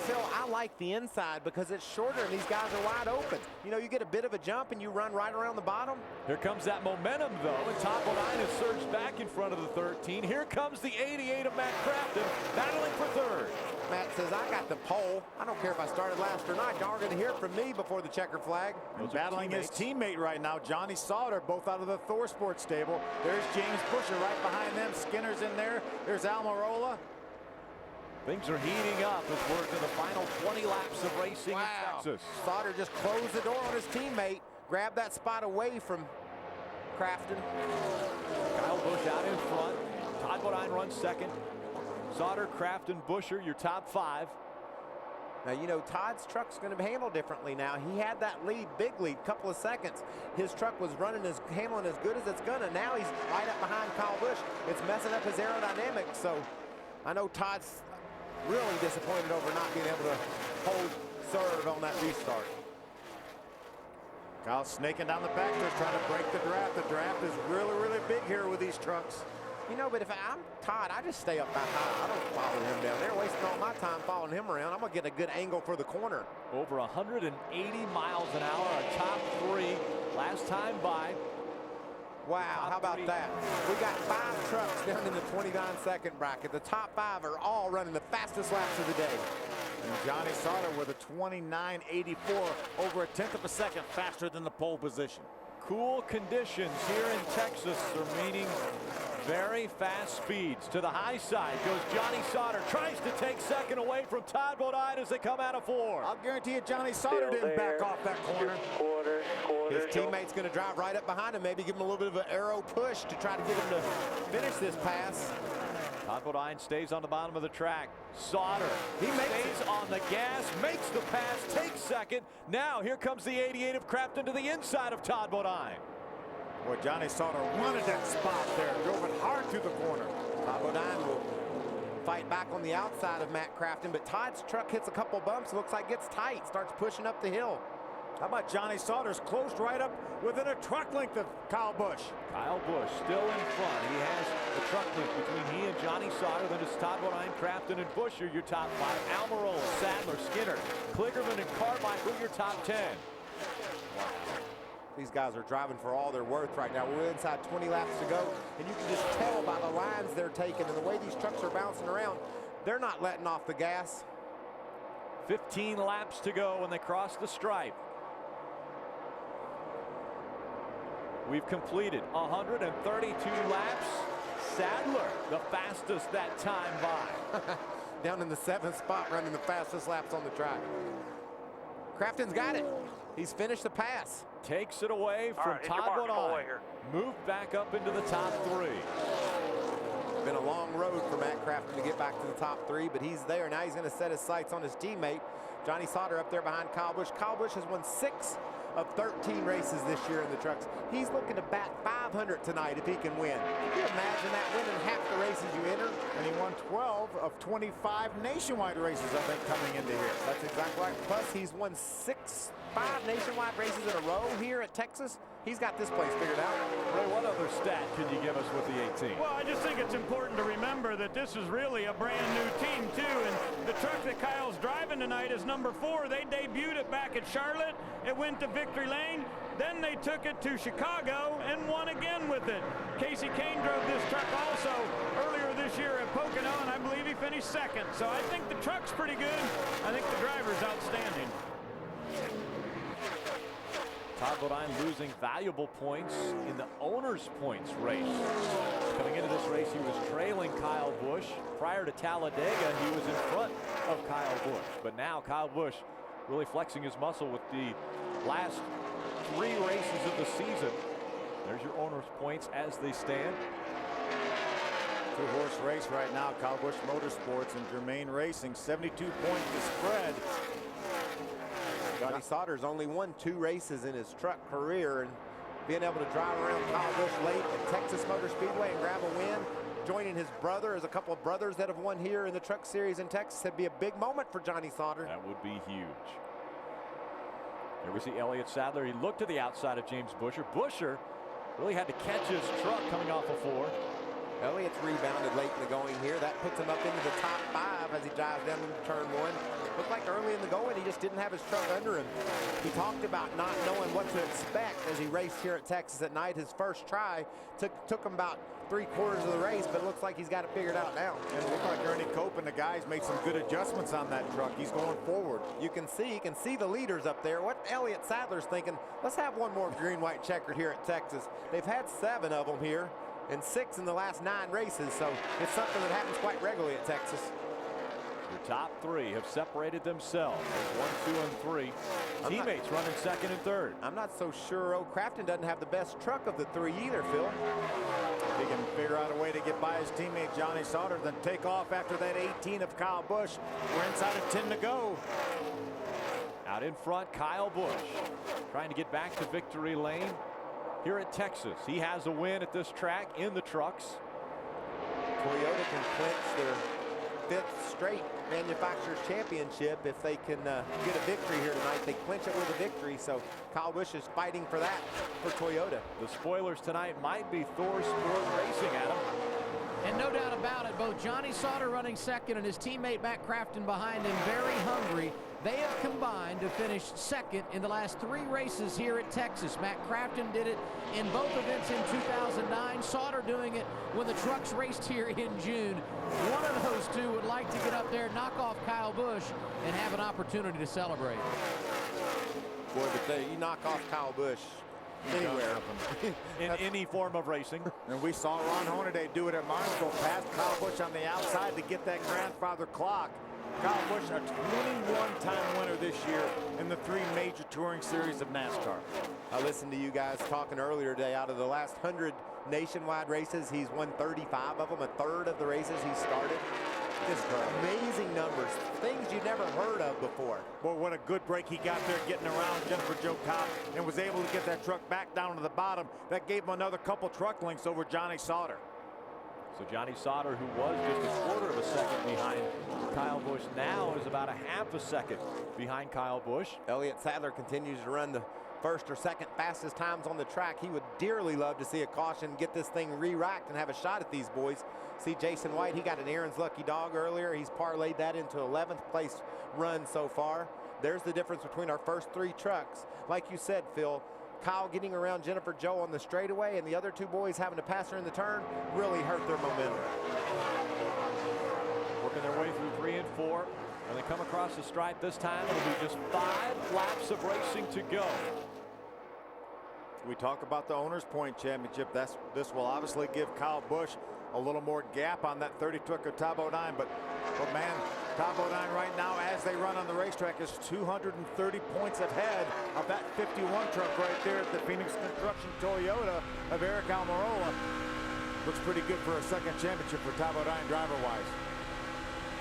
Phil, I like the inside because it's shorter and these guys are wide open. You know, you get a bit of a jump and you run right around the bottom. Here comes that momentum, though, and Todd Bodine has surged back in front of the 13. Here comes the 88 of Matt Crafton, battling for third. Matt says, I got the pole. I don't care if I started last or not. Y'all are going to hear from me before the checker flag. And battling his teammate right now, Johnny Sauter, both out of the Thor Sports stable. There's James Busher right behind them. Skinner's in there. There's Almirola. Things are heating up as we're to the final 20 laps of racing in Texas. Sauter just closed the door on his teammate. Grabbed that spot away from Crafton. Kyle Busch out in front. Todd Bodine runs second. Sauter, Crafton, Busher, your top 5. Now, you know, Todd's truck's going to handle differently now. He had that lead, big lead, couple of seconds. His truck was handling as good as it's gonna. Now he's right up behind Kyle Busch. It's messing up his aerodynamics. So I know Todd's really disappointed over not being able to hold serve on that restart. Kyle snaking down the back there, trying to break the draft. The draft is really, really big here with these trucks. You know, but if I'm Todd, I just stay up that high. I don't follow him down there, wasting all my time following him around. I'm going to get a good angle for the corner. Over 180 miles an hour, a top 3 last time by. Wow, how about that? We got 5 trucks down in the 29-second bracket. The top 5 are all running the fastest laps of the day. And Johnny Sauter with a 29.84, over a 1/10 of a second faster than the pole position. Cool conditions here in Texas are meaning very fast speeds. To the high side goes Johnny Sauter. Tries to take second away from Todd Bodine as they come out of 4. I'll guarantee you Johnny Sauter didn't back off that corner. His teammate's going to drive right up behind him, maybe give him a little bit of an arrow push to try to get him to finish this pass. Todd Bodine stays on the bottom of the track. Sauter, he stays on the gas, makes the pass, takes second. Now here comes the 88 of Crafton to the inside of Todd Bodine. Boy, Johnny Sauter wanted that spot there, drove it hard through the corner. Todd Bodine will fight back on the outside of Matt Crafton, but Todd's truck hits a couple bumps, looks like gets tight, starts pushing up the hill. How about Johnny Sauter's closed right up within a truck length of Kyle Busch? Kyle Busch still in front. He has the truck length between he and Johnny Sauter. Then it's Todd Bodine, Crafton, and Busher, your top 5. Almirola, Sadler, Skinner, Kligerman, and Carmichael, your top 10. These guys are driving for all they're worth right now. We're inside 20 laps to go, and you can just tell by the lines they're taking and the way these trucks are bouncing around, they're not letting off the gas. 15 laps to go when they cross the stripe. We've completed 132 laps. Sadler, the fastest that time by. Down in the 7th spot, running the fastest laps on the track. Crafton's got it. He's finished the pass. Takes it away from Todd Bodine. Moved back up into the top 3. Been a long road for Matt Crafton to get back to the top 3, but he's there. Now he's going to set his sights on his teammate, Johnny Sauter, up there behind Kyle Busch. Kyle Busch has won 6 of 13 races this year in the trucks. He's looking to bat 500 tonight if he can win. Can you imagine that, winning half the races you enter? And he won 12 of 25 nationwide races, I think, coming into here. That's exactly right. Plus, he's won 5 nationwide races in a row here at Texas. He's got this place figured out. Ray, what other stat can you give us with the 18? Well, I just think it's important to remember that this is really a brand new team, too. And the truck that Kyle's driving tonight is number 4. They debuted it back at Charlotte. It went to Victory Lane. Then they took it to Chicago and won again with it. Casey Kane drove this truck also earlier this year at Pocono, and I believe he finished 2nd. So I think the truck's pretty good. I think the driver's outstanding. Todd Bodine losing valuable points in the owner's points race. Coming into this race, he was trailing Kyle Busch. Prior to Talladega, he was in front of Kyle Busch. But now Kyle Busch really flexing his muscle with the last 3 races of the season. There's your owner's points as they stand. 2-horse race right now. Kyle Busch Motorsports and Germain Racing, 72 points to spread. Johnny Sauter's only won 2 races in his truck career, and being able to drive around Kyle Busch late at Texas Motor Speedway and grab a win, joining his brother, there's a couple of brothers that have won here in the Truck Series in Texas, it'd be a big moment for Johnny Sauter. That would be huge. There we see Elliott Sadler. He looked to the outside of James Busher. Busher really had to catch his truck coming off of 4. Elliott's rebounded late in the going here. That puts him up into the top 5 as he drives down into turn 1. Looked like early in the going he just didn't have his truck under him. He talked about not knowing what to expect as he raced here at Texas at night. His first try took him about 3/4 of the race, but it looks like he's got it figured out now. And it looked like Ernie Cope and the guys made some good adjustments on that truck. He's going forward. You can see the leaders up there. What Elliott Sadler's thinking, let's have one more green-white checkered here at Texas. They've had 7 of them here and 6 in the last 9 races, so it's something that happens quite regularly at Texas. The top 3 have separated themselves. 1, 2, and 3. Teammates running 2nd and 3rd. I'm not so sure Crafton doesn't have the best truck of the 3 either, Phil. If he can figure out a way to get by his teammate Johnny Sauter, then take off after that 18 of Kyle Busch. We're inside of 10 to go. Out in front, Kyle Busch trying to get back to victory lane here at Texas. He has a win at this track in the trucks. Toyota can clinch their 5th straight manufacturers championship if they can get a victory here tonight. They clinch it with a victory, so Kyle Busch is fighting for that for Toyota. The spoilers tonight might be Thor Sport Racing, Adam. And no doubt about it, both Johnny Sauter running 2nd and his teammate Matt Crafton behind him, very hungry. They have combined to finish 2nd in the last 3 races here at Texas. Matt Crafton did it in both events in 2009. Sauter doing it when the trucks raced here in June. One of those two would like to get up there, knock off Kyle Busch, and have an opportunity to celebrate. Boy, but you knock off Kyle Busch anywhere. In any form of racing. And we saw Ron Hornaday do it at Martinsville, past Kyle Busch on the outside to get that grandfather clock. Kyle Busch, a 21-time winner this year in the 3 major touring series of NASCAR. I listened to you guys talking earlier today. Out of the last 100 nationwide races, he's won 35 of them, a third of the races he started. Just amazing numbers, things you never heard of before. Boy, what a good break he got there getting around Jennifer Jo Cobb and was able to get that truck back down to the bottom. That gave him another couple truck lengths over Johnny Sauter. So Johnny Sauter, who was just 1/4 of a second behind Kyle Busch, now is about 1/2 a second behind Kyle Busch. Elliott Sadler continues to run the 1st or 2nd fastest times on the track. He would dearly love to see a caution, get this thing re-racked and have a shot at these boys. See Jason White, he got an Aaron's Lucky Dog earlier. He's parlayed that into 11th place run so far. There's the difference between our first 3 trucks. Like you said, Phil, Kyle getting around Jennifer Jo on the straightaway and the other 2 boys having to pass her in the turn really hurt their momentum. Working their way through 3 and 4. When they come across the stripe this time, it'll be just 5 laps of racing to go. We talk about the Owners Point Championship. This will obviously give Kyle Busch a little more gap on that 30 truck of Top Bodine, but man, Top Bodine right now as they run on the racetrack is 230 points ahead of that 51 truck right there at the Phoenix Construction Toyota of Eric Almirola. Looks pretty good for a 2nd championship for Top Bodine driver-wise.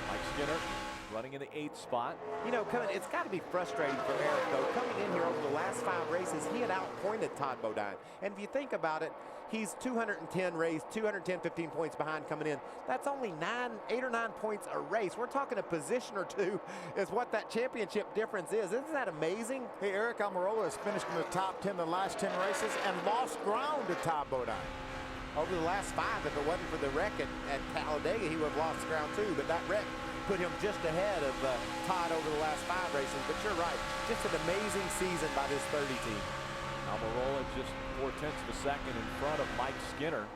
Mike Skinner running in the 8th spot. You know, it's got to be frustrating for Eric, though. Coming in here over the last 5 races, he had outpointed Todd Bodine. And if you think about it, he's 15 points behind coming in. That's only 8 or 9 points a race. We're talking a position or 2 is what that championship difference is. Isn't that amazing? Hey, Eric Almirola has finished in the top 10 the last 10 races and lost ground to Todd Bodine. Over the last 5, if it wasn't for the wreck at Talladega, he would have lost ground too. But that wreck put him just ahead of Todd over the last 5 races. But you're right, just an amazing season by this 30 team. Almirola just 4/10 of a second in front of Mike Skinner.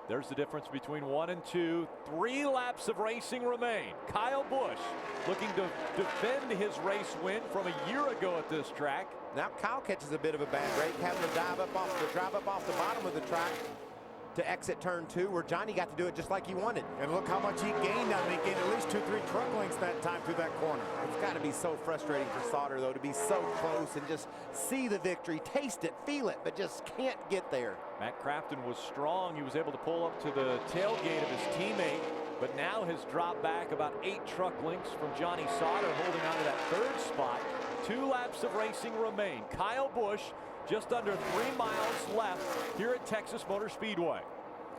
There's the difference between 1 and 2. 3 laps of racing remain. Kyle Busch looking to defend his race win from a year ago at this track. Now Kyle catches a bit of a bad break, having to drive up off the bottom of the track to exit turn 2, where Johnny got to do it just like he wanted. And look how much he gained on it. He gained at least 2-3 truck lengths that time through that corner. It's got to be so frustrating for Sauter, though, to be so close and just see the victory, taste it, feel it, but just can't get there. Matt Crafton was strong. He was able to pull up to the tailgate of his teammate, but now has dropped back about 8 truck lengths from Johnny Sauter, holding on to that 3rd spot. 2 laps of racing remain. Kyle Busch just under 3 miles left here at Texas Motor Speedway.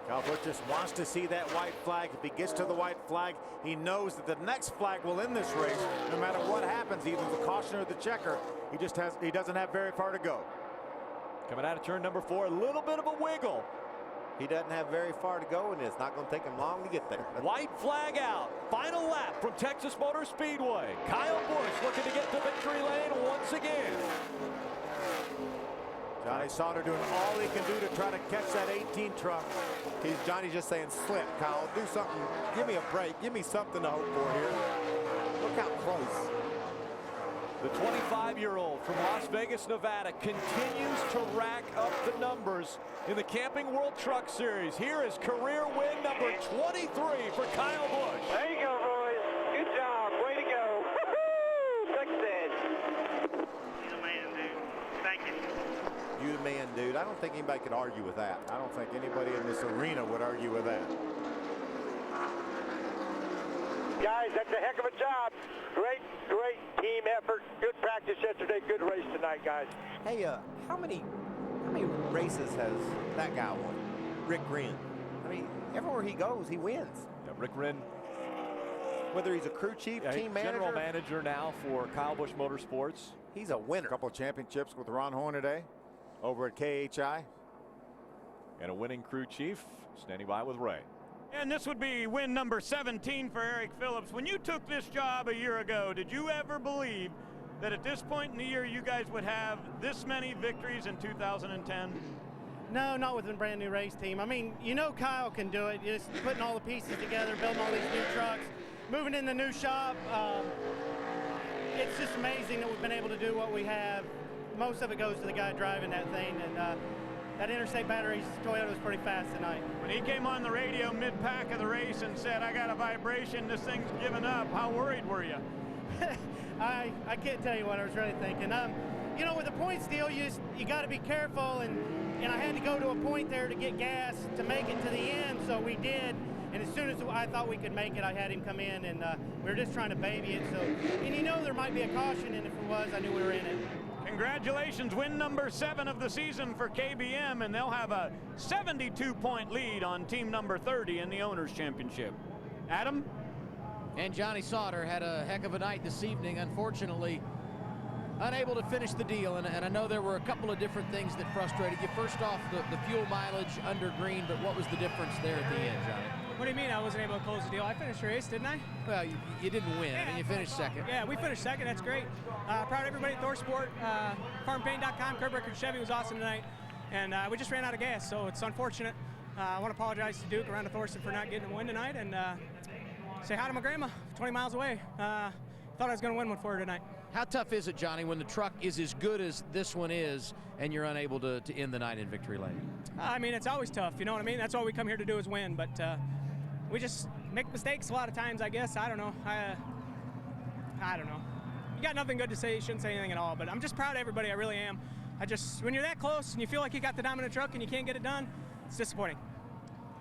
Kyle Busch just wants to see that white flag. If he gets to the white flag, he knows that the next flag will end this race no matter what happens. happens. Either the caution or the checker. He doesn't have very far to go. Coming out of turn number 4, a little bit of a wiggle. He doesn't have very far to go, and it's not going to take him long to get there. White flag out. Final lap from Texas Motor Speedway. Kyle Busch looking to get to victory lane once again. Johnny Sauter doing all he can do to try to catch that 18 truck. Johnny's just saying, slip, Kyle. Do something. Give me a break. Give me something to hope for here. Look how close. The 25-year-old from Las Vegas, Nevada, continues to rack up the numbers in the Camping World Truck Series. Here is career win number 23 for Kyle Busch. There you go, boys. Good job. Way to go. Woohoo! Success. You're the man, dude. Thank you. You the man, dude. I don't think anybody could argue with that. I don't think anybody in this arena would argue with that. Guys, that's a heck of a job. Great team effort. Good practice yesterday. Good race tonight, guys. Hey, how many races has that guy won? Rick Wren. I mean, everywhere he goes, he wins. Yeah, Rick Wren. Whether he's a crew chief, team manager. General manager now for Kyle Busch Motorsports. He's a winner. A couple of championships with Ron Hornaday over at KHI. And a winning crew chief standing by with Ray. And this would be win number 17 for Eric Phillips. When you took this job a year ago, did you ever believe that at this point in the year you guys would have this many victories in 2010? No, not with a brand new race team. I mean, you know Kyle can do it. Just putting all the pieces together, building all these new trucks, moving in the new shop. It's just amazing that we've been able to do what we have. Most of it goes to the guy driving that thing, and that Interstate Batteries Toyota was pretty fast tonight. When he came on the radio mid-pack of the race and said, I got a vibration, this thing's giving up, how worried were you? I can't tell you what I was really thinking. You know, with the points deal, you got to be careful, and I had to go to a point there to get gas to make it to the end, so we did. And as soon as I thought we could make it, I had him come in, and we were just trying to baby it. So, and you know there might be a caution, and if it was, I knew we were in it. Congratulations, win number 7 of the season for KBM, and they'll have a 72-point lead on team number 30 in the Owners' Championship. Adam? And Johnny Sauter had a heck of a night this evening. Unfortunately, unable to finish the deal, and I know there were a couple of different things that frustrated you. First off, the fuel mileage under green, but what was the difference there at the end, Johnny? What do you mean I wasn't able to close the deal? I finished the race, didn't I? Well, you didn't win. I mean, you finished second. Yeah, we finished second. That's great. Proud of everybody at ThorSport. FarmPain.com, Curb Record Chevy was awesome tonight. And we just ran out of gas, so it's unfortunate. I want to apologize to Duke around to Thorson for not getting a win tonight, and say hi to my grandma, 20 miles away. Thought I was going to win one for her tonight. How tough is it, Johnny, when the truck is as good as this one is and you're unable to end the night in victory lane? I mean, it's always tough, you know what I mean? That's all we come here to do is win, but we just make mistakes a lot of times, I guess. I don't know. I don't know. You got nothing good to say. You shouldn't say anything at all, but I'm just proud of everybody. I really am. When you're that close and you feel like you got the dominant truck and you can't get it done, it's disappointing.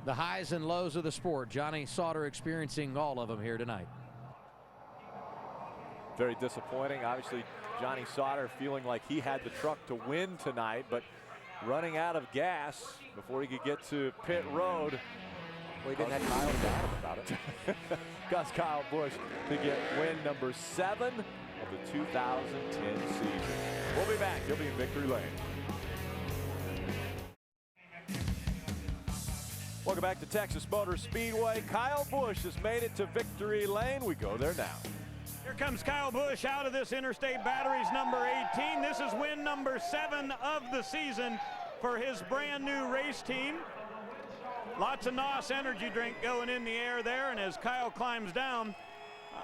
The highs and lows of the sport. Johnny Sauter experiencing all of them here tonight. Very disappointing. Obviously, Johnny Sauter feeling like he had the truck to win tonight, but running out of gas before he could get to pit road. Well, he didn't have Kyle doubt about it. Gus Kyle Busch to get win number 7 of the 2010 season. We'll be back. He'll be in victory lane. Welcome back to Texas Motor Speedway. Kyle Busch has made it to victory lane. We go there now. Here comes Kyle Busch out of this Interstate Batteries number 18. This is win number 7 of the season for his brand new race team. Lots of NOS energy drink going in the air there, and as Kyle climbs down,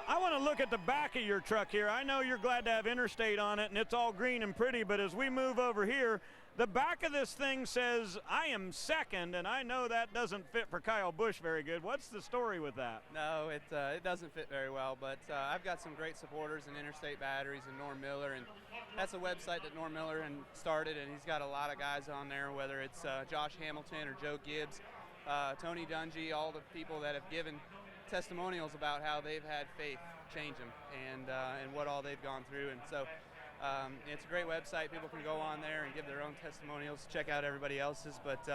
I want to look at the back of your truck here. I know you're glad to have Interstate on it, and it's all green and pretty, but as we move over here, the back of this thing says, I am second, and I know that doesn't fit for Kyle Busch very good. What's the story with that? No, it doesn't fit very well, but I've got some great supporters in Interstate Batteries and Norm Miller, and that's a website that Norm Miller started, and he's got a lot of guys on there, whether it's Josh Hamilton or Joe Gibbs, Tony Dungy, all the people that have given testimonials about how they've had faith change them and what all they've gone through. And so it's a great website. People can go on there and give their own testimonials, check out everybody else's. But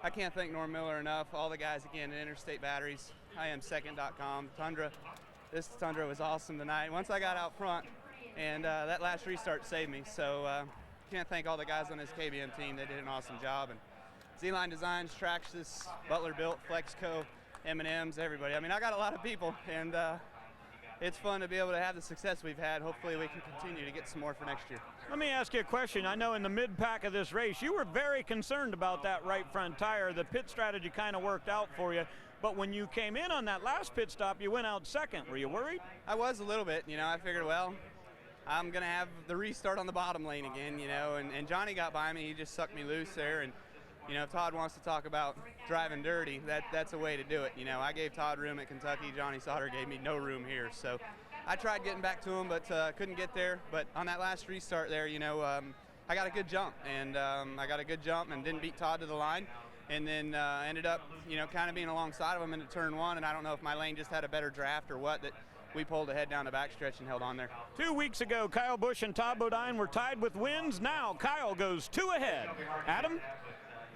I can't thank Norm Miller enough. All the guys, again, at Interstate Batteries, IamSecond.com, Tundra. This Tundra was awesome tonight. Once I got out front, and that last restart saved me. So can't thank all the guys on this KBM team. They did an awesome job. And Z-Line Designs, Traxxas, Butler Built, Flexco, M&M's, everybody. I mean, I got a lot of people, and it's fun to be able to have the success we've had. Hopefully we can continue to get some more for next year. Let me ask you a question. I know in the mid-pack of this race, you were very concerned about that right front tire. The pit strategy kind of worked out for you. But when you came in on that last pit stop, you went out second. Were you worried? I was a little bit. You know, I figured, well, I'm going to have the restart on the bottom lane again, you know, and Johnny got by me. He just sucked me loose there. And, you know, if Todd wants to talk about driving dirty, that's a way to do it. You know, I gave Todd room at Kentucky. Johnny Sauter gave me no room here. So I tried getting back to him, but couldn't get there. But on that last restart there, you know, I got a good jump. And didn't beat Todd to the line. And then ended up, you know, kind of being alongside of him into turn one. And I don't know if my lane just had a better draft or what, that we pulled ahead down the backstretch and held on there. 2 weeks ago, Kyle Busch and Todd Bodine were tied with wins. Now Kyle goes 2 ahead. Adam?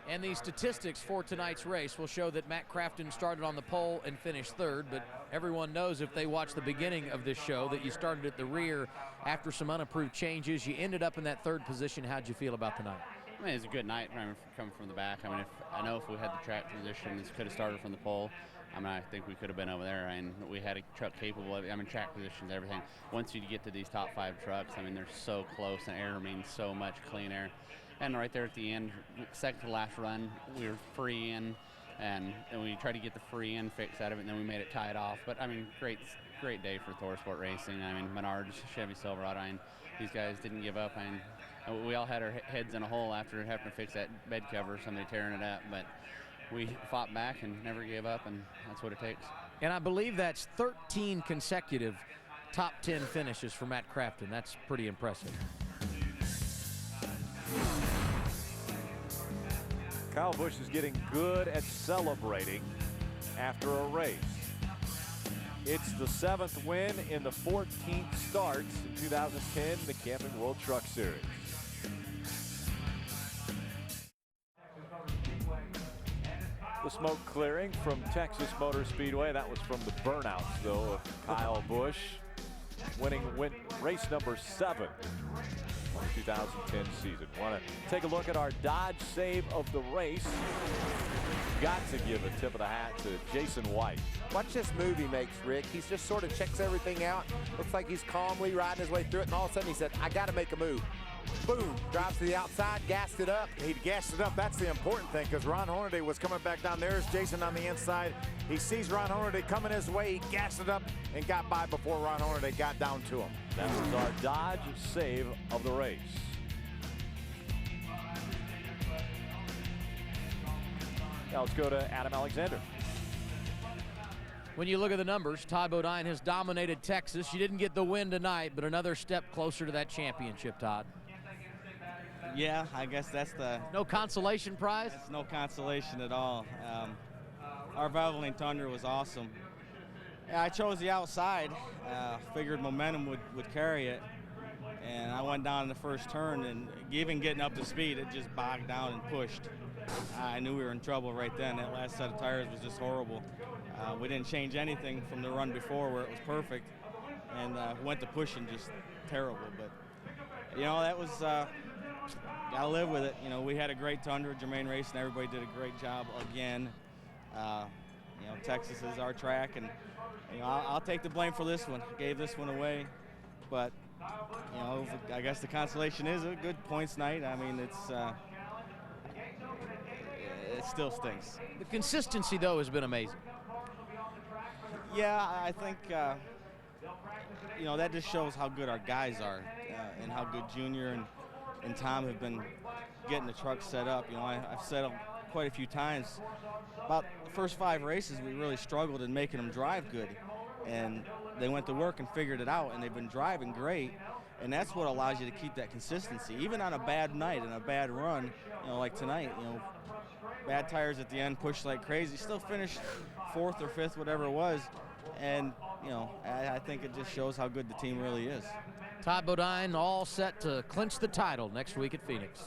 And the statistics for tonight's race will show that Matt Crafton started on the pole and finished third, but everyone knows if they watch the beginning of this show that you started at the rear after some unapproved changes. You ended up in that third position. How'd you feel about the night? I mean, it was a good night coming from the back. I mean, I know if we had the track positions, could have started from the pole. I mean, I think we could have been over there, and we had a truck capable of, I mean, track positions, everything. Once you get to these top 5 trucks, I mean, they're so close, and air means so much, clean air. And right there at the end, second to last run, we were free in, and we tried to get the free in fix out of it, and then we made it tied off. But, I mean, great day for Thor Sport Racing. I mean, Menards, Chevy Silverado, and these guys didn't give up. I mean, we all had our heads in a hole after having to fix that bed cover, somebody tearing it up, but we fought back and never gave up, and that's what it takes. And I believe that's 13 consecutive top 10 finishes for Matt Crafton. That's pretty impressive. Kyle Busch is getting good at celebrating after a race. It's the 7th win in the 14th starts in 2010 the Camping World Truck Series. The smoke clearing from Texas Motor Speedway. That was from the burnouts, though, of Kyle Busch, winning race number 7 on the 2010 season. Want to take a look at our Dodge save of the race. Got to give a tip of the hat to Jason White. Watch this move he makes, Rick. He just sort of checks everything out. Looks like he's calmly riding his way through it, and all of a sudden he said, I got to make a move. Boom, drives to the outside, gassed it up. He gassed it up. That's the important thing, because Ron Hornaday was coming back down. There's Jason on the inside. He sees Ron Hornaday coming his way. He gassed it up and got by before Ron Hornaday got down to him. That was our Dodge save of the race. Now let's go to Adam Alexander. When you look at the numbers, Todd Bodine has dominated Texas. You didn't get the win tonight, but another step closer to that championship, Todd. Yeah, I guess that's the... No consolation prize? It's no consolation at all. Our Valvoline Thunder was awesome. Yeah, I chose the outside. Figured momentum would carry it. And I went down in the first turn, and even getting up to speed, it just bogged down and pushed. I knew we were in trouble right then. That last set of tires was just horrible. We didn't change anything from the run before where it was perfect, and went to pushing just terrible. But, you know, that was, gotta live with it. You know, we had a great Tundra, Jermaine Racing, everybody did a great job again. You know, Texas is our track, and, you know, I'll take the blame for this one. Gave this one away, but, you know, I guess the consolation is a good points night. I mean, it still stinks. The consistency, though, has been amazing. Yeah, I think, you know, that just shows how good our guys are and how good Junior and Tom have been getting the truck set up. You know, I've said it quite a few times. About the first 5 races, we really struggled in making them drive good. And they went to work and figured it out, and they've been driving great. And that's what allows you to keep that consistency. Even on a bad night and a bad run, you know, like tonight, you know, bad tires at the end, pushed like crazy, still finished 4th or 5th, whatever it was. And, you know, I think it just shows how good the team really is. Todd Bodine all set to clinch the title next week at Phoenix.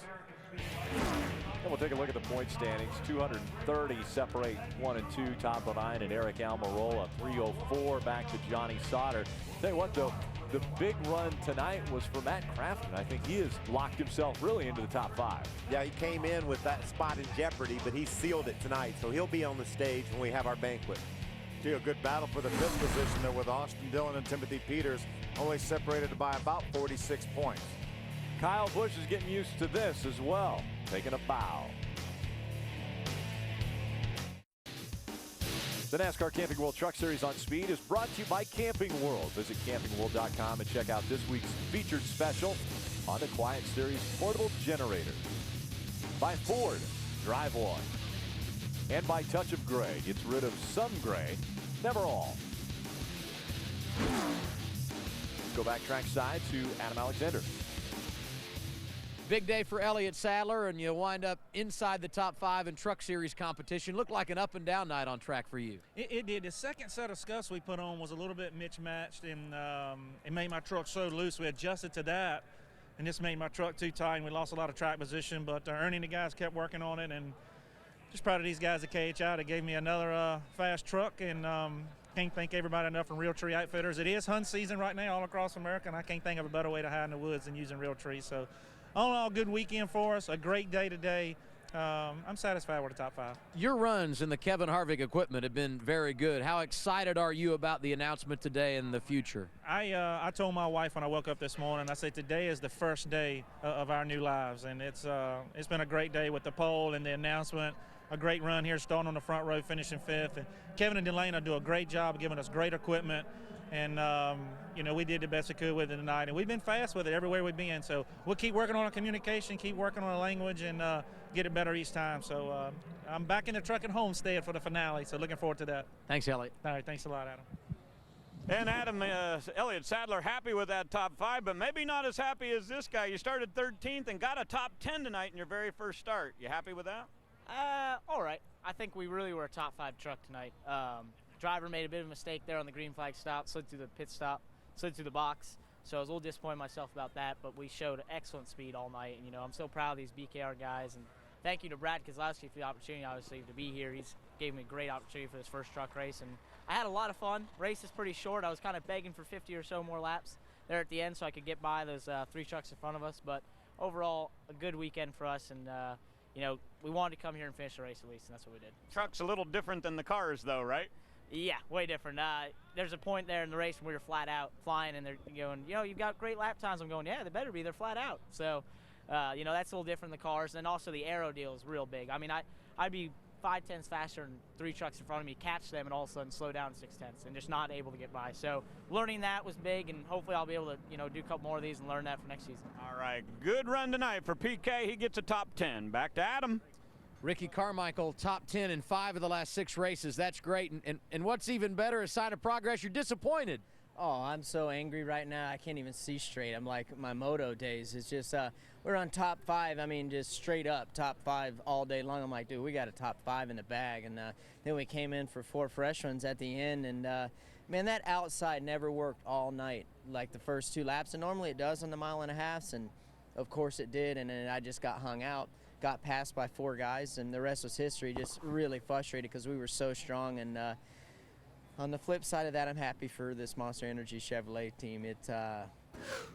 And we'll take a look at the point standings. 230 separate 1 and 2. Todd Bodine and Eric Almirola. 304 back to Johnny Sauter. Tell you what, though, the big run tonight was for Matt Crafton. I think he has locked himself really into the top 5. Yeah, he came in with that spot in jeopardy, but he sealed it tonight, so he'll be on the stage when we have our banquet. See a good battle for the 5th position there with Austin Dillon and Timothy Peters, only separated by about 46 points. Kyle Busch is getting used to this as well, taking a bow. The NASCAR Camping World Truck Series on Speed is brought to you by Camping World. Visit campingworld.com and check out this week's featured special on the Quiet Series portable generator. By Ford, drive one. And by Touch of Gray, gets rid of some gray, never all. Go back trackside to Adam Alexander. Big day for Elliott Sadler, and you wind up inside the top 5 in Truck Series competition. Looked like an up-and-down night on track for you. It did. The second set of scuffs we put on was a little bit mismatched, and it made my truck so loose. We adjusted to that, and this made my truck too tight, and we lost a lot of track position. But Ernie and the guys kept working on it, and just proud of these guys at KHI. They gave me another fast truck, and can't thank everybody enough from Realtree Outfitters. It is hunt season right now all across America, and I can't think of a better way to hide in the woods than using Realtree. So all in all, good weekend for us, a great day today. I'm satisfied with the top 5. Your runs in the Kevin Harvick equipment have been very good. How excited are you about the announcement today and the future? I told my wife when I woke up this morning, I said today is the first day of our new lives, and it's been a great day with the pole and the announcement. A great run here, starting on the front row, finishing 5th. And Kevin and Delana do a great job of giving us great equipment. And, we did the best we could with it tonight. And we've been fast with it everywhere we've been. So we'll keep working on our communication, keep working on our language, and get it better each time. So I'm back in the truck at Homestead for the finale. So looking forward to that. Thanks, Elliott. All right, thanks a lot, Adam. And Adam, Elliott Sadler happy with that top 5, but maybe not as happy as this guy. You started 13th and got a top 10 tonight in your very first start. You happy with that? All right. I think we really were a top 5 truck tonight. Driver made a bit of a mistake there on the green flag stop, slid through the pit stop, slid through the box. So I was a little disappointed myself about that, but we showed excellent speed all night. And, I'm so proud of these BKR guys. And thank you to Brad Kozlowski for the opportunity, obviously, to be here. He's gave me a great opportunity for this first truck race. And I had a lot of fun. Race is pretty short. I was kind of begging for 50 or so more laps there at the end so I could get by those 3 trucks in front of us. But overall, a good weekend for us. And, we wanted to come here and finish the race at least, and that's what we did. Truck's a little different than the cars, though, right? Yeah, way different. There's a point there in the race when we were flat out flying, and they're going, you've got great lap times. I'm going, yeah, they better be. They're flat out. So, that's a little different than the cars. And then also the aero deal is real big. I mean, I'd be 5/10 faster than 3 trucks in front of me, catch them, and all of a sudden slow down 6/10 and just not able to get by. So learning that was big, and hopefully I'll be able to, do a couple more of these and learn that for next season. All right, good run tonight for PK. He gets a top 10. Back to Adam. Ricky Carmichael, top 10 in 5 of the last 6 races. That's great. And what's even better, a sign of progress, you're disappointed. Oh, I'm so angry right now. I can't even see straight. I'm like my moto days. It's just we're on top 5. I mean, just straight up top 5 all day long. I'm like, dude, we got a top 5 in the bag. And then we came in for 4 fresh ones at the end. And, man, that outside never worked all night like the first 2 laps. And normally it does on the 1.5 miles. And, of course, it did. And then I just got hung out, got passed by 4 guys. And the rest was history. Just really frustrated because we were so strong. And on the flip side of that, I'm happy for this Monster Energy Chevrolet team.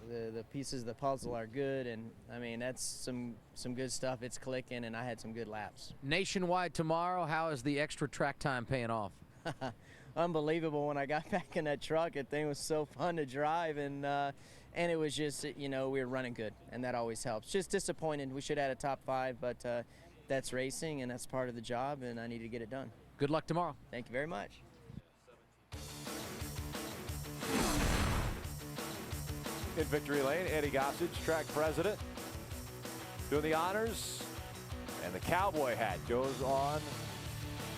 The pieces of the puzzle are good, and I mean that's some good stuff. It's clicking, and I had some good laps. Nationwide tomorrow. How is the extra track time paying off? Unbelievable. When I got back in that truck, that thing was so fun to drive, and it was just we were running good, and that always helps. Just disappointed. We should have had a top 5, but that's racing, and that's part of the job, and I need to get it done. Good luck tomorrow. Thank you very much. In victory lane, Eddie Gossage, track president, doing the honors, and the cowboy hat goes on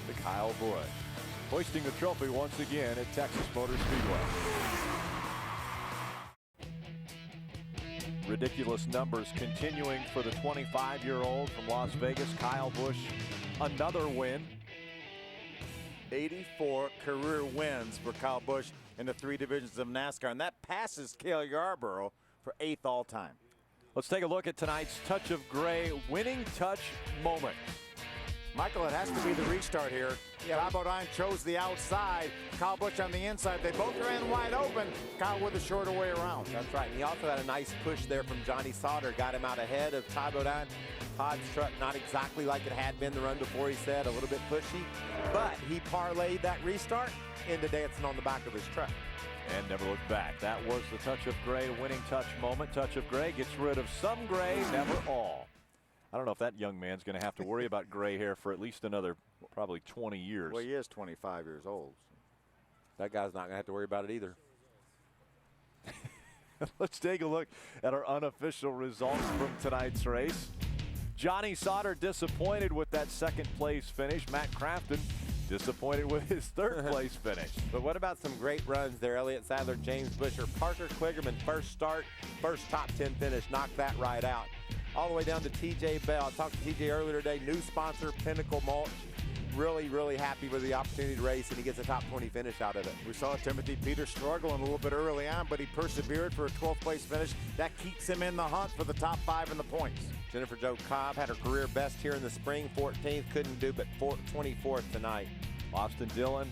to Kyle Busch, hoisting the trophy once again at Texas Motor Speedway. Ridiculous numbers continuing for the 25-year-old from Las Vegas, Kyle Busch. Another win. 84 career wins for Kyle Busch in the 3 divisions of NASCAR, and that passes Cale Yarborough for 8th all-time. Let's take a look at tonight's Touch of Gray winning touch moment. Michael, it has to be the restart here. Kyle Bodine chose the outside. Kyle Busch on the inside. They both ran wide open. Kyle with a shorter way around. That's right. And he also had a nice push there from Johnny Sauter. Got him out ahead of Ty Bodine. Todd's truck not exactly like it had been the run before, he said. A little bit pushy. But he parlayed that restart into dancing on the back of his truck. And never looked back. That was the Touch of Gray winning touch moment. Touch of Gray gets rid of some gray, never all. I don't know if that young man's going to have to worry about gray hair for at least another probably 20 years. Well, he is 25 years old. That guy's not going to have to worry about it either. Let's take a look at our unofficial results from tonight's race. Johnny Sauter disappointed with that second place finish. Matt Crafton disappointed with his third place finish. But what about some great runs there? Elliott Sadler, James Busher, Parker Quiggerman, first start, first top 10 finish, knocked that right out. All the way down to TJ Bell. I talked to TJ earlier today, new sponsor, Pinnacle Mulch. Really, really happy with the opportunity to race, and he gets a top 20 finish out of it. We saw Timothy Peters struggling a little bit early on, but he persevered for a 12th place finish. That keeps him in the hunt for the top 5 in the points. Jennifer Jo Cobb had her career best here in the spring, 14th, couldn't do but 24th tonight. Austin Dillon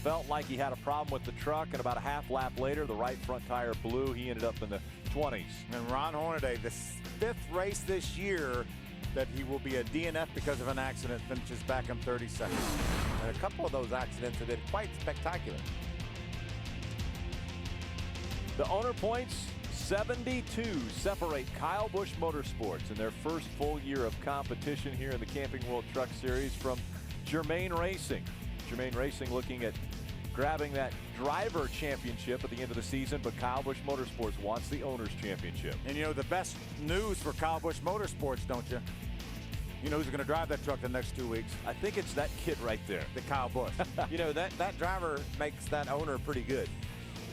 felt like he had a problem with the truck, and about a half lap later, the right front tire blew. He ended up in the 20s. And Ron Hornaday, the 5th race this year that he will be a DNF because of an accident, finishes back in 32nd. And a couple of those accidents have been quite spectacular. The owner points, 72, separate Kyle Busch Motorsports in their first full year of competition here in the Camping World Truck Series from Germain Racing. Germain Racing looking at grabbing that driver championship at the end of the season, but Kyle Busch Motorsports wants the owner's championship. And you know the best news for Kyle Busch Motorsports, don't you? You know who's going to drive that truck the next 2 weeks? I think it's that kid right there. The Kyle Busch. You know, that driver makes that owner pretty good.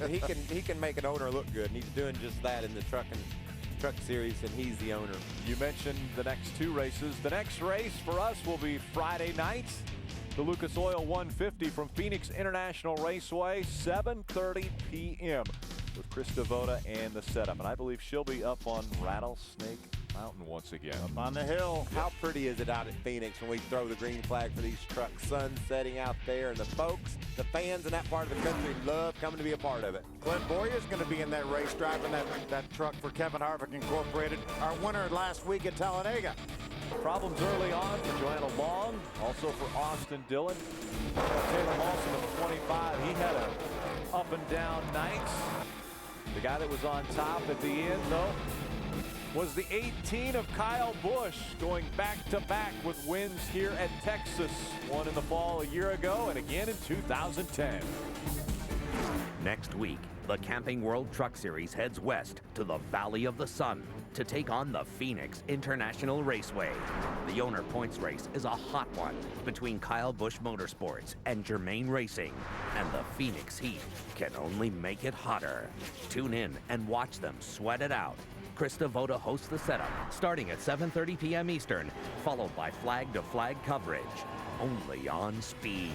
He can make an owner look good, and he's doing just that in the truck series, and he's the owner. You mentioned the next 2 races. The next race for us will be Friday night. The Lucas Oil 150 from Phoenix International Raceway, 7:30 p.m. with Chris Devoda and the setup. And I believe she'll be up on Rattlesnake Mountain once again. Up on the hill. How pretty is it out at Phoenix when we throw the green flag for these trucks? Sun setting out there, and the folks, the fans in that part of the country love coming to be a part of it. Clint Boyer's going to be in that race driving that truck for Kevin Harvick Incorporated, our winner last week at Talladega. Problems early on for Joanna Long, also for Austin Dillon. Taylor Mawson at 25, he had a up and down night. The guy that was on top at the end, though, was the 18 of Kyle Busch, going back-to-back with wins here at Texas. One in the fall a year ago and again in 2010. Next week, the Camping World Truck Series heads west to the Valley of the Sun to take on the Phoenix International Raceway. The owner points race is a hot one between Kyle Busch Motorsports and Germain Racing, and the Phoenix heat can only make it hotter. Tune in and watch them sweat it out. Chris Devoda hosts the setup starting at 7:30 p.m. Eastern, followed by flag-to-flag coverage, only on Speed.